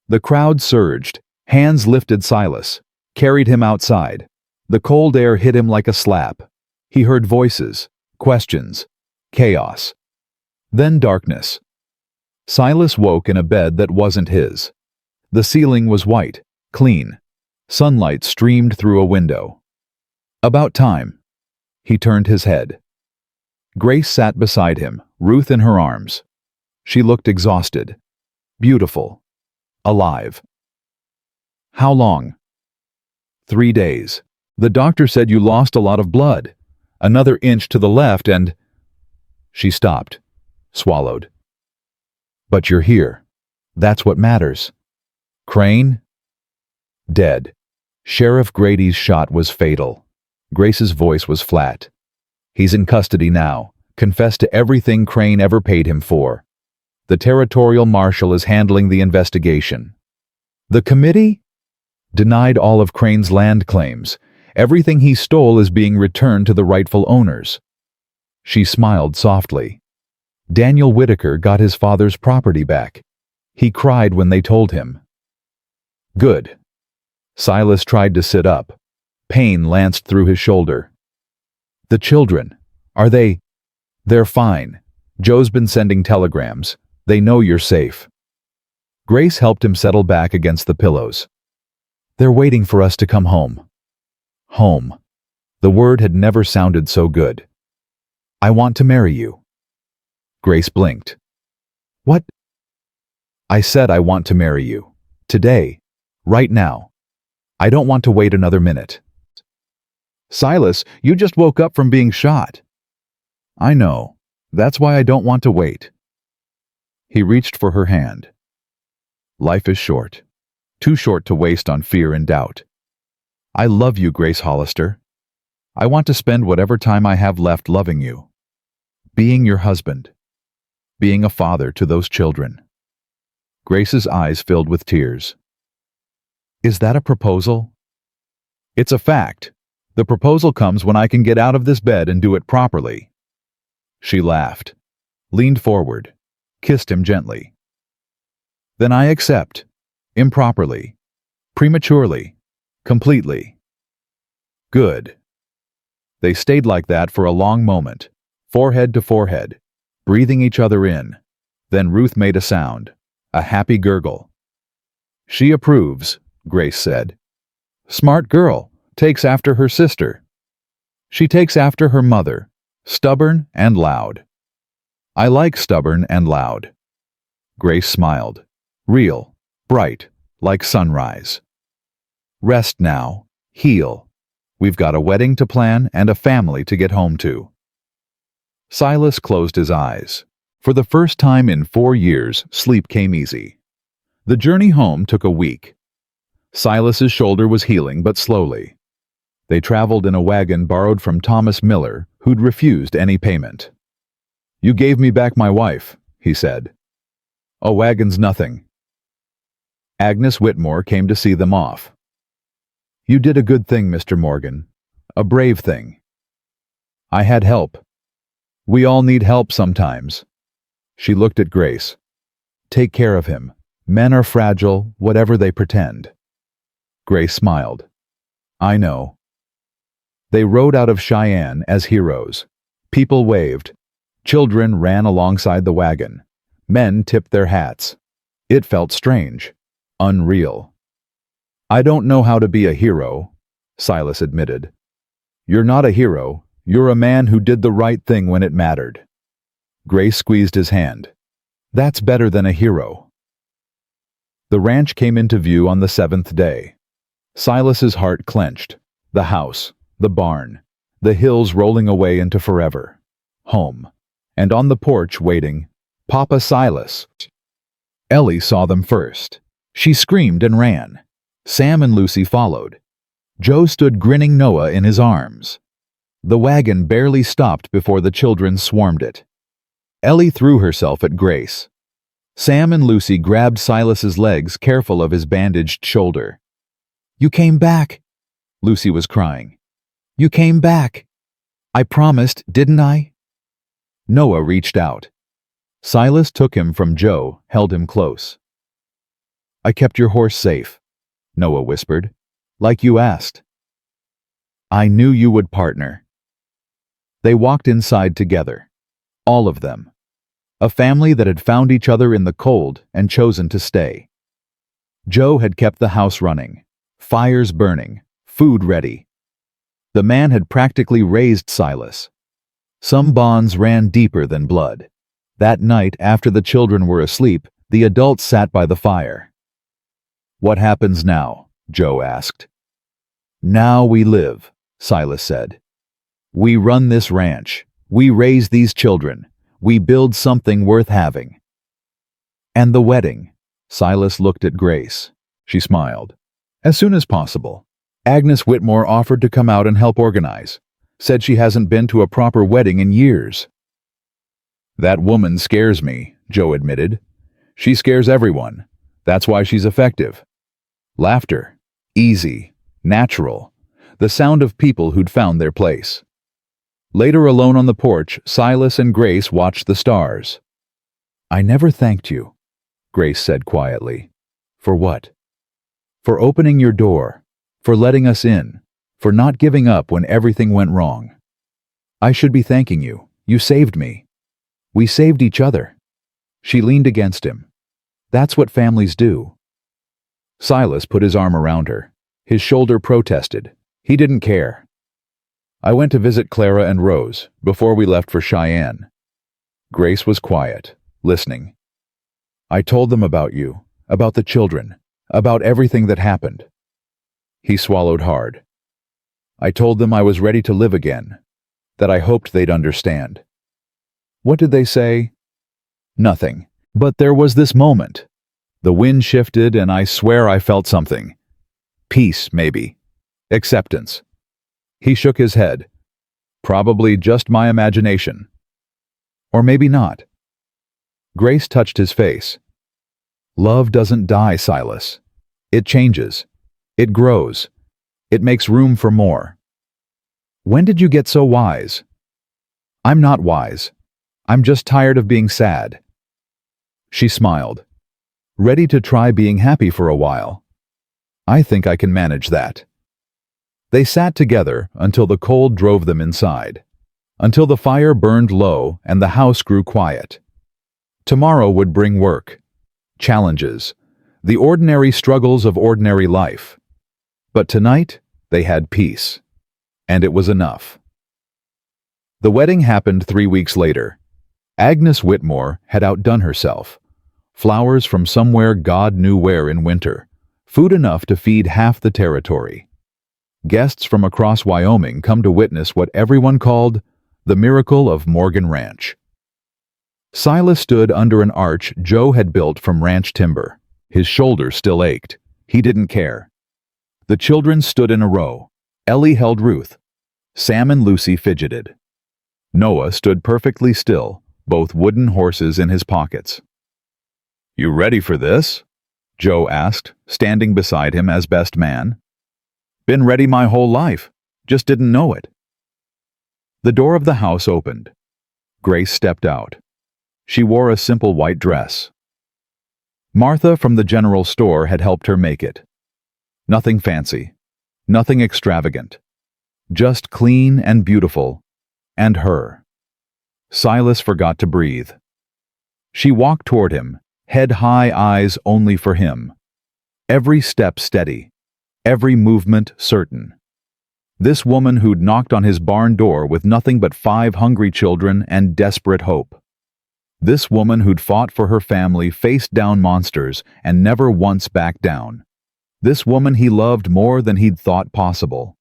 The crowd surged. Hands lifted Silas, carried him outside. The cold air hit him like a slap. He heard voices, questions, chaos. Then darkness. Silas woke in a bed that wasn't his. The ceiling was white, clean. Sunlight streamed through a window. About time. He turned his head. Grace sat beside him, Ruth in her arms. She looked exhausted. Beautiful. Alive. "How long?" "3 days. The doctor said you lost a lot of blood. Another inch to the left and—" She stopped, swallowed. "But you're here. That's what matters." "Crane?" "Dead. Sheriff Grady's shot was fatal." Grace's voice was flat. "He's in custody now, confessed to everything Crane ever paid him for. The territorial marshal is handling the investigation." "The committee?" "Denied all of Crane's land claims. Everything he stole is being returned to the rightful owners." She smiled softly. "Daniel Whitaker got his father's property back. He cried when they told him." "Good." Silas tried to sit up. Pain lanced through his shoulder. "The children, are they—" "They're fine. Joe's been sending telegrams. They know you're safe." Grace helped him settle back against the pillows. "They're waiting for us to come home." Home. The word had never sounded so good. "I want to marry you." Grace blinked. "What?" "I said I want to marry you. Today. Right now. I don't want to wait another minute." "Silas, you just woke up from being shot." "I know. That's why I don't want to wait." He reached for her hand. "Life is short. Too short to waste on fear and doubt. I love you, Grace Hollister. I want to spend whatever time I have left loving you. Being your husband. Being a father to those children." Grace's eyes filled with tears. "Is that a proposal?" "It's a fact. The proposal comes when I can get out of this bed and do it properly." She laughed, leaned forward, kissed him gently. "Then I accept. Improperly. Prematurely. Completely." "Good." They stayed like that for a long moment, forehead to forehead, breathing each other in. Then Ruth made a sound, a happy gurgle. "She approves," Grace said. "Smart girl, takes after her sister." "She takes after her mother, stubborn and loud." "I like stubborn and loud." Grace smiled, real, bright, like sunrise. "Rest now. Heal. We've got a wedding to plan and a family to get home to." Silas closed his eyes. For the first time in 4 years, sleep came easy. The journey home took a week. Silas's shoulder was healing, but slowly. They traveled in a wagon borrowed from Thomas Miller, who'd refused any payment. "You gave me back my wife," he said. "A wagon's nothing." Agnes Whitmore came to see them off. "You did a good thing, Mr. Morgan. A brave thing." "I had help." "We all need help sometimes." She looked at Grace. "Take care of him. Men are fragile, whatever they pretend." Grace smiled. "I know." They rode out of Cheyenne as heroes. People waved. Children ran alongside the wagon. Men tipped their hats. It felt strange. Unreal. "I don't know how to be a hero," Silas admitted. "You're not a hero. You're a man who did the right thing when it mattered." Grace squeezed his hand. "That's better than a hero." The ranch came into view on the 7th day. Silas's heart clenched. The house, the barn, the hills rolling away into forever. Home. And on the porch waiting, Papa Silas. Ellie saw them first. She screamed and ran. Sam and Lucy followed. Joe stood grinning Noah in his arms. The wagon barely stopped before the children swarmed it. Ellie threw herself at Grace. Sam and Lucy grabbed Silas's legs, careful of his bandaged shoulder. "You came back," Lucy was crying. "You came back. I promised, didn't I?" Noah reached out. Silas took him from Joe, held him close. "I kept your horse safe," Noah whispered, "like you asked. I knew you would partner." They walked inside together, all of them, a family that had found each other in the cold and chosen to stay. Joe had kept the house running, fires burning, food ready. The man had practically raised Silas. Some bonds ran deeper than blood. That night, after the children were asleep, the adults sat by the fire. "What happens now?" Joe asked. "Now we live," Silas said. "We run this ranch. We raise these children. We build something worth having." "And the wedding?" Silas looked at Grace. She smiled. "As soon as possible. Agnes Whitmore offered to come out and help organize. Said she hasn't been to a proper wedding in years." "That woman scares me," Joe admitted. "She scares everyone. That's why she's effective. Laughter. Easy. Natural. The sound of people who'd found their place." Later, alone on the porch, Silas and Grace watched the stars. "I never thanked you," Grace said quietly. "For what?" "For opening your door. For letting us in. For not giving up when everything went wrong. I should be thanking you. You saved me. We saved each other." She leaned against him. "That's what families do." Silas put his arm around her. His shoulder protested. He didn't care. "I went to visit Clara and Rose before we left for Cheyenne." Grace was quiet, listening. "I told them about you, about the children, about everything that happened." He swallowed hard. "I told them I was ready to live again, that I hoped they'd understand." "What did they say?" "Nothing. But there was this moment. The wind shifted and I swear I felt something. Peace, maybe. Acceptance." He shook his head. "Probably just my imagination. Or maybe not." Grace touched his face. "Love doesn't die, Silas. It changes. It grows. It makes room for more." "When did you get so wise?" "I'm not wise. I'm just tired of being sad." She smiled. "Ready to try being happy for a while. I think I can manage that." They sat together until the cold drove them inside, until the fire burned low and the house grew quiet. Tomorrow would bring work, challenges, the ordinary struggles of ordinary life. But tonight, they had peace, and it was enough. The wedding happened 3 weeks later. Agnes Whitmore had outdone herself. Flowers from somewhere God knew where in winter, food enough to feed half the territory. Guests from across Wyoming come to witness what everyone called the miracle of Morgan Ranch. Silas stood under an arch Joe had built from ranch timber. His shoulder still ached. He didn't care. The children stood in a row. Ellie held Ruth. Sam and Lucy fidgeted. Noah stood perfectly still, both wooden horses in his pockets. "You ready for this?" Joe asked, standing beside him as best man. "Been ready my whole life, just didn't know it." The door of the house opened. Grace stepped out. She wore a simple white dress. Martha from the general store had helped her make it. Nothing fancy, nothing extravagant, just clean and beautiful, and her. Silas forgot to breathe. She walked toward him, head high, eyes only for him. Every step steady, every movement certain. This woman who'd knocked on his barn door with nothing but 5 hungry children and desperate hope. This woman who'd fought for her family, faced down monsters, and never once backed down. This woman he loved more than he'd thought possible.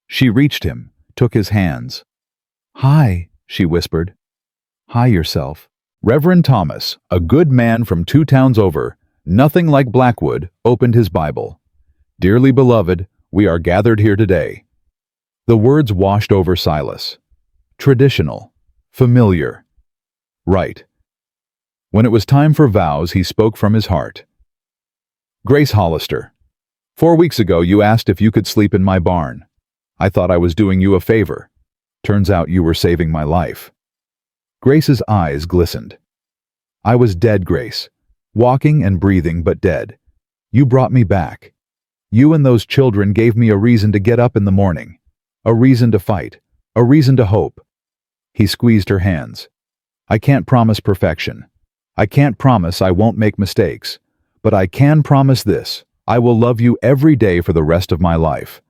She reached him, took his hands. "Hi," she whispered. "Hi yourself." Reverend Thomas, a good man from 2 towns over, nothing like Blackwood, opened his Bible. "Dearly beloved, we are gathered here today." The words washed over Silas. Traditional. Familiar. Right. When it was time for vows, he spoke from his heart. "Grace Hollister, 4 weeks ago you asked if you could sleep in my barn. I thought I was doing you a favor. Turns out you were saving my life." Grace's eyes glistened. I was dead, Grace. Walking and breathing, but dead. You brought me back. You and those children gave me a reason to get up in the morning. A reason to fight. A reason to hope. He squeezed her hands. I can't promise perfection. I can't promise I won't make mistakes. But I can promise this. I will love you every day for the rest of my life.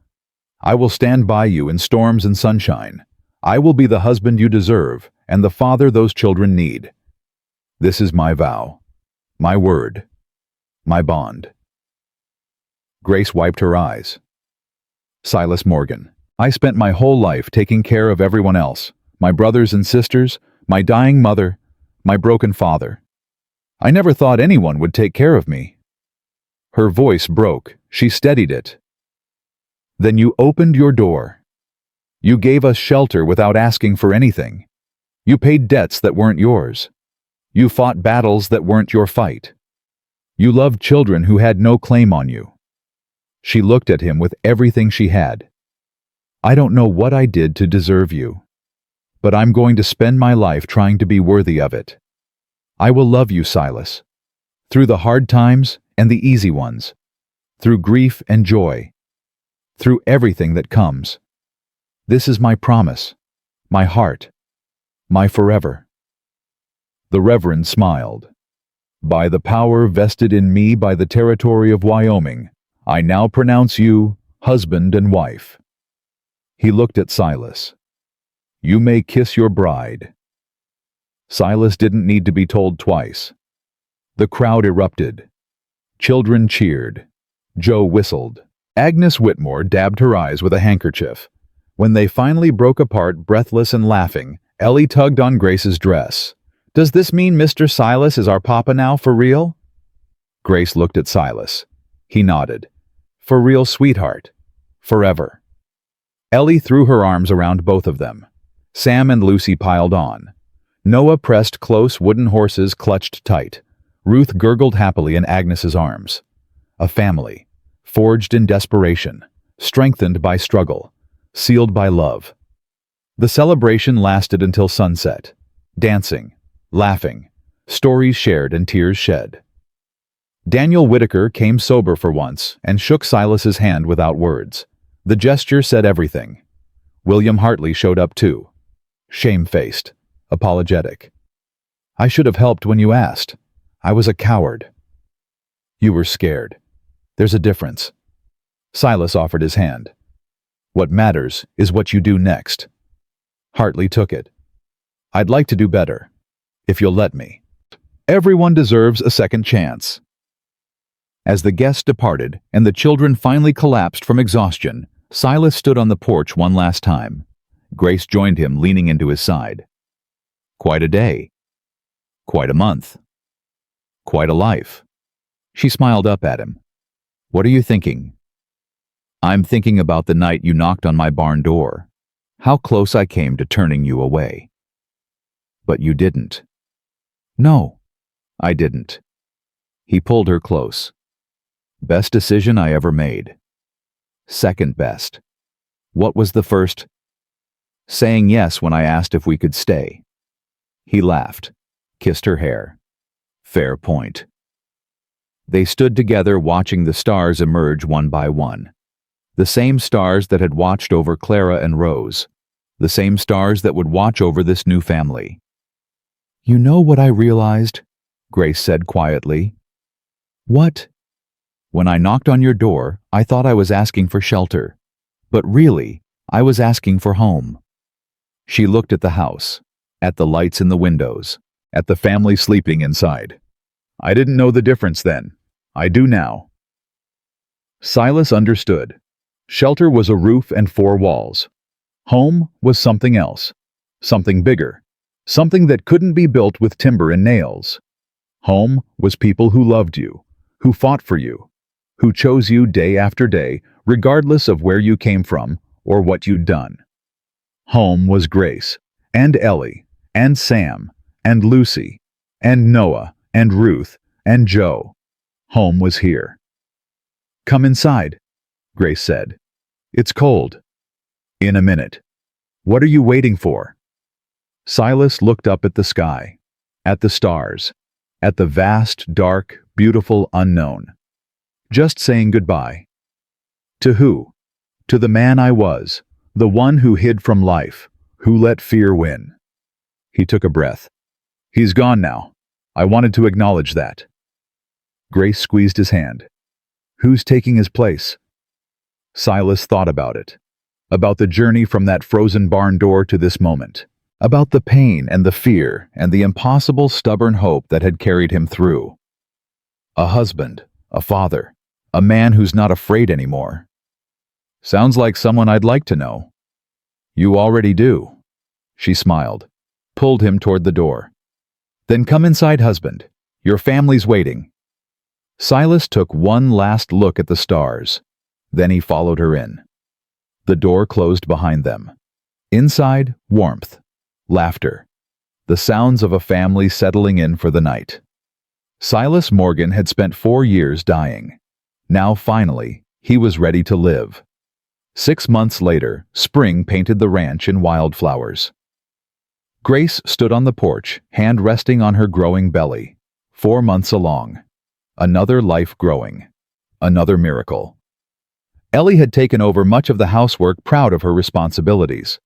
I will stand by you in storms and sunshine. I will be the husband you deserve and the father those children need. This is my vow. My word. My bond. Grace wiped her eyes. Silas Morgan. I spent my whole life taking care of everyone else. My brothers and sisters, my dying mother, my broken father. I never thought anyone would take care of me. Her voice broke. She steadied it. Then you opened your door. You gave us shelter without asking for anything. You paid debts that weren't yours. You fought battles that weren't your fight. You loved children who had no claim on you. She looked at him with everything she had. I don't know what I did to deserve you, but I'm going to spend my life trying to be worthy of it. I will love you, Silas, through the hard times and the easy ones, through grief and joy, through everything that comes. This is my promise, my heart, my forever. The Reverend smiled. By the power vested in me by the territory of Wyoming, I now pronounce you husband and wife. He looked at Silas. You may kiss your bride. Silas didn't need to be told twice. The crowd erupted. Children cheered. Joe whistled. Agnes Whitmore dabbed her eyes with a handkerchief. When they finally broke apart, breathless and laughing, Ellie tugged on Grace's dress. Does this mean Mr. Silas is our papa now, for real? Grace looked at Silas. He nodded. For real, sweetheart. Forever. Ellie threw her arms around both of them. Sam and Lucy piled on. Noah pressed close, wooden horses clutched tight. Ruth gurgled happily in Agnes's arms. A family, forged in desperation, strengthened by struggle, sealed by love. The celebration lasted until sunset. Dancing, laughing, stories shared and tears shed. Daniel Whitaker came sober for once and shook Silas's hand without words. The gesture said everything. William Hartley showed up too. Shamefaced, apologetic. I should have helped when you asked. I was a coward. You were scared. There's a difference. Silas offered his hand. What matters is what you do next. Hartley took it. I'd like to do better, if you'll let me. Everyone deserves a second chance. As the guests departed and the children finally collapsed from exhaustion, Silas stood on the porch one last time. Grace joined him, leaning into his side. Quite a day. Quite a month. Quite a life. She smiled up at him. What are you thinking? I'm thinking about the night you knocked on my barn door. How close I came to turning you away. But you didn't. No, I didn't. He pulled her close. Best decision I ever made. Second best. What was the first? Saying yes when I asked if we could stay. He laughed, kissed her hair. Fair point. They stood together watching the stars emerge one by one. The same stars that had watched over Clara and Rose. The same stars that would watch over this new family. You know what I realized? Grace said quietly. What? When I knocked on your door, I thought I was asking for shelter. But really, I was asking for home. She looked at the house, at the lights in the windows, at the family sleeping inside. I didn't know the difference then. I do now. Silas understood. Shelter was a roof and four walls. Home was something else, something bigger, something that couldn't be built with timber and nails. Home was people who loved you, who fought for you, who chose you day after day, regardless of where you came from or what you'd done. Home was Grace, and Ellie, and Sam, and Lucy, and Noah, and Ruth, and Joe. Home was here. Come inside, Grace said. It's cold. In a minute. What are you waiting for? Silas looked up at the sky, at the stars, at the vast, dark, beautiful unknown. Just saying goodbye. To who? To the man I was, the one who hid from life, who let fear win. He took a breath. He's gone now. I wanted to acknowledge that. Grace squeezed his hand. Who's taking his place? Silas thought about it. About the journey from that frozen barn door to this moment. About the pain and the fear and the impossible stubborn hope that had carried him through. A husband, a father, a man who's not afraid anymore. Sounds like someone I'd like to know. You already do. She smiled, pulled him toward the door. Then come inside, husband. Your family's waiting. Silas took one last look at the stars. Then he followed her in. The door closed behind them. Inside, warmth, laughter, the sounds of a family settling in for the night. Silas Morgan had spent 4 years dying. Now, finally, he was ready to live. 6 months later, spring painted the ranch in wildflowers. Grace stood on the porch, hand resting on her growing belly. 4 months along. Another life growing. Another miracle. Ellie had taken over much of the housework, proud of her responsibilities.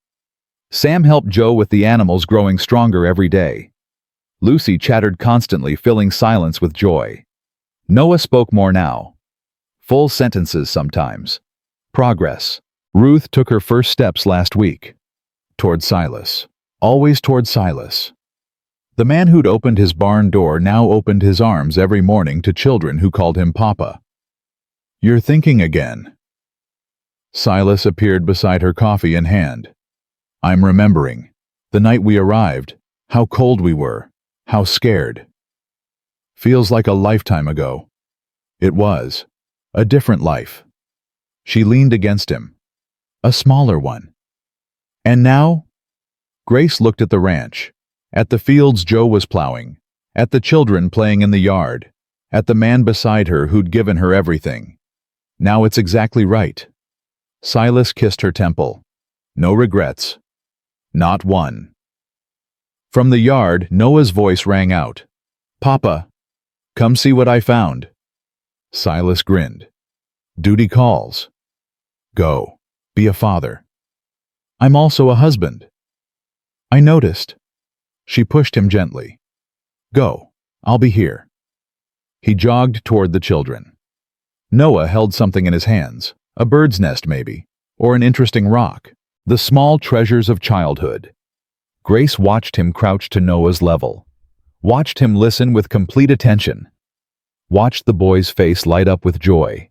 Sam helped Joe with the animals, growing stronger every day. Lucy chattered constantly, filling silence with joy. Noah spoke more now. Full sentences sometimes. Progress. Ruth took her first steps last week. Toward Silas. Always toward Silas. The man who'd opened his barn door now opened his arms every morning to children who called him Papa. You're thinking again. Silas appeared beside her, coffee in hand. I'm remembering. The night we arrived. How cold we were. How scared. Feels like a lifetime ago. It was. A different life. She leaned against him. A smaller one. And now? Grace looked at the ranch. At the fields Joe was plowing. At the children playing in the yard. At the man beside her who'd given her everything. Now it's exactly right. Silas kissed her temple. No regrets. Not one. From the yard, Noah's voice rang out. Papa, come see what I found. Silas grinned. Duty calls. Go. Be a father. I'm also a husband. I noticed. She pushed him gently. Go. I'll be here. He jogged toward the children. Noah held something in his hands. A bird's nest, maybe, or an interesting rock. The small treasures of childhood. Grace watched him crouch to Noah's level. Watched him listen with complete attention. Watched the boy's face light up with joy.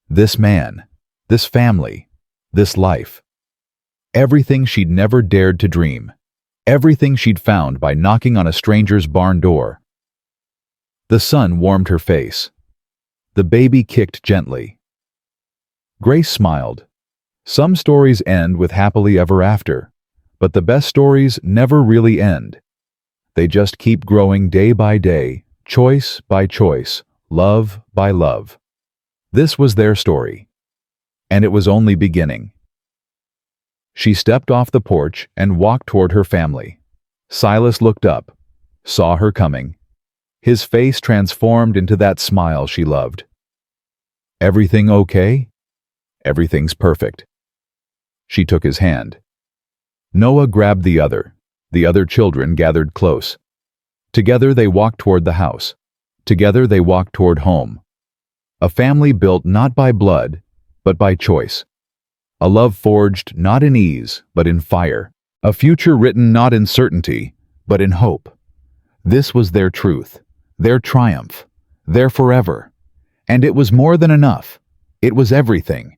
This man, this family, this life. Everything she'd never dared to dream. Everything she'd found by knocking on a stranger's barn door. The sun warmed her face. The baby kicked gently. Grace smiled. Some stories end with happily ever after, but the best stories never really end. They just keep growing day by day, choice by choice, love by love. This was their story, and it was only beginning. She stepped off the porch and walked toward her family. Silas looked up, saw her coming. His face transformed into that smile she loved. Everything okay? Everything's perfect. She took his hand. Noah grabbed the other. The other children gathered close. Together they walked toward the house. Together they walked toward home. A family built not by blood, but by choice. A love forged not in ease, but in fire. A future written not in certainty, but in hope. This was their truth, their triumph, their forever. And it was more than enough. It was everything.